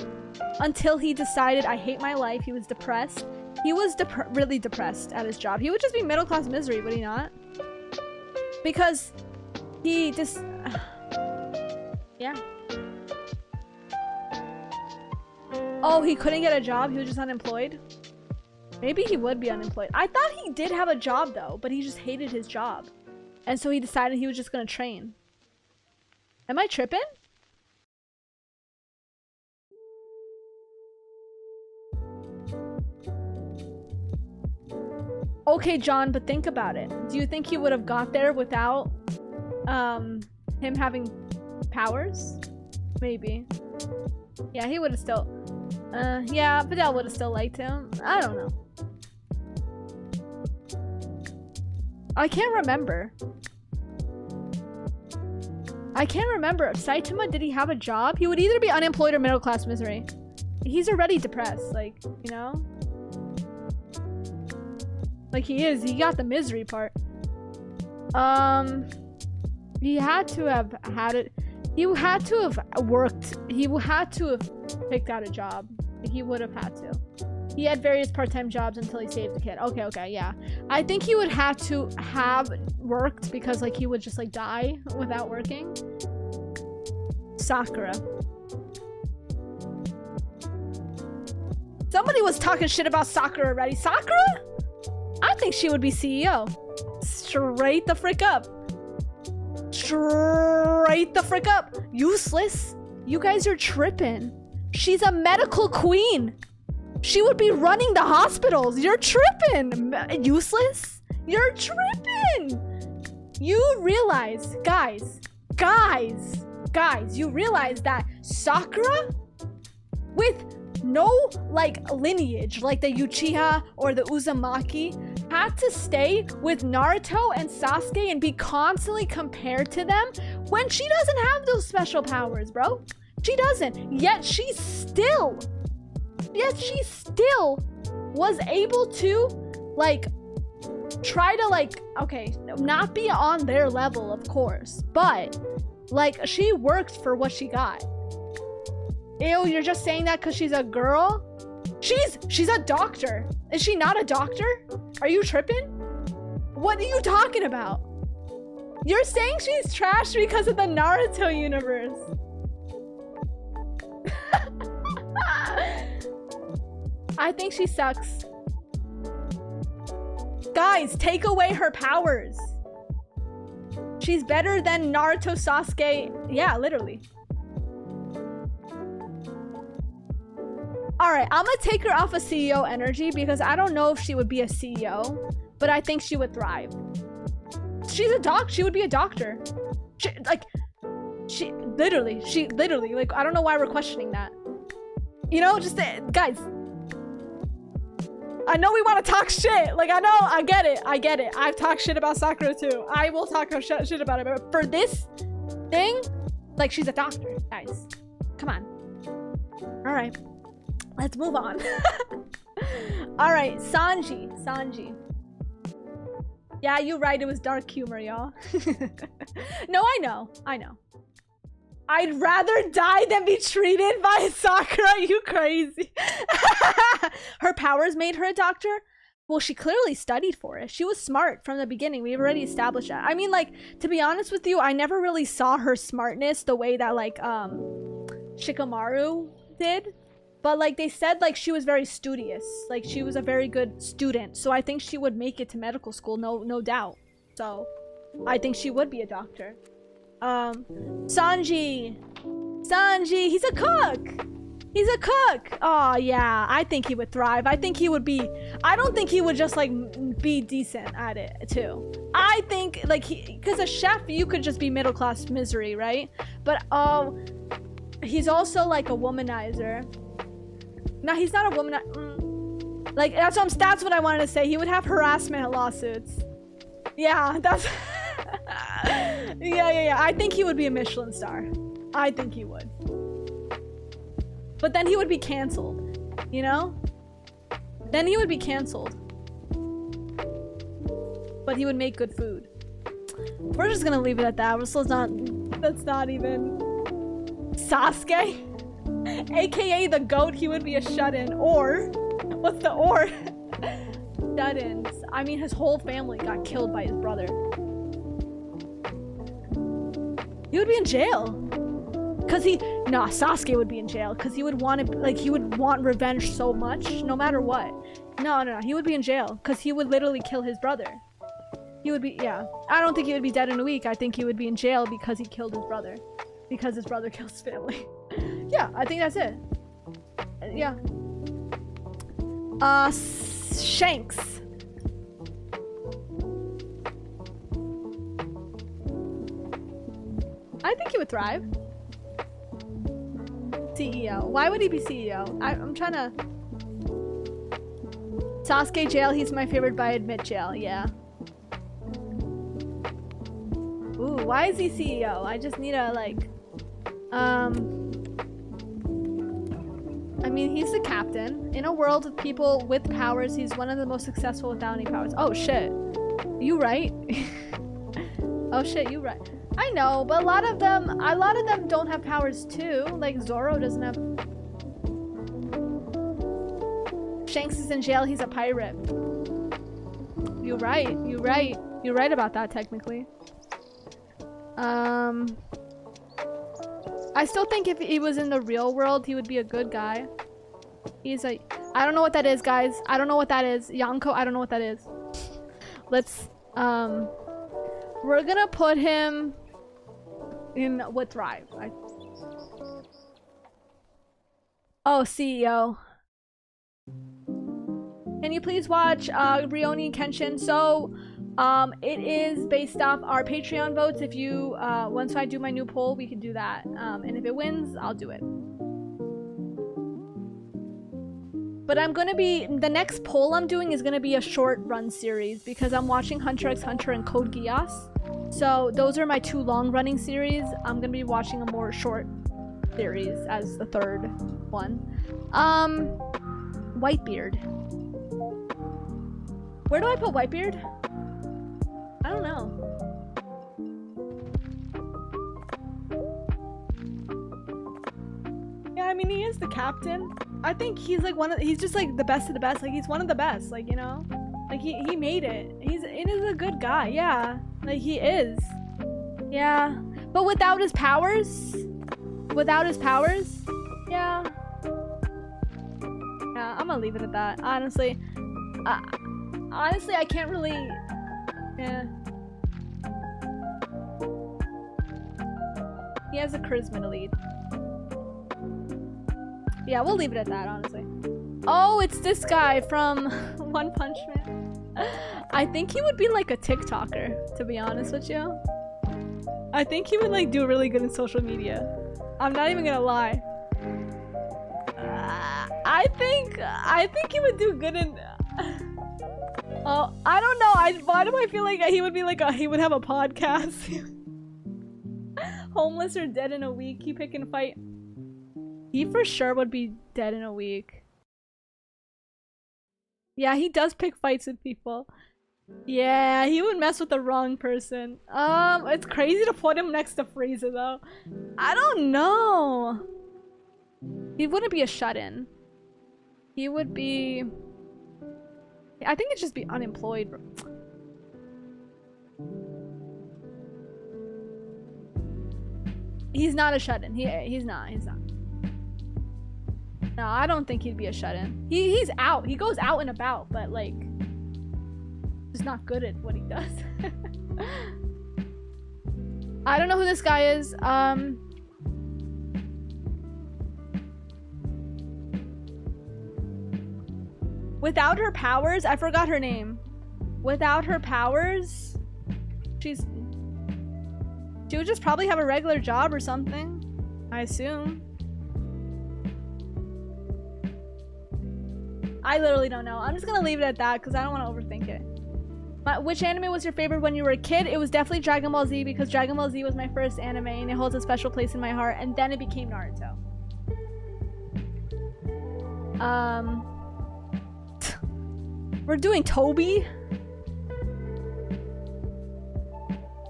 until he decided, I hate my life. He was depressed. He was really depressed at his job. He would just be middle-class misery, would he not? Because he just... yeah. Oh, he couldn't get a job? He was just unemployed? Maybe he would be unemployed. I thought he did have a job, though, but he just hated his job. And so he decided he was just gonna train. Am I tripping? Okay, John, but think about it. Do you think he would have got there without him having powers? Maybe. Yeah, he would have still... yeah, Videl would have still liked him. I don't know. I can't remember. I can't remember. Saitama, did he have a job? He would either be unemployed or middle-class misery. He's already depressed, like, you know? Like, he is. He got the misery part. He had to have had it. He had to have worked. He had to have picked out a job. He would have had to. He had various part-time jobs until he saved the kid. Okay, okay, yeah. I think he would have to have worked because, like, he would just, like, die without working. Sakura. Somebody was talking shit about Sakura already. Sakura? I think she would be CEO. Straight the frick up. Straight the frick up. Useless. You guys are tripping. She's a medical queen. She would be running the hospitals. You're tripping. Useless? You're tripping. You realize, guys, you realize that Sakura, with no, like, lineage, like the Uchiha or the Uzumaki, had to stay with Naruto and Sasuke and be constantly compared to them when she doesn't have those special powers, bro. She doesn't. Yet she still was able to, like, try to, like, okay, not be on their level, of course, but, like, she worked for what she got. Ew, you're just saying that because she's a girl? She's a doctor. Is she not a doctor? Are you tripping? What are you talking about? You're saying she's trash because of the Naruto universe. I think she sucks. Guys, take away her powers. She's better than Naruto, Sasuke. Yeah, literally. Alright, I'm gonna take her off of CEO energy because I don't know if she would be a CEO, but I think she would thrive. She's a doc. She would be a doctor. She literally, like, I don't know why we're questioning that. You know, just, guys. I know we want to talk shit. Like, I get it. I've talked shit about Sakura too. I will talk shit about it, but for this thing, like, she's a doctor, guys. Come on. Alright. Let's move on. Alright, Sanji. Yeah, you're right. It was dark humor, y'all. No, I know. I know. I'd rather die than be treated by Sakura. Are you crazy? Her powers made her a doctor? Well, she clearly studied for it. She was smart from the beginning. We've already established that. I mean, like, to be honest with you, I never really saw her smartness the way that, like, Shikamaru did. But, like, they said, like, she was very studious. Like, she was a very good student. So I think she would make it to medical school, no doubt. So, I think she would be a doctor. Sanji! Sanji! He's a cook! He's a cook! Oh, yeah. I think he would thrive. I think he would be... I don't think he would just, like, be decent at it, too. I think, like, because a chef, you could just be middle-class misery, right? But, he's also, like, a womanizer. No, he's not a womanizer. Like, that's what I wanted to say. He would have harassment lawsuits. Yeah, that's... yeah. I think he would be a Michelin star. I think he would. But then he would be canceled, you know? Then he would be canceled. But he would make good food. We're just gonna leave it at that. That's not even... Sasuke? AKA the GOAT, he would be a shut-in. Or... What's the or? Shut-ins. I mean, his whole family got killed by his brother. He would be in jail. Sasuke would be in jail because he would want revenge so much no matter what. No, he would be in jail because he would literally kill his brother. He would be, yeah. I don't think he would be dead in a week. I think he would be in jail because he killed his brother. Because his brother killed his family. Yeah, I think that's it. Yeah. Shanks. I think he would thrive. CEO. Why would he be CEO? I'm trying to... Sasuke jail, he's my favorite, but I admit jail, yeah. Ooh, why is he CEO? I just need a, like... I mean, he's the captain. In a world of people with powers, he's one of the most successful without any powers. Oh, shit. You right? Oh, shit, you right. I know, but a lot of them don't have powers too. Like Zoro doesn't have. Shanks is in jail. He's a pirate. You're right. You're right. You're right about that. Technically. I still think if he was in the real world, he would be a good guy. He's a. I don't know what that is, guys. I don't know what that is. Yonko. I don't know what that is. Let's. We're gonna put him. In what thrive? Oh, CEO. Can you please watch Rurouni Kenshin? So, it is based off our Patreon votes. If you once I do my new poll, we can do that. And if it wins, I'll do it. But I'm gonna be the next poll I'm doing is gonna be a short run series because I'm watching Hunter x Hunter and Code Geass. So those are my two long-running series. I'm gonna be watching a more short series as the third one. Whitebeard. Where do I put Whitebeard? I don't know. Yeah, I mean, he is the captain. I think he's like he's just like the best of the best. Like he's one of the best, like, you know? Like he made it. It is a good guy, yeah. Like he is. Yeah. But without his powers? Yeah. Yeah, I'm gonna leave it at that. Honestly. Honestly, I can't really... Yeah. He has a charisma to lead. Yeah, we'll leave it at that, honestly. Oh, it's this guy from One Punch Man. I think he would be like a TikToker, to be honest with you. I think he would like do really good in social media. I'm not even gonna lie. I think he would do good in... Oh, I don't know. Why do I feel like he would be like he would have a podcast? Homeless or dead in a week. He pick and fight. He for sure would be dead in a week. Yeah, he does pick fights with people. Yeah, he would mess with the wrong person. It's crazy to put him next to Frieza though. I don't know. He wouldn't be a shut-in. He would be... I think it'd just be unemployed. He's not a shut-in. He's not. No, I don't think he'd be a shut-in. He's out. He goes out and about, but like... he's not good at what he does. I don't know who this guy is. Without her powers, I forgot her name. Without her powers, she would just probably have a regular job or something, I assume. I literally don't know. I'm just gonna leave it at that because I don't want to overthink it. Which anime was your favorite when you were a kid? It was definitely Dragon Ball Z because Dragon Ball Z was my first anime and it holds a special place in my heart, and then it became Naruto. We're doing Toby?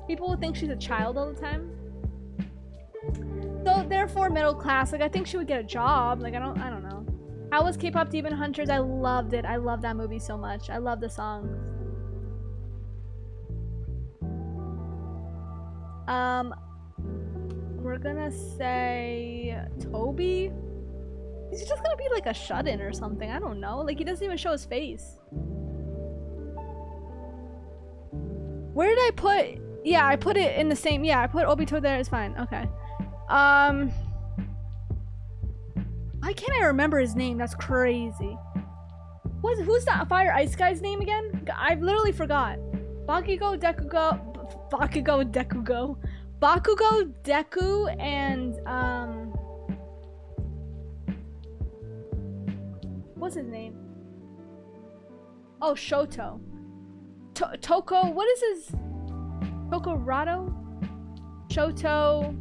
People would think she's a child all the time. So therefore middle class. Like I think she would get a job. Like I don't know. How was K-pop Demon Hunters? I loved it. I love that movie so much. I love the songs. We're gonna say Toby. He's just gonna be like a shut-in or something. I don't know. Like he doesn't even show his face. Where did I put? Yeah, I put it in the same. Yeah, I put Obito there. It's fine. Okay. Why can't I remember his name? That's crazy. Who's that Fire Ice guy's name again? I literally forgot. Bakugo, Deku, and what's his name? Oh, Shoto. Toko, what is his? Tokorado? Shoto.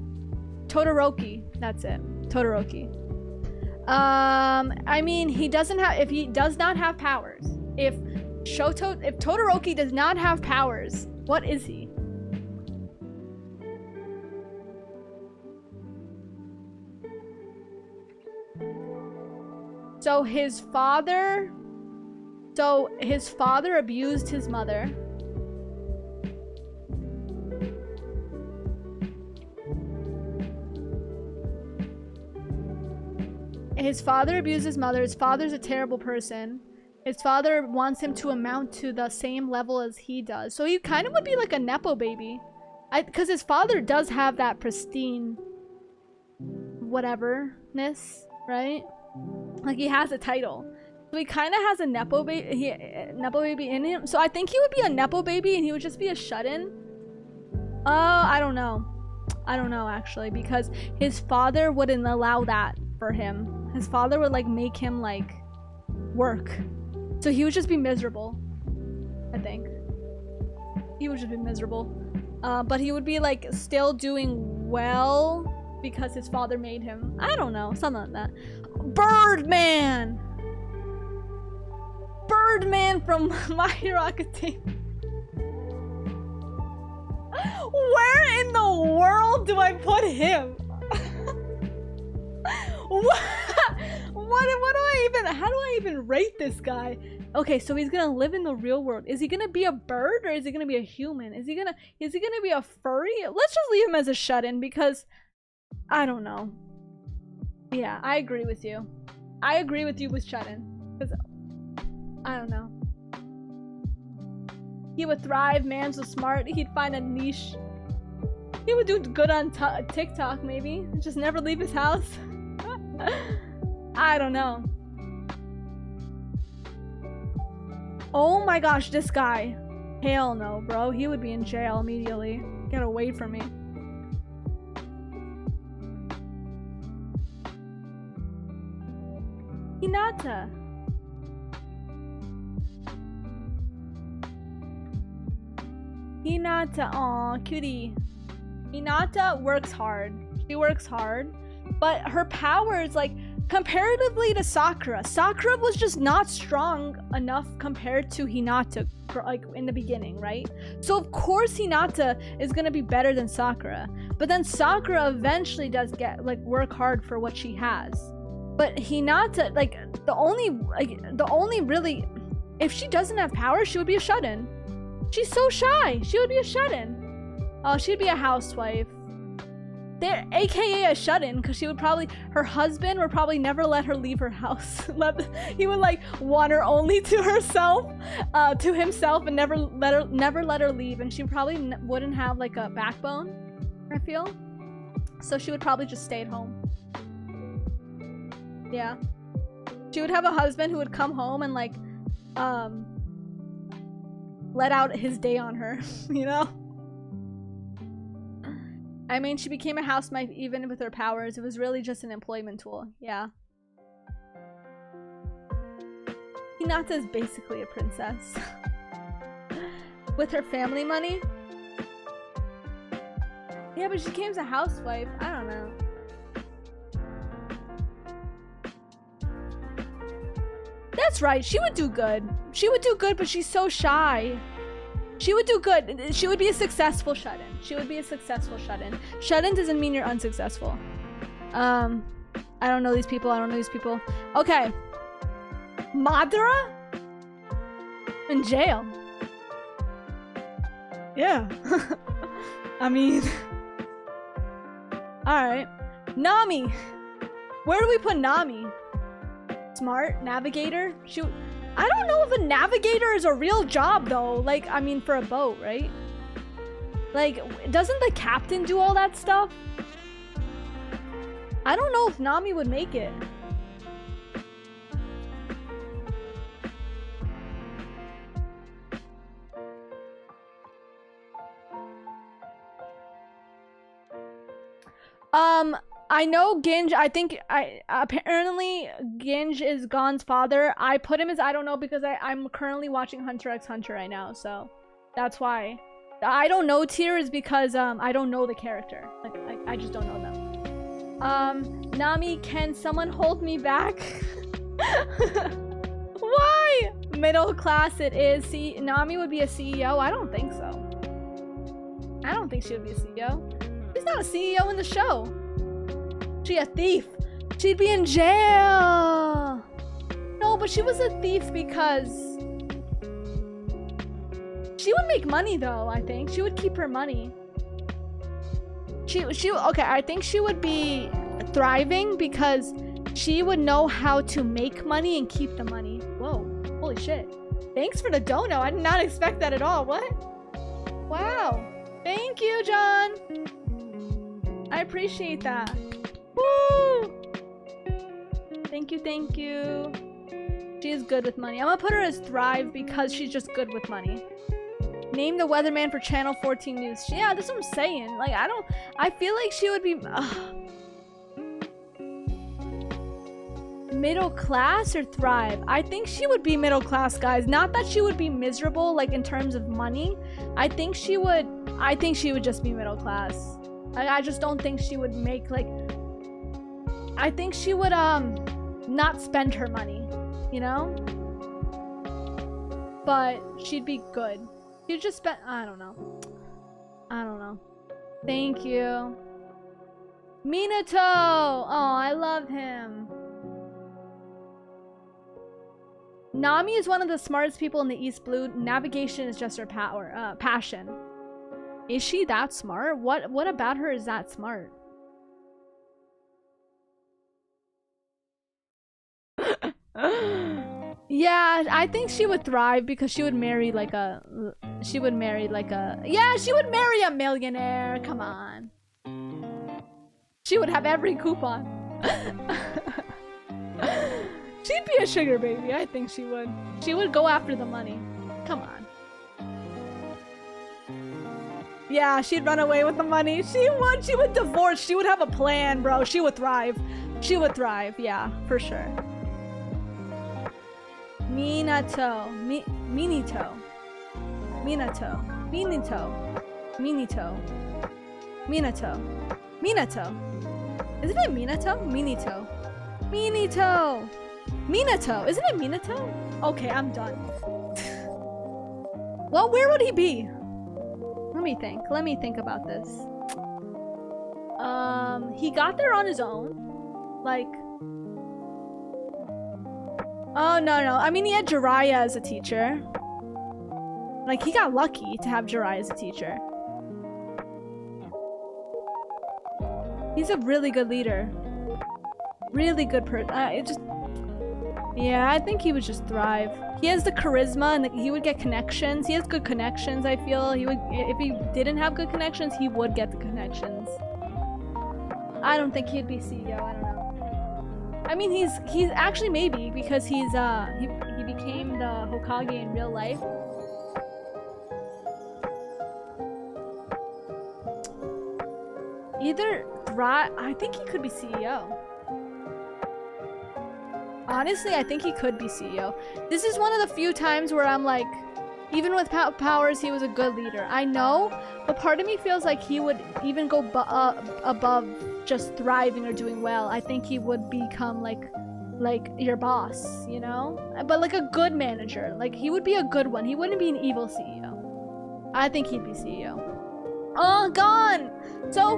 Todoroki. That's it. Todoroki. I mean, he doesn't have. If he does not have powers, if Todoroki does not have powers, what is he? So his father abused his mother. His father abused his mother. His father's a terrible person. His father wants him to amount to the same level as he does. So he kind of would be like a Nepo baby. Because his father does have that pristine whatever-ness, right? Like he has a title. So he kind of has a Nepo baby in him. So I think he would be a Nepo baby and he would just be a shut-in. I don't know. I don't know actually, because his father wouldn't allow that for him. His father would like make him like work. So he would just be miserable. I think. He would just be miserable. But he would be like still doing well because his father made him. I don't know. Something like that. Birdman! Birdman from My Hero Academia. Where in the world do I put him? What do I even, how do I even rate this guy? Okay, so he's gonna live in the real world. Is he gonna be a bird or is he gonna be a human? Is he gonna be a furry? Let's just leave him as a shut-in because I don't know. Yeah, I agree with you. I agree with you with shut-in. Because I don't know. He would thrive, man's so smart, he'd find a niche. He would do good on TikTok maybe. Just never leave his house. I don't know. Oh my gosh, this guy. Hell no, bro. He would be in jail immediately. Get away from me. Hinata. Hinata, aw, cutie. Hinata works hard. She works hard. But her powers, like, comparatively to Sakura, Sakura was just not strong enough compared to Hinata, like in the beginning, right? So of course Hinata is gonna be better than Sakura, but then Sakura eventually does get like work hard for what she has. But Hinata, like the only really, if she doesn't have power, she would be a shut-in. She's so shy. She would be a shut-in. Oh, she'd be a housewife. They're AKA a shut-in, because she would probably, her husband would probably never let her leave her house. He would like want her only to herself, to himself, and never let her leave. And she probably wouldn't have like a backbone, I feel. So she would probably just stay at home. Yeah. She would have a husband who would come home and like, let out his day on her, you know? I mean, she became a housewife even with her powers. It was really just an employment tool. Yeah. Hinata is basically a princess. With her family money? Yeah, but she became a housewife. I don't know. That's right. She would do good. She would do good, but she's so shy. She would do good. She would be a successful shut-in. She would be a successful shut-in. Shut-in doesn't mean you're unsuccessful. I don't know these people. I don't know these people. Okay. Madara? In jail. Yeah. I mean... Alright. Nami! Where do we put Nami? Smart? Navigator? Shoot. I don't know if a navigator is a real job though. Like, I mean, for a boat, right? Like, doesn't the captain do all that stuff? I don't know if Nami would make it. I know Ginge, apparently Ginge is Gon's father. I put him as I don't know because I'm currently watching Hunter x Hunter right now, so that's why. I don't know tier is because I don't know the character. Like I just don't know them. Nami, can someone hold me back? Why? Middle class it is. See, Nami would be a CEO? I don't think so. I don't think she would be a CEO. She's not a CEO in the show. She a thief. She'd be in jail. No, but she was a thief because she would make money though, I think. She would keep her money. Okay, I think she would be thriving because she would know how to make money and keep the money. Whoa, holy shit. Thanks for the dono. I did not expect that at all. What? Wow. Thank you, John. I appreciate that. Woo! Thank you, thank you. She is good with money. I'm gonna put her as Thrive because she's just good with money. Name the weatherman for Channel 14 News. Yeah, that's what I'm saying. Like, I feel like she would be... Middle class or Thrive? I think she would be middle class, guys. Not that she would be miserable, like, in terms of money. I think she would just be middle class. I just don't think she would make, like... I think she would, not spend her money, you know? But she'd be good. She'd just spend, I don't know. I don't know. Thank you. Minato! Oh, I love him. Nami is one of the smartest people in the East Blue. Navigation is just her passion. Is she that smart? What about her is that smart? Yeah, I think she would thrive because she would marry like a... Yeah, she would marry a millionaire. Come on. She would have every coupon. She'd be a sugar baby. I think she would. She would go after the money. Come on. Yeah, she'd run away with the money. She would divorce. She would have a plan, bro. She would thrive. She would thrive. Yeah, for sure. Minato. Minito. Minato. Minito. Minito. Minato. Minato. Isn't it Minato? Minito. Minato! Minato! Isn't it Minato? Okay, I'm done. Well, where would he be? Let me think. Let me think about this. He got there on his own. Like... Oh, no. I mean, he had Jiraiya as a teacher. Like, he got lucky to have Jiraiya as a teacher. He's a really good leader. Really good person. Yeah, I think he would just thrive. He has the charisma and he would get connections. He has good connections, I feel. He would, if he didn't have good connections, he would get the connections. I don't think he'd be CEO, I don't know. I mean, he's actually maybe, because he became the Hokage in real life. Either I think he could be CEO. Honestly, I think he could be CEO. This is one of the few times where I'm like, even with powers, he was a good leader. I know, but part of me feels like he would even go above just thriving or doing well. I think he would become like your boss, you know? But like a good manager. Like, he would be a good one. He wouldn't be an evil CEO. I think he'd be CEO. Oh, gone! So,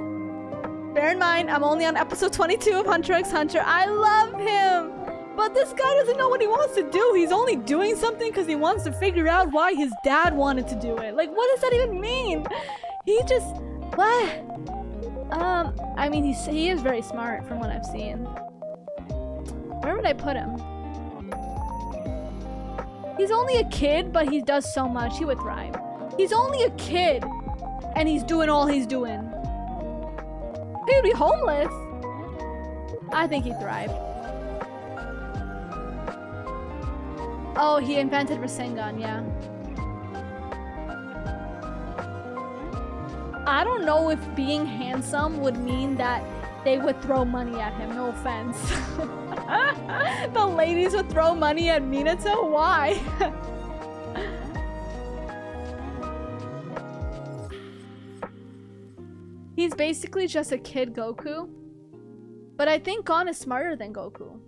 bear in mind, I'm only on episode 22 of Hunter x Hunter. I love him! But this guy doesn't know what he wants to do. He's only doing something because he wants to figure out why his dad wanted to do it. Like, what does that even mean? He just... What? I mean, he is very smart from what I've seen. Where would I put him? He's only a kid, but he does so much. He would thrive. He's only a kid, and he's doing all he's doing. He would be homeless. I think he'd thrive. Oh, he invented Rasengan, yeah. I don't know if being handsome would mean that they would throw money at him, no offense. The ladies would throw money at Minato? Why? He's basically just a kid Goku. But I think Gon is smarter than Goku.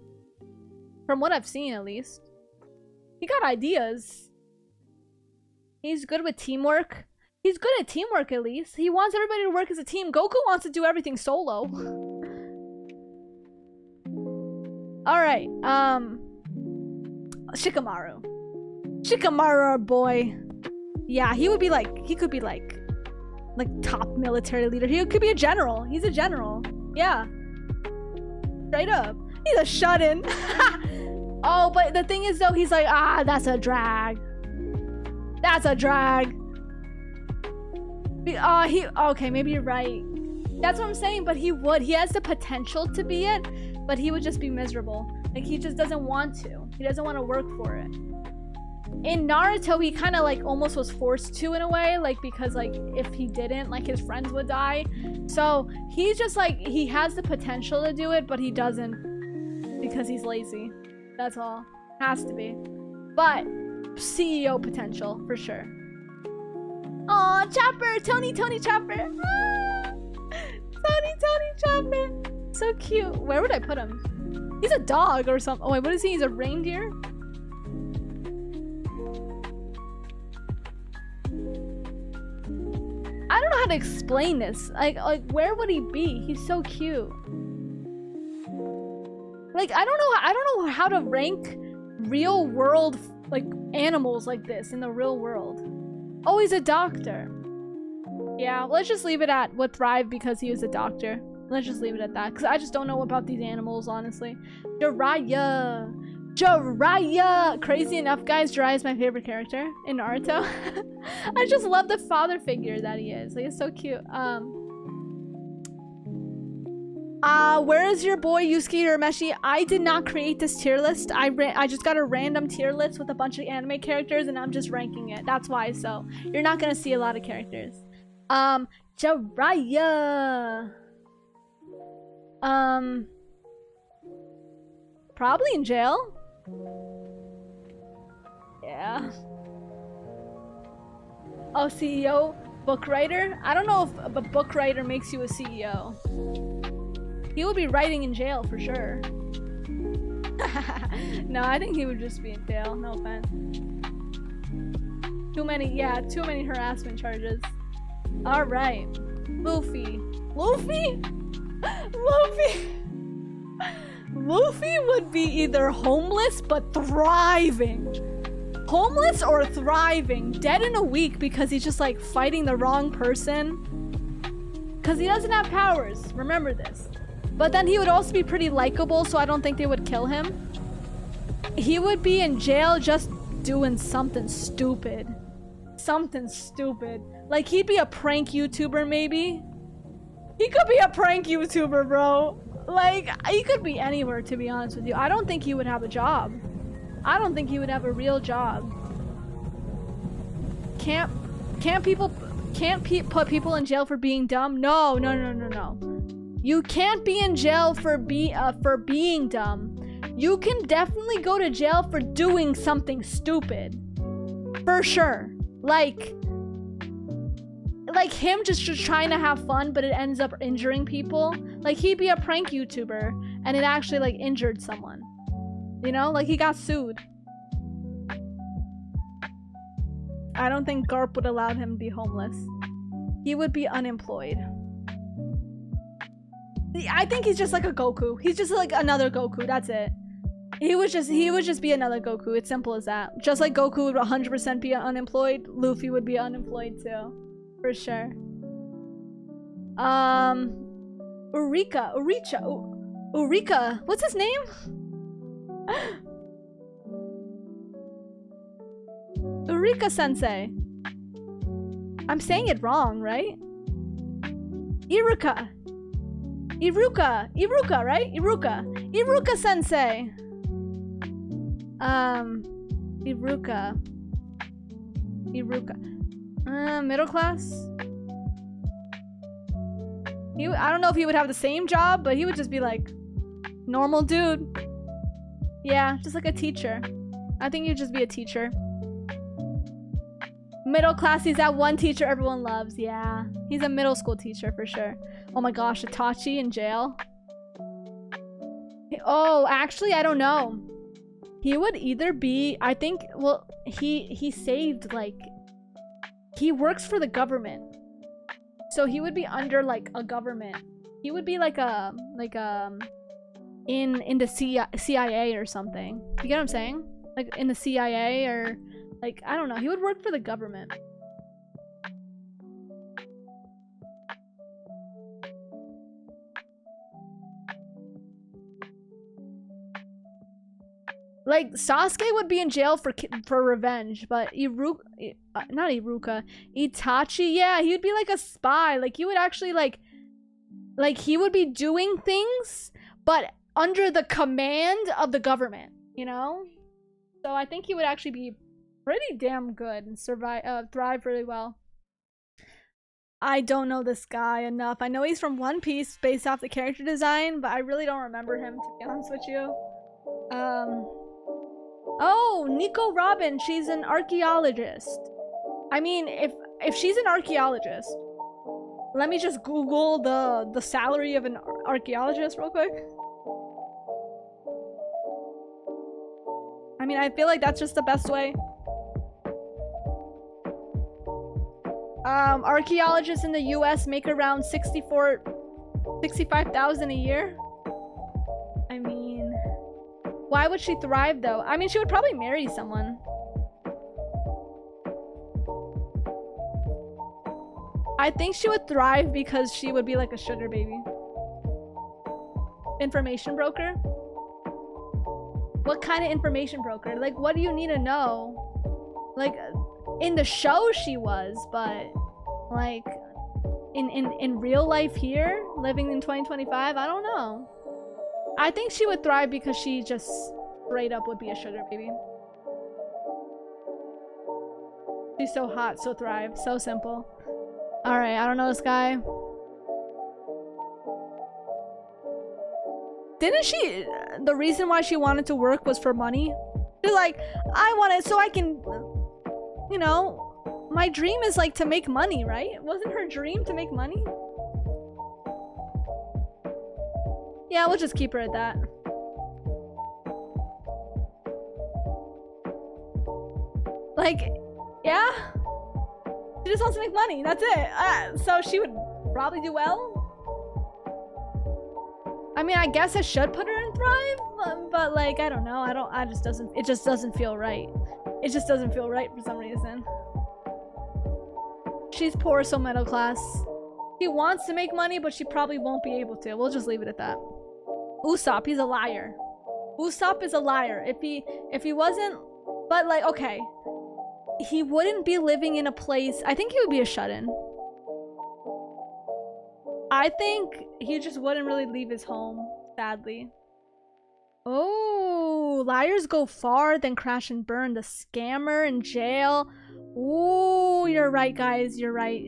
From what I've seen, at least. He got ideas. He's good with teamwork. He's good at teamwork, at least. He wants everybody to work as a team. Goku wants to do everything solo. Alright, Shikamaru. Shikamaru, our boy. Yeah, he would be like, he could be like top military leader. He could be a general. He's a general. Yeah. Straight up. He's a shut-in. Oh, but the thing is though, he's like, that's a drag. That's a drag. Okay, maybe you're right. That's what I'm saying, but he has the potential to be it, but he would just be miserable. Like, he just doesn't want to. He doesn't want to work for it. In Naruto, he kind of like almost was forced to in a way, like, because like if he didn't, like his friends would die. So he's just like, he has the potential to do it, but he doesn't because he's lazy. That's all. Has to be. But CEO potential for sure. Aw, Chopper! Tony Chopper! Ah! Tony Chopper! So cute. Where would I put him? He's a dog or something. Oh wait, what is he? He's a reindeer? I don't know how to explain this. Like where would he be? He's so cute. Like, I don't know how to rank real world like animals like this in the real world. Oh, he's a doctor. Yeah, let's just leave it at would thrive because he was a doctor. Let's just leave it at that, because I just don't know about these animals, honestly. Jiraiya! Crazy enough, guys, Jiraiya is my favorite character in Naruto. I just love the father figure that he is. Like, it's so cute. Where is your boy Yusuke Urameshi? I did not create this tier list. I just got a random tier list with a bunch of anime characters and I'm just ranking it. That's why, so you're not gonna see a lot of characters. Jiraiya. Probably in jail. Yeah. Oh, CEO? Book writer? I don't know if a book writer makes you a CEO. He will be writing in jail for sure. No, I think he would just be in jail. No offense. Too many harassment charges. All right, Luffy. Luffy would be either homeless but thriving. Homeless or thriving. Dead in a week because he's just like fighting the wrong person. Because he doesn't have powers. Remember this. But then he would also be pretty likable, so I don't think they would kill him. He would be in jail just doing something stupid. Something stupid. Like, he'd be a prank YouTuber, maybe. He could be a prank YouTuber, bro. Like, he could be anywhere, to be honest with you. I don't think he would have a job. I don't think he would have a real job. Can't put people in jail for being dumb? No. You can't be in jail for being dumb. You can definitely go to jail for doing something stupid. For sure. Like him just trying to have fun, but it ends up injuring people. Like, he'd be a prank YouTuber, and it actually, like, injured someone. You know? Like, he got sued. I don't think Garp would allow him to be homeless. He would be unemployed. I think he's just like a Goku. He's just like another Goku. That's it. He would just be another Goku. It's simple as that. Just like Goku would 100% be unemployed, Luffy would be unemployed too. For sure. Eureka. What's his name? Eureka Sensei. I'm saying it wrong, right? Iruka, right? Iruka Sensei. Iruka. Middle class? I don't know if he would have the same job, but he would just be like, normal dude. Yeah, just like a teacher. I think he'd just be a teacher. Middle class, he's that one teacher everyone loves. Yeah, he's a middle school teacher for sure. Oh my gosh, Itachi in jail? Oh, actually, I don't know. He would either be, I think, well, he saved, like, he works for the government. So he would be under, like, a government. He would be like in the CIA or something. You get what I'm saying? Like, in the CIA or, like, I don't know. He would work for the government. Like, Sasuke would be in jail for revenge, but not Iruka, Itachi, yeah, he would be like a spy. Like, he would actually, like he would be doing things, but under the command of the government, you know? So I think he would actually be pretty damn good and thrive really well. I don't know this guy enough. I know he's from One Piece based off the character design, but I really don't remember him, to be honest with you. Oh, Nico Robin, she's an archaeologist. I mean, if she's an archaeologist, let me just Google the salary of an archaeologist real quick. I mean, I feel like that's just the best way. Archaeologists in the US make around 65,000 a year. I mean, why would she thrive though? I mean, she would probably marry someone. I think she would thrive because she would be like a sugar baby. Information broker? What kind of information broker? Like, what do you need to know? Like, in the show she was, but like in real life here, living in 2025, I don't know. I think she would thrive because she just straight up would be a sugar baby. She's so hot, so thrive, so simple. Alright, I don't know this guy. Didn't she, the reason why she wanted to work was for money? She's like, I want it so I can, you know, my dream is like to make money, right? Wasn't her dream to make money? Yeah, we'll just keep her at that. Like, yeah? She just wants to make money, that's it. So she would probably do well. I mean, I guess I should put her in Thrive, but like, I don't know. It just doesn't feel right. It just doesn't feel right for some reason. She's poor, so middle class. She wants to make money, but she probably won't be able to. We'll just leave it at that. Usopp, he's a liar. Usopp is a liar. If he wasn't, but like, okay. He wouldn't be living in a place, I think he would be a shut-in. I think he just wouldn't really leave his home, sadly. Oh, liars go far, then crash and burn. The scammer in jail. Ooh, you're right, guys. You're right.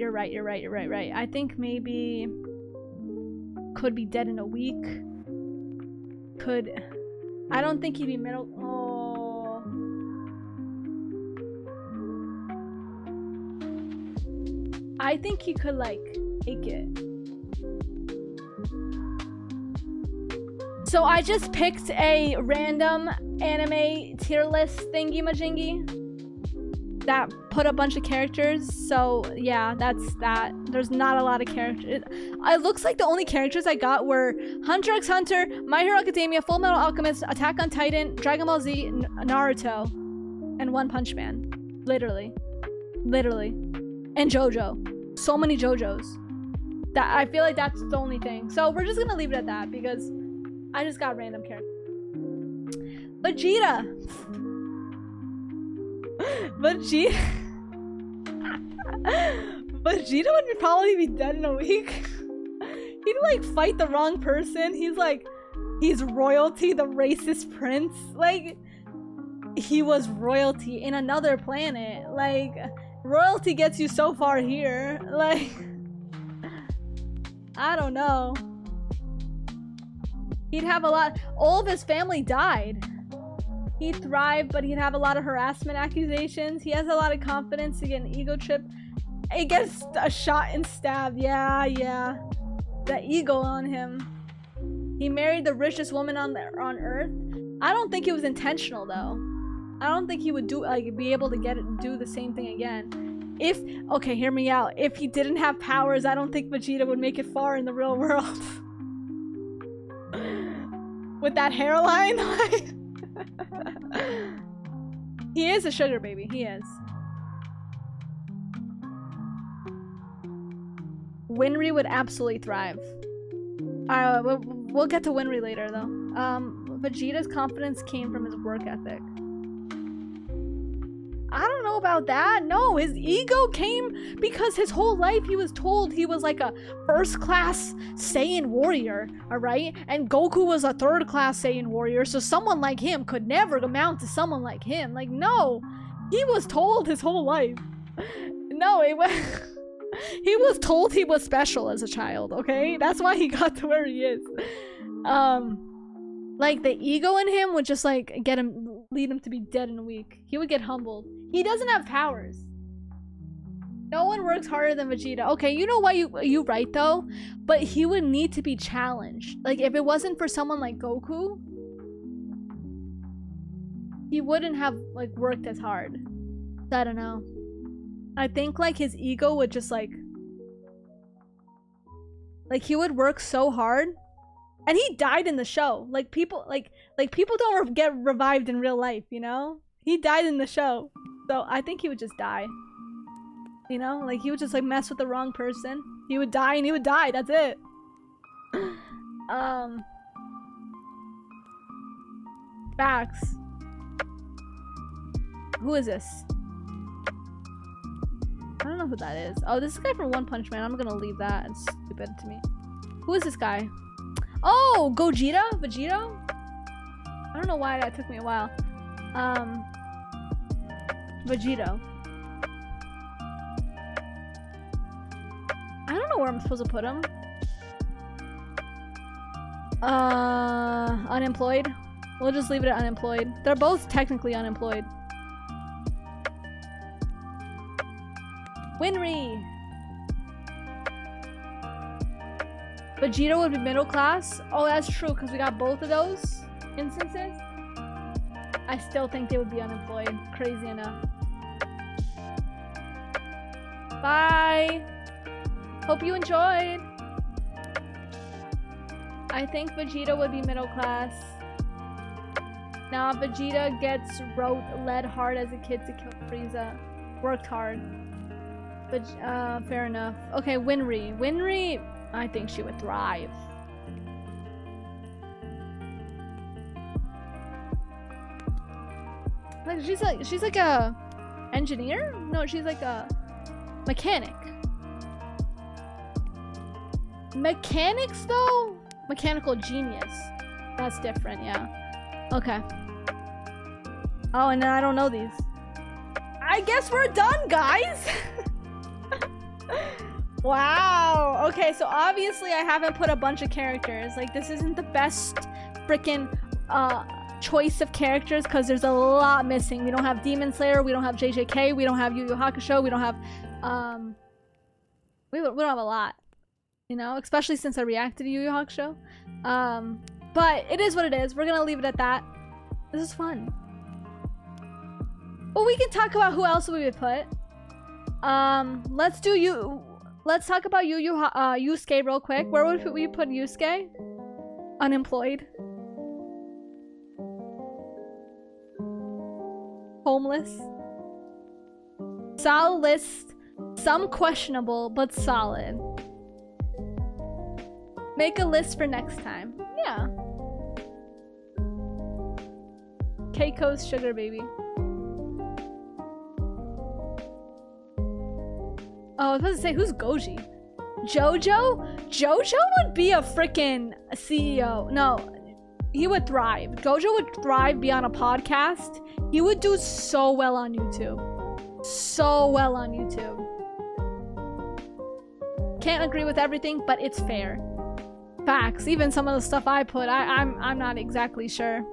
I think maybe could be dead in a week. I don't think he'd be middle. Oh. I think he could like take it. So I just picked a random anime tier list thingy-majingy that put a bunch of characters. So yeah, that's that. There's not a lot of characters. It looks like the only characters I got were Hunter x Hunter, My Hero Academia, Full Metal Alchemist, Attack on Titan, Dragon Ball Z, Naruto, and One Punch Man. Literally. And JoJo. So many JoJos. That I feel like that's the only thing. So we're just gonna leave it at that because I just got random characters. Vegeta would probably be dead in a week. He'd like fight the wrong person. He's royalty, the racist prince. Like, he was royalty in another planet. Like, royalty gets you so far here. Like, I don't know. He'd have a lot. All of his family died. He'd thrive, but he'd have a lot of harassment accusations. He has a lot of confidence to get an ego trip. He gets a shot and stabbed. Yeah. The ego on him. He married the richest woman on Earth. I don't think it was intentional though. I don't think he would be able to do the same thing again. Okay, hear me out. If he didn't have powers, I don't think Vegeta would make it far in the real world. With that hairline, he is a sugar baby. He is. Winry would absolutely thrive. We'll get to Winry later, though. Vegeta's confidence came from his work ethic. I don't know about that. No, his ego came because his whole life he was told he was like a first-class Saiyan warrior, alright? And Goku was a third-class Saiyan warrior, so someone like him could never amount to someone like him. Like, no. He was told his whole life. No, he was told he was special as a child, okay? That's why he got to where he is. Like, the ego in him would just, like, lead him to be dead in a week. He would get humbled. He doesn't have powers. No one works harder than Vegeta. Okay, you know why you right, though? But he would need to be challenged. Like, if it wasn't for someone like Goku, he wouldn't have, like, worked as hard. I don't know. I think, like, his ego would just, like, he would work so hard. And he died in the show. Like, people don't get revived in real life, you know? He died in the show. So I think he would just die. You know? Like, he would just, like, mess with the wrong person. He would die and he would die. That's it. Facts. Who is this? I don't know who that is. Oh, this is the guy from One Punch Man. I'm gonna leave that. It's stupid to me. Who is this guy? Oh, Gogeta? Vegito? I don't know why that took me a while. Vegito. I don't know where I'm supposed to put him. Unemployed? We'll just leave it at unemployed. They're both technically unemployed. Winry! Vegeta would be middle class. Oh, that's true, because we got both of those instances. I still think they would be unemployed. Crazy enough. Bye. Hope you enjoyed. I think Vegeta would be middle class. Now Vegeta gets led hard as a kid to kill Frieza. Worked hard. But fair enough. Okay, Winry. Winry, I think she would thrive. Like she's like a engineer? No, she's like a mechanic. Mechanics though? Mechanical genius. That's different, yeah. Okay. Oh, and then I don't know these. I guess we're done, guys. Wow. Okay, so obviously I haven't put a bunch of characters. Like, this isn't the best freaking choice of characters because there's a lot missing. We don't have Demon Slayer, we don't have JJK, we don't have Yu Yu Hakusho, we don't have we don't have a lot, you know, especially since I reacted to Yu Yu Hakusho. But it is what it is. We're gonna leave it at that. This is fun. Well, we can talk about who else we would put. Let's talk about Yusuke real quick. Where would we put Yusuke? Unemployed. Homeless. Solid list. Some questionable, but solid. Make a list for next time. Yeah. Keiko's sugar baby. Oh, I was about to say, who's Goji? Jojo? Jojo would be a freaking CEO. No, he would thrive. Gojo would thrive, be on a podcast. He would do so well on YouTube. So well on YouTube. Can't agree with everything, but it's fair. Facts. Even some of the stuff I put, I'm not exactly sure.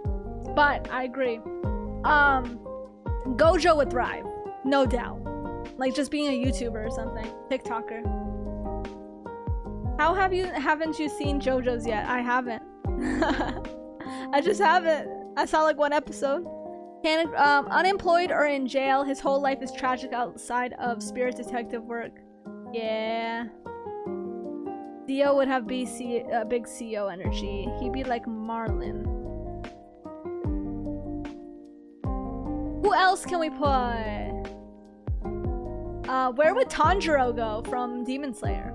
But I agree. Gojo would thrive. No doubt. Like just being a YouTuber or something. TikToker. How haven't you seen JoJo's yet? I haven't. I just haven't. I saw like one episode. Unemployed or in jail, his whole life is tragic outside of spirit detective work. Yeah. Dio would have big CEO energy. He'd be like Marlin. Who else can we put? Where would Tanjiro go from Demon Slayer?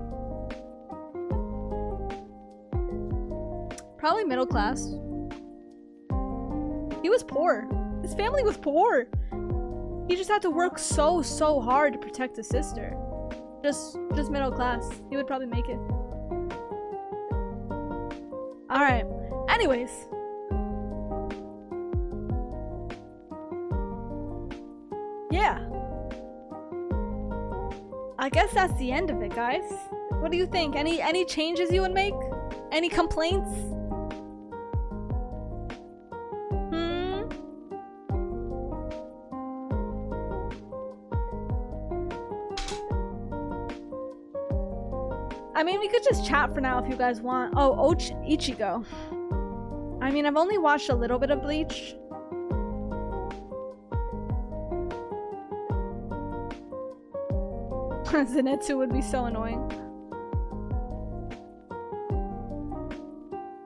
Probably middle class. He was poor. His family was poor. He just had to work so hard to protect his sister. Just middle class. He would probably make it. Alright. Anyways. Yeah. I guess that's the end of it, guys. What do you think? Any changes you would make? Any complaints? I mean, we could just chat for now if you guys want. Oh, Ichigo. I mean, I've only watched a little bit of Bleach. Zenitsu would be so annoying.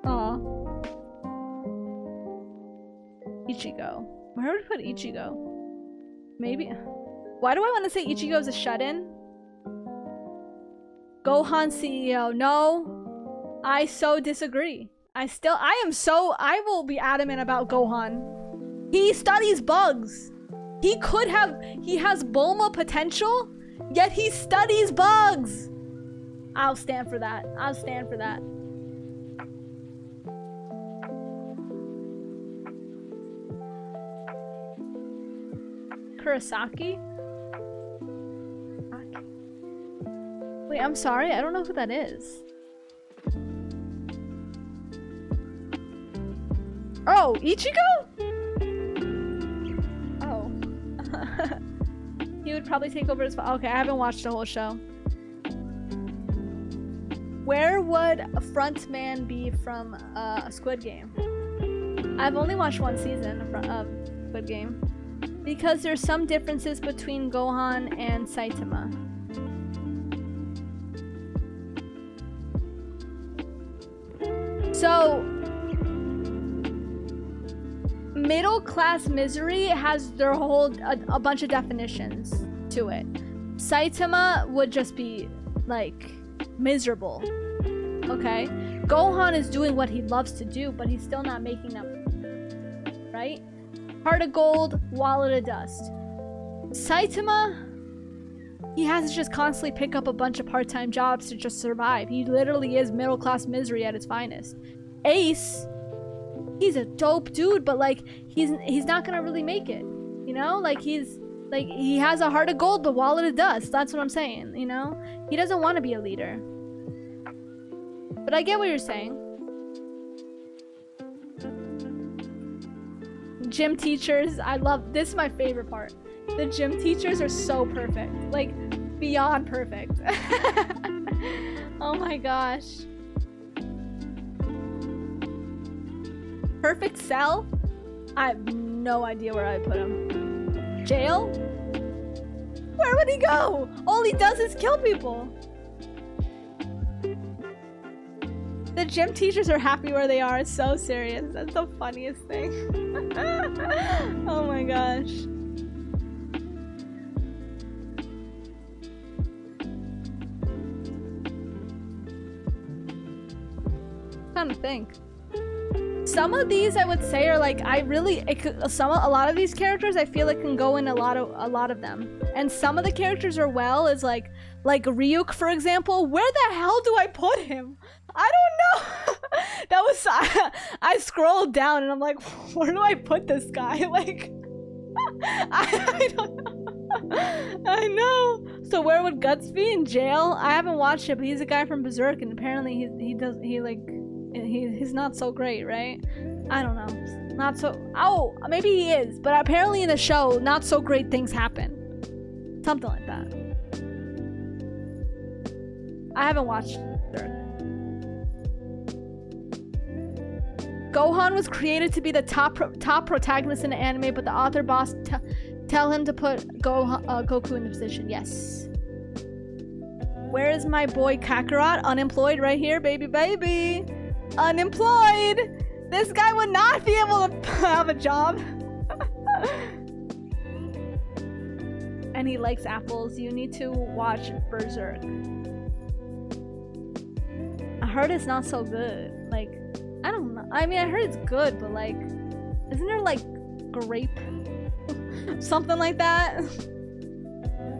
Aw. Ichigo. Where would we put Ichigo? Maybe. Why do I want to say Ichigo's a shut-in? Gohan CEO. No. I so disagree. I will be adamant about Gohan. He studies bugs. He has Bulma potential, yet he studies bugs. I'll stand for that. I'll stand for that. Kurosaki? Wait, I'm sorry. I don't know who that is. Oh, Ichigo? Oh. He would probably take over his... Okay, I haven't watched the whole show. Where would a frontman be from a Squid Game? I've only watched one season of Squid Game. Because there's some differences between Gohan and Saitama. So middle class misery has their whole a bunch of definitions to it. Saitama would just be like miserable. Okay? Gohan is doing what he loves to do, but he's still not making them. Right? Heart of gold, wallet of dust. Saitama, he has to just constantly pick up a bunch of part-time jobs to just survive. He literally is middle-class misery at its finest. Ace, he's a dope dude, but like he's not gonna really make it. You know? Like he has a heart of gold but wallet of dust. That's what I'm saying, you know? He doesn't want to be a leader. But I get what you're saying. Gym teachers, I love this is my favorite part. The gym teachers are so perfect. Like beyond perfect. Oh my gosh. Perfect Cell? I have no idea where I'd put him. Jail? Where would he go? All he does is kill people. The gym teachers are happy where they are. It's so serious. That's the funniest thing. Oh my gosh. Trying to think. Some of these I would say are like a lot of these characters I feel like can go in a lot of them, and some of the characters are is like Ryuk, for example. Where the hell do I put him? I don't know. That was I scrolled down and I'm like, where do I put this guy? Like I don't know. I know. So where would Guts be? In jail? I haven't watched it, but he's a guy from Berserk, and apparently he's not so great, right? I don't know. Not so. Oh, maybe he is, but apparently in the show, not so great things happen. Something like that. I haven't watched Berserk. Gohan was created to be the top protagonist in the anime, but the author boss tell him to put Goku in the position. Yes. Where is my boy Kakarot? Unemployed right here, baby. Unemployed. This guy would not be able to have a job. And he likes apples. You need to watch Berserk. I heard it's not so good. Like, I don't know. I mean, I heard it's good, but like, isn't there like grape? Something like that?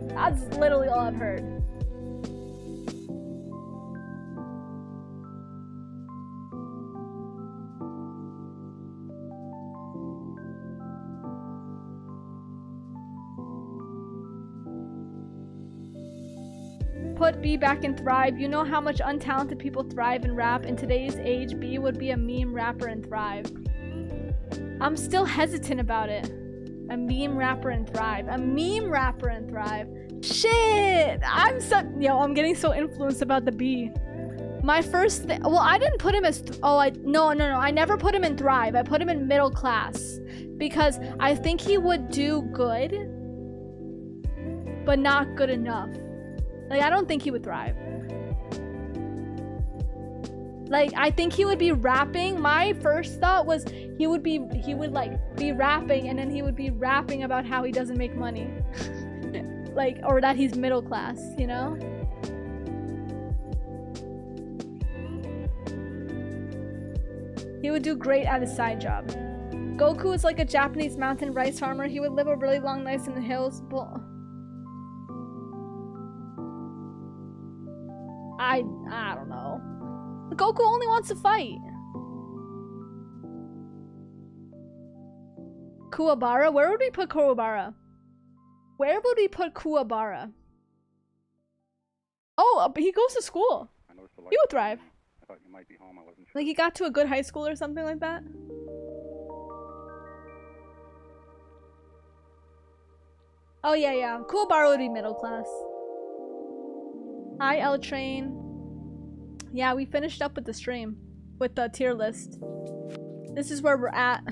That's literally all I've heard. Put B back in Thrive. You know how much untalented people thrive in rap? In today's age, B would be a meme rapper in Thrive. I'm still hesitant about it. A meme rapper in Thrive. A meme rapper in Thrive. Shit! I'm getting so influenced about the B. My first thing, well, I didn't put him as, no, I never put him in Thrive. I put him in middle class because I think he would do good, but not good enough. Like, I don't think he would thrive. Like, I think he would be rapping. My first thought was he would like be rapping, and then he would be rapping about how he doesn't make money. Like, or that he's middle class, you know? He would do great at his side job. Goku is like a Japanese mountain rice farmer. He would live a really long life in the hills, but I don't know. Goku only wants to fight. Kuwabara? Where would we put Kuwabara? Where would we put Kuwabara? Oh, but he goes to school. He would thrive. I thought you might be home. I wasn't sure. Like, he got to a good high school or something like that. Oh, yeah. Kuwabara would be middle class. Hi, L Train. Yeah, we finished up with the stream. With the tier list. This is where we're at.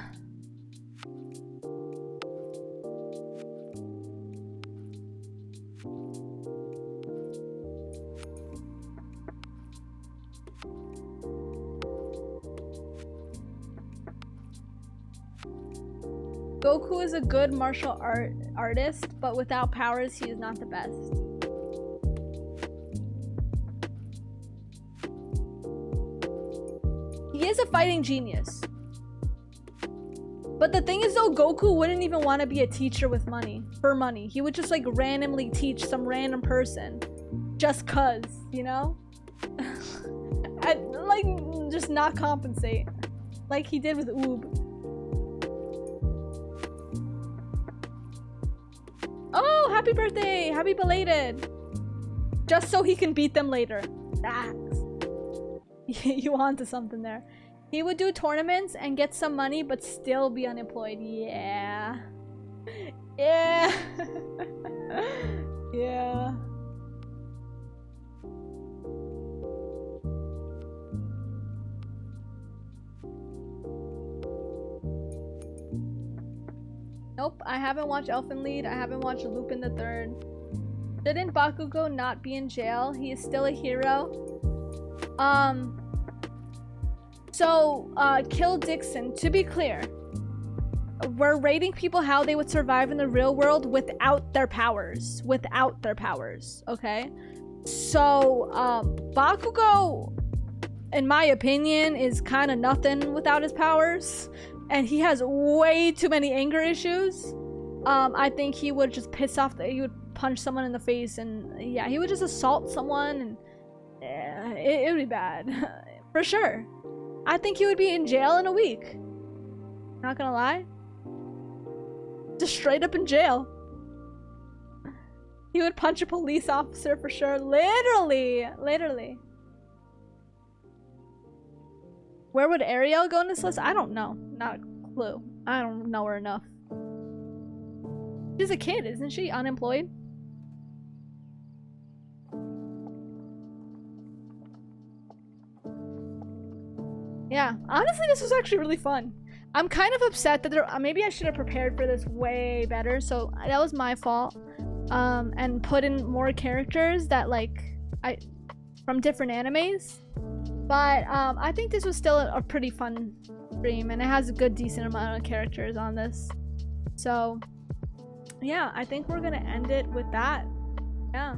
Goku is a good martial artist, but without powers, he is not the best. He is a fighting genius. But the thing is though, Goku wouldn't even want to be a teacher with money. For money. He would just like randomly teach some random person. Just cuz, you know? Like, just not compensate. Like he did with Oob. Oh, happy birthday! Happy belated! Just so he can beat them later. Facts. You onto something there. He would do tournaments and get some money, but still be unemployed. Yeah. Yeah. Yeah. Nope, I haven't watched Elfen Lied. I haven't watched Lupin the Third. Shouldn't Bakugo not be in jail? He is still a hero. Kill Dixon. To be clear, we're rating people how they would survive in the real world without their powers. Without their powers, okay? So, Bakugo, in my opinion, is kind of nothing without his powers. And he has way too many anger issues. I think he would just piss off, he would punch someone in the face and yeah, he would just assault someone and yeah, it would be bad. For sure. I think he would be in jail in a week. Not gonna lie. Just straight up in jail. He would punch a police officer for sure. Literally. Literally. Where would Ariel go in this list? I don't know. Not a clue. I don't know her enough. She's a kid, isn't she? Unemployed? Yeah, honestly, this was actually really fun. I'm kind of upset that maybe I should have prepared for this way better, so that was my fault. And put in more characters that from different animes. But I think this was still a pretty fun stream, and it has a good decent amount of characters on this. So yeah, I think we're gonna end it with that. Yeah.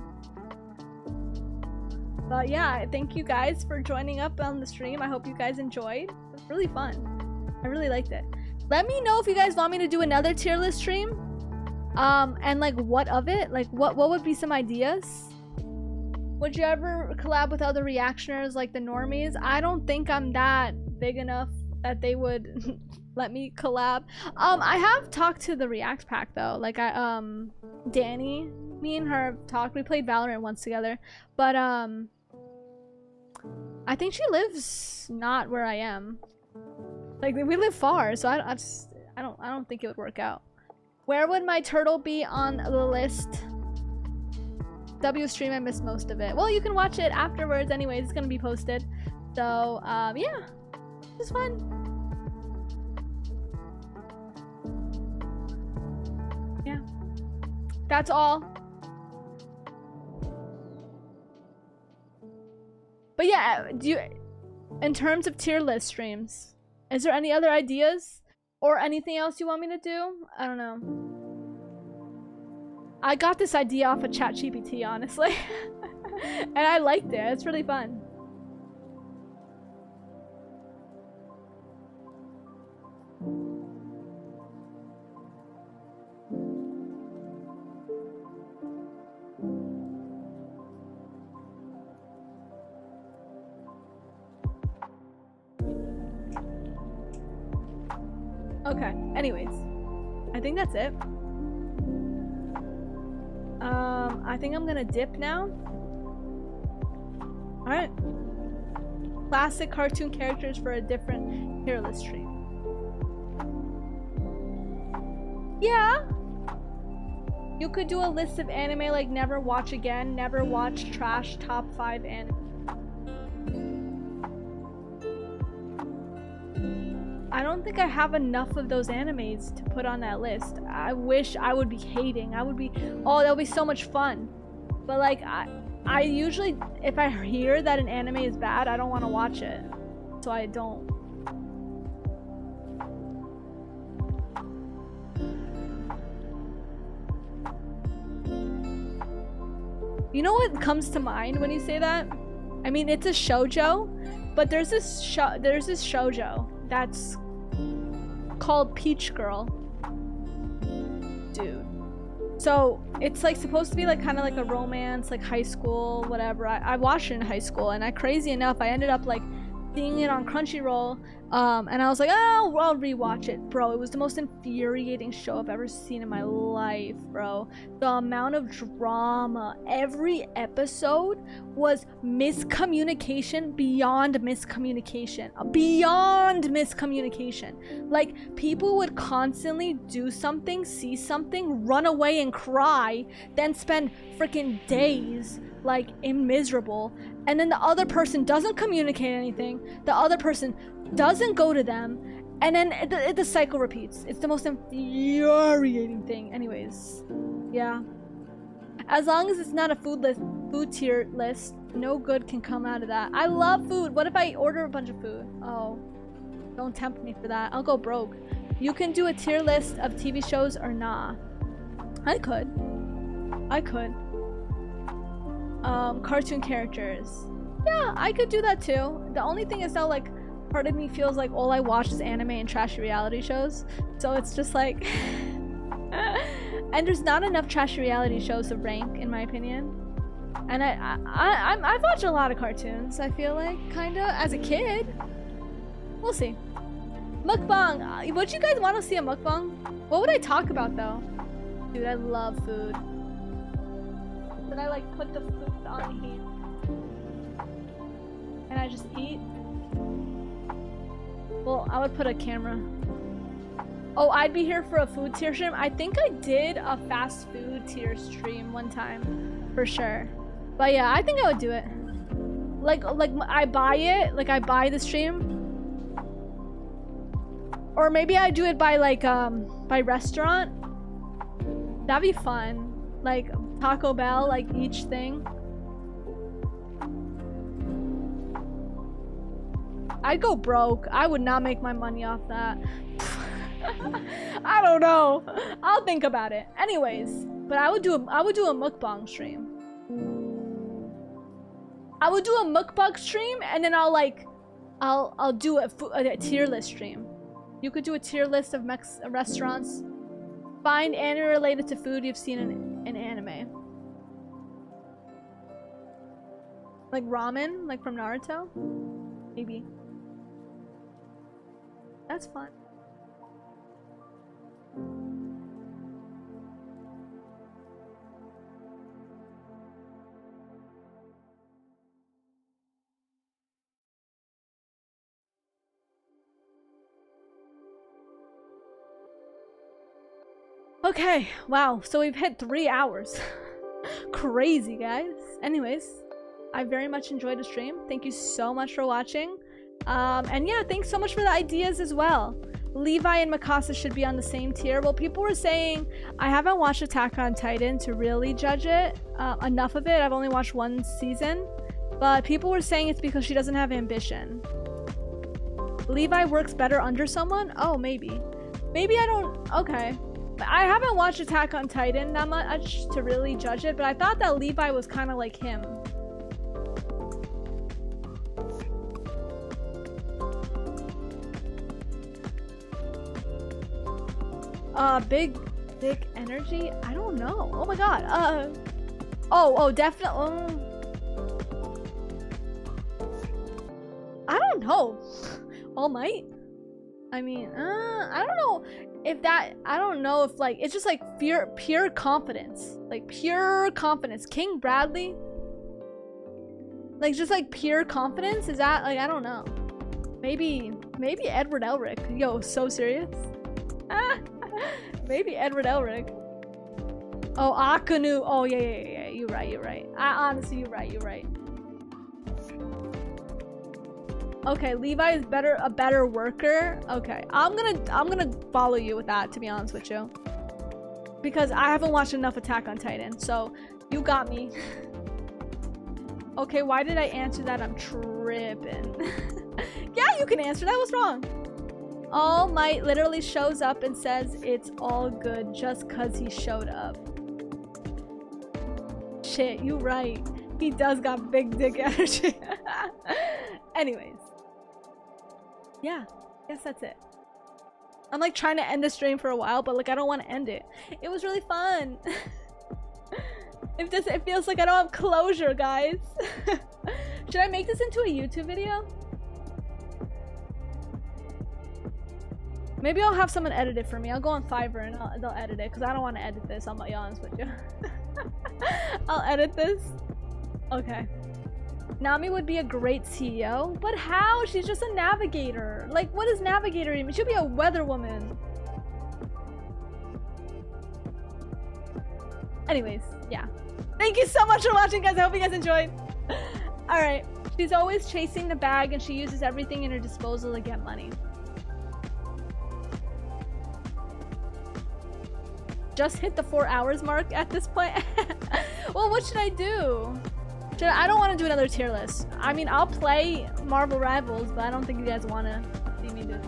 But yeah, thank you guys for joining up on the stream. I hope you guys enjoyed. It was really fun. I really liked it. Let me know if you guys want me to do another tier list stream. And like what of it? Like what would be some ideas? Would you ever collab with other reactioners like the normies? I don't think I'm that big enough that they would let me collab. I have talked to the React Pack though. Like Danny, me and her have talked. We played Valorant once together. But I think she lives not where I am. Like we live far, so I don't think it would work out. Where would my turtle be on the list? W stream, I missed most of it. Well, you can watch it afterwards anyways. It's gonna be posted. So yeah, it was fun. Yeah, that's all. But yeah, in terms of tier list streams, is there any other ideas or anything else you want me to do? I don't know. I got this idea off of ChatGPT, honestly. And I liked it. It's really fun. Okay, anyways. I think that's it. I think I'm gonna dip now. Alright. Classic cartoon characters for a different tier list stream. Yeah! You could do a list of anime like Never Watch Again, Never Watch Trash Top 5 Anime. I don't think I have enough of those animes to put on that list. I wish I would be hating. I would be, oh, that would be so much fun. But like, I usually, if I hear that an anime is bad, I don't want to watch it. So I don't. You know what comes to mind when you say that? I mean, it's a shoujo, but there's this shoujo that's called Peach Girl. Dude. So it's like supposed to be like kind of like a romance, like high school, whatever. I watched it in high school, and crazy enough, I ended up like seeing it on Crunchyroll, and I was like, oh, I'll rewatch it. Bro, it was the most infuriating show I've ever seen in my life, bro. The amount of drama. Every episode was miscommunication beyond miscommunication. Beyond miscommunication. Like, people would constantly do something, see something, run away and cry, then spend freaking days like miserable, and then the other person doesn't communicate anything, the other person doesn't go to them, and then the cycle repeats. It's the most infuriating thing. Anyways, yeah, as long as it's not a food tier list, no good can come out of that. I love food. What if I order a bunch of food? Oh, don't tempt me for that. I'll go broke. You can do a tier list of TV shows or nah. I could cartoon characters. Yeah, I could do that too. The only thing is though, like, part of me feels like all I watch is anime and trashy reality shows. So it's just like and there's not enough trashy reality shows to rank, in my opinion. And I've watched a lot of cartoons, I feel like, kinda, as a kid. We'll see. Mukbang! Would you guys want to see a mukbang? What would I talk about though? Dude, I love food. But I like put the food on heat and I just eat. Well, I would put a camera. Oh, I'd be here for a food tier stream. I think I did a fast food tier stream one time, for sure. But yeah, I think I would do it. Like I buy it, like I buy the stream. Or maybe I do it by like by restaurant. That'd be fun. Like Taco Bell, like each thing. I'd go broke. I would not make my money off that. I don't know. I'll think about it. Anyways, but I would do a mukbang stream. I would do a mukbang stream, and then I'll do a tier list stream. You could do a tier list of restaurants. Find anime related to food you've seen in anime. Like ramen, like from Naruto? Maybe. That's fun. Okay, wow, so we've hit 3 hours. Crazy, guys. Anyways, I very much enjoyed the stream. Thank you so much for watching. And yeah, thanks so much for the ideas as well. Levi and Mikasa should be on the same tier. Well, people were saying, I haven't watched Attack on Titan to really judge it. Enough of it. I've only watched 1 season. But people were saying it's because she doesn't have ambition. Levi works better under someone? Oh, maybe. Maybe I don't... Okay. I haven't watched Attack on Titan that much to really judge it, but I thought that Levi was kind of like him. Big energy? I don't know. Oh my god. Oh, definitely. I don't know. All Might? I mean, I don't know if that, I don't know if like, it's just like pure confidence. Like pure confidence. King Bradley? Like just like pure confidence? Is that like, I don't know. Maybe Edward Elric. Yo, so serious? Maybe Edward Elric. Oh, Akanu. Oh yeah. You're right. Honestly, you're right. Okay, Levi is a better worker. Okay, I'm gonna follow you with that, to be honest with you, because I haven't watched enough Attack on Titan. So you got me. Okay, why did I answer that? I'm tripping. Yeah, you can answer that. What's wrong? All Might literally shows up and says it's all good just cause he showed up. shit, you right. He does got big dick energy. Anyways. Yeah, guess that's it. I'm like trying to end the stream for a while, but like I don't want to end it. It was really fun. It feels like I don't have closure, guys. Should I make this into a YouTube video? Maybe I'll have someone edit it for me. I'll go on Fiverr and they'll edit it because I don't want to edit this. I'm gonna be honest with you. I'll edit this. Okay. Nami would be a great CEO, but how? She's just a navigator. Like, what does navigator mean? She'll be a weather woman. Anyways, yeah. Thank you so much for watching, guys. I hope you guys enjoyed. Alright. She's always chasing the bag and she uses everything in her disposal to get money. Just hit the 4 hours mark at this point. Well, what should I do? I don't want to do another tier list. I mean, I'll play Marvel Rivals, but I don't think you guys want to see me do it.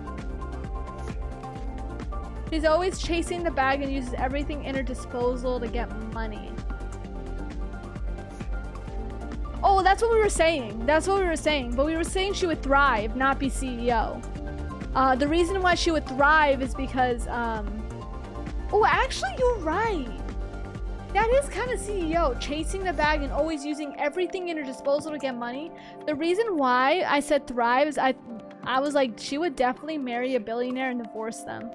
She's always chasing the bag and uses everything in her disposal to get money. Oh, that's what we were saying. That's what we were saying. But we were saying she would thrive, not be CEO. The reason why she would thrive is because, oh, actually, you're right. That is kind of CEO, chasing the bag and always using everything in her disposal to get money. The reason why I said thrive is I was like, she would definitely marry a billionaire and divorce them.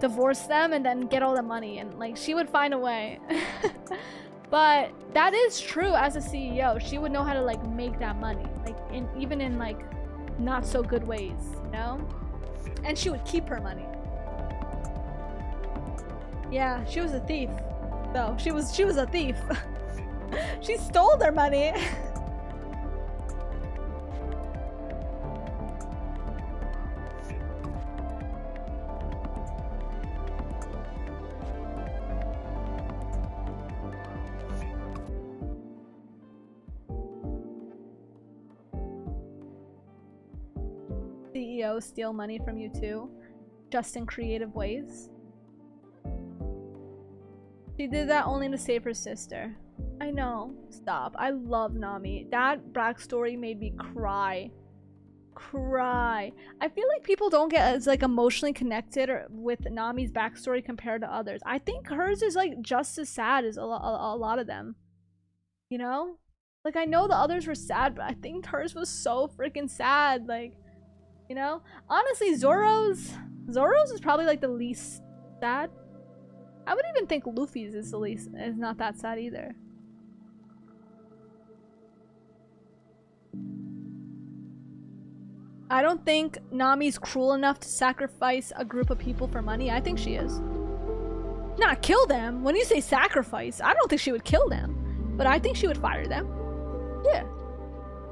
Divorce them and then get all the money, and like she would find a way. But that is true. As a CEO, she would know how to like make that money, like even in like not so good ways, you know? And she would keep her money. Yeah, she was a thief. No, she was a thief. She stole their money. CEOs steal money from you too, just in creative ways. She did that only to save her sister. I know. Stop. I love Nami. That backstory made me cry. Cry. I feel like people don't get as like emotionally connected with Nami's backstory compared to others. I think hers is like just as sad as a lot of them. You know? Like I know the others were sad, but I think hers was so freaking sad. Like, you know? Honestly, Zoro's is probably like the least sad. I would even think Luffy's is not that sad either. I don't think Nami's cruel enough to sacrifice a group of people for money. I think she is. Not kill them. When you say sacrifice, I don't think she would kill them. But I think she would fire them. Yeah.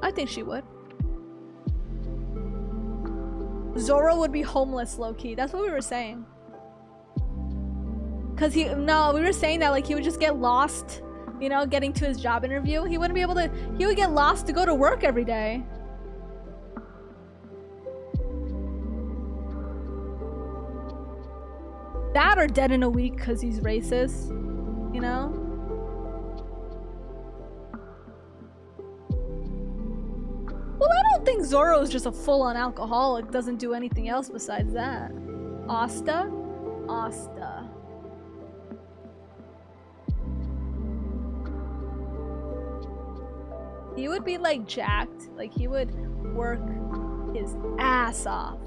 I think she would. Zoro would be homeless, low-key. That's what we were saying. Cause we were saying that like he would just get lost, you know, getting to his job interview. He wouldn't be able to, he would get lost to go to work every day. That or dead in a week cause he's racist, you know? Well, I don't think Zoro's just a full-on alcoholic, doesn't do anything else besides that. Asta? Asta. He would be like jacked, like he would work his ass off.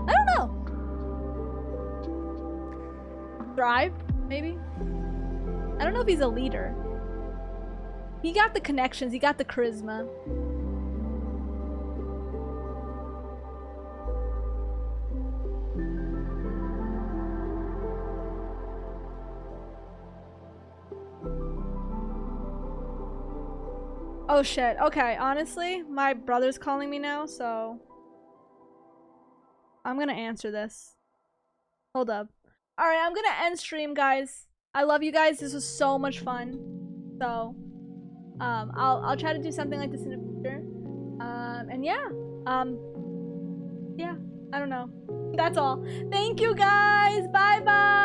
I don't know. Drive, maybe? I don't know if he's a leader. He got the connections, he got the charisma. Oh shit, okay, honestly, my brother's calling me now, so I'm gonna answer this. Hold up. Alright, I'm gonna end stream, guys. I love you guys, this was so much fun. So, I'll try to do something like this in the future. And yeah, yeah, I don't know. That's all. Thank you guys, bye bye!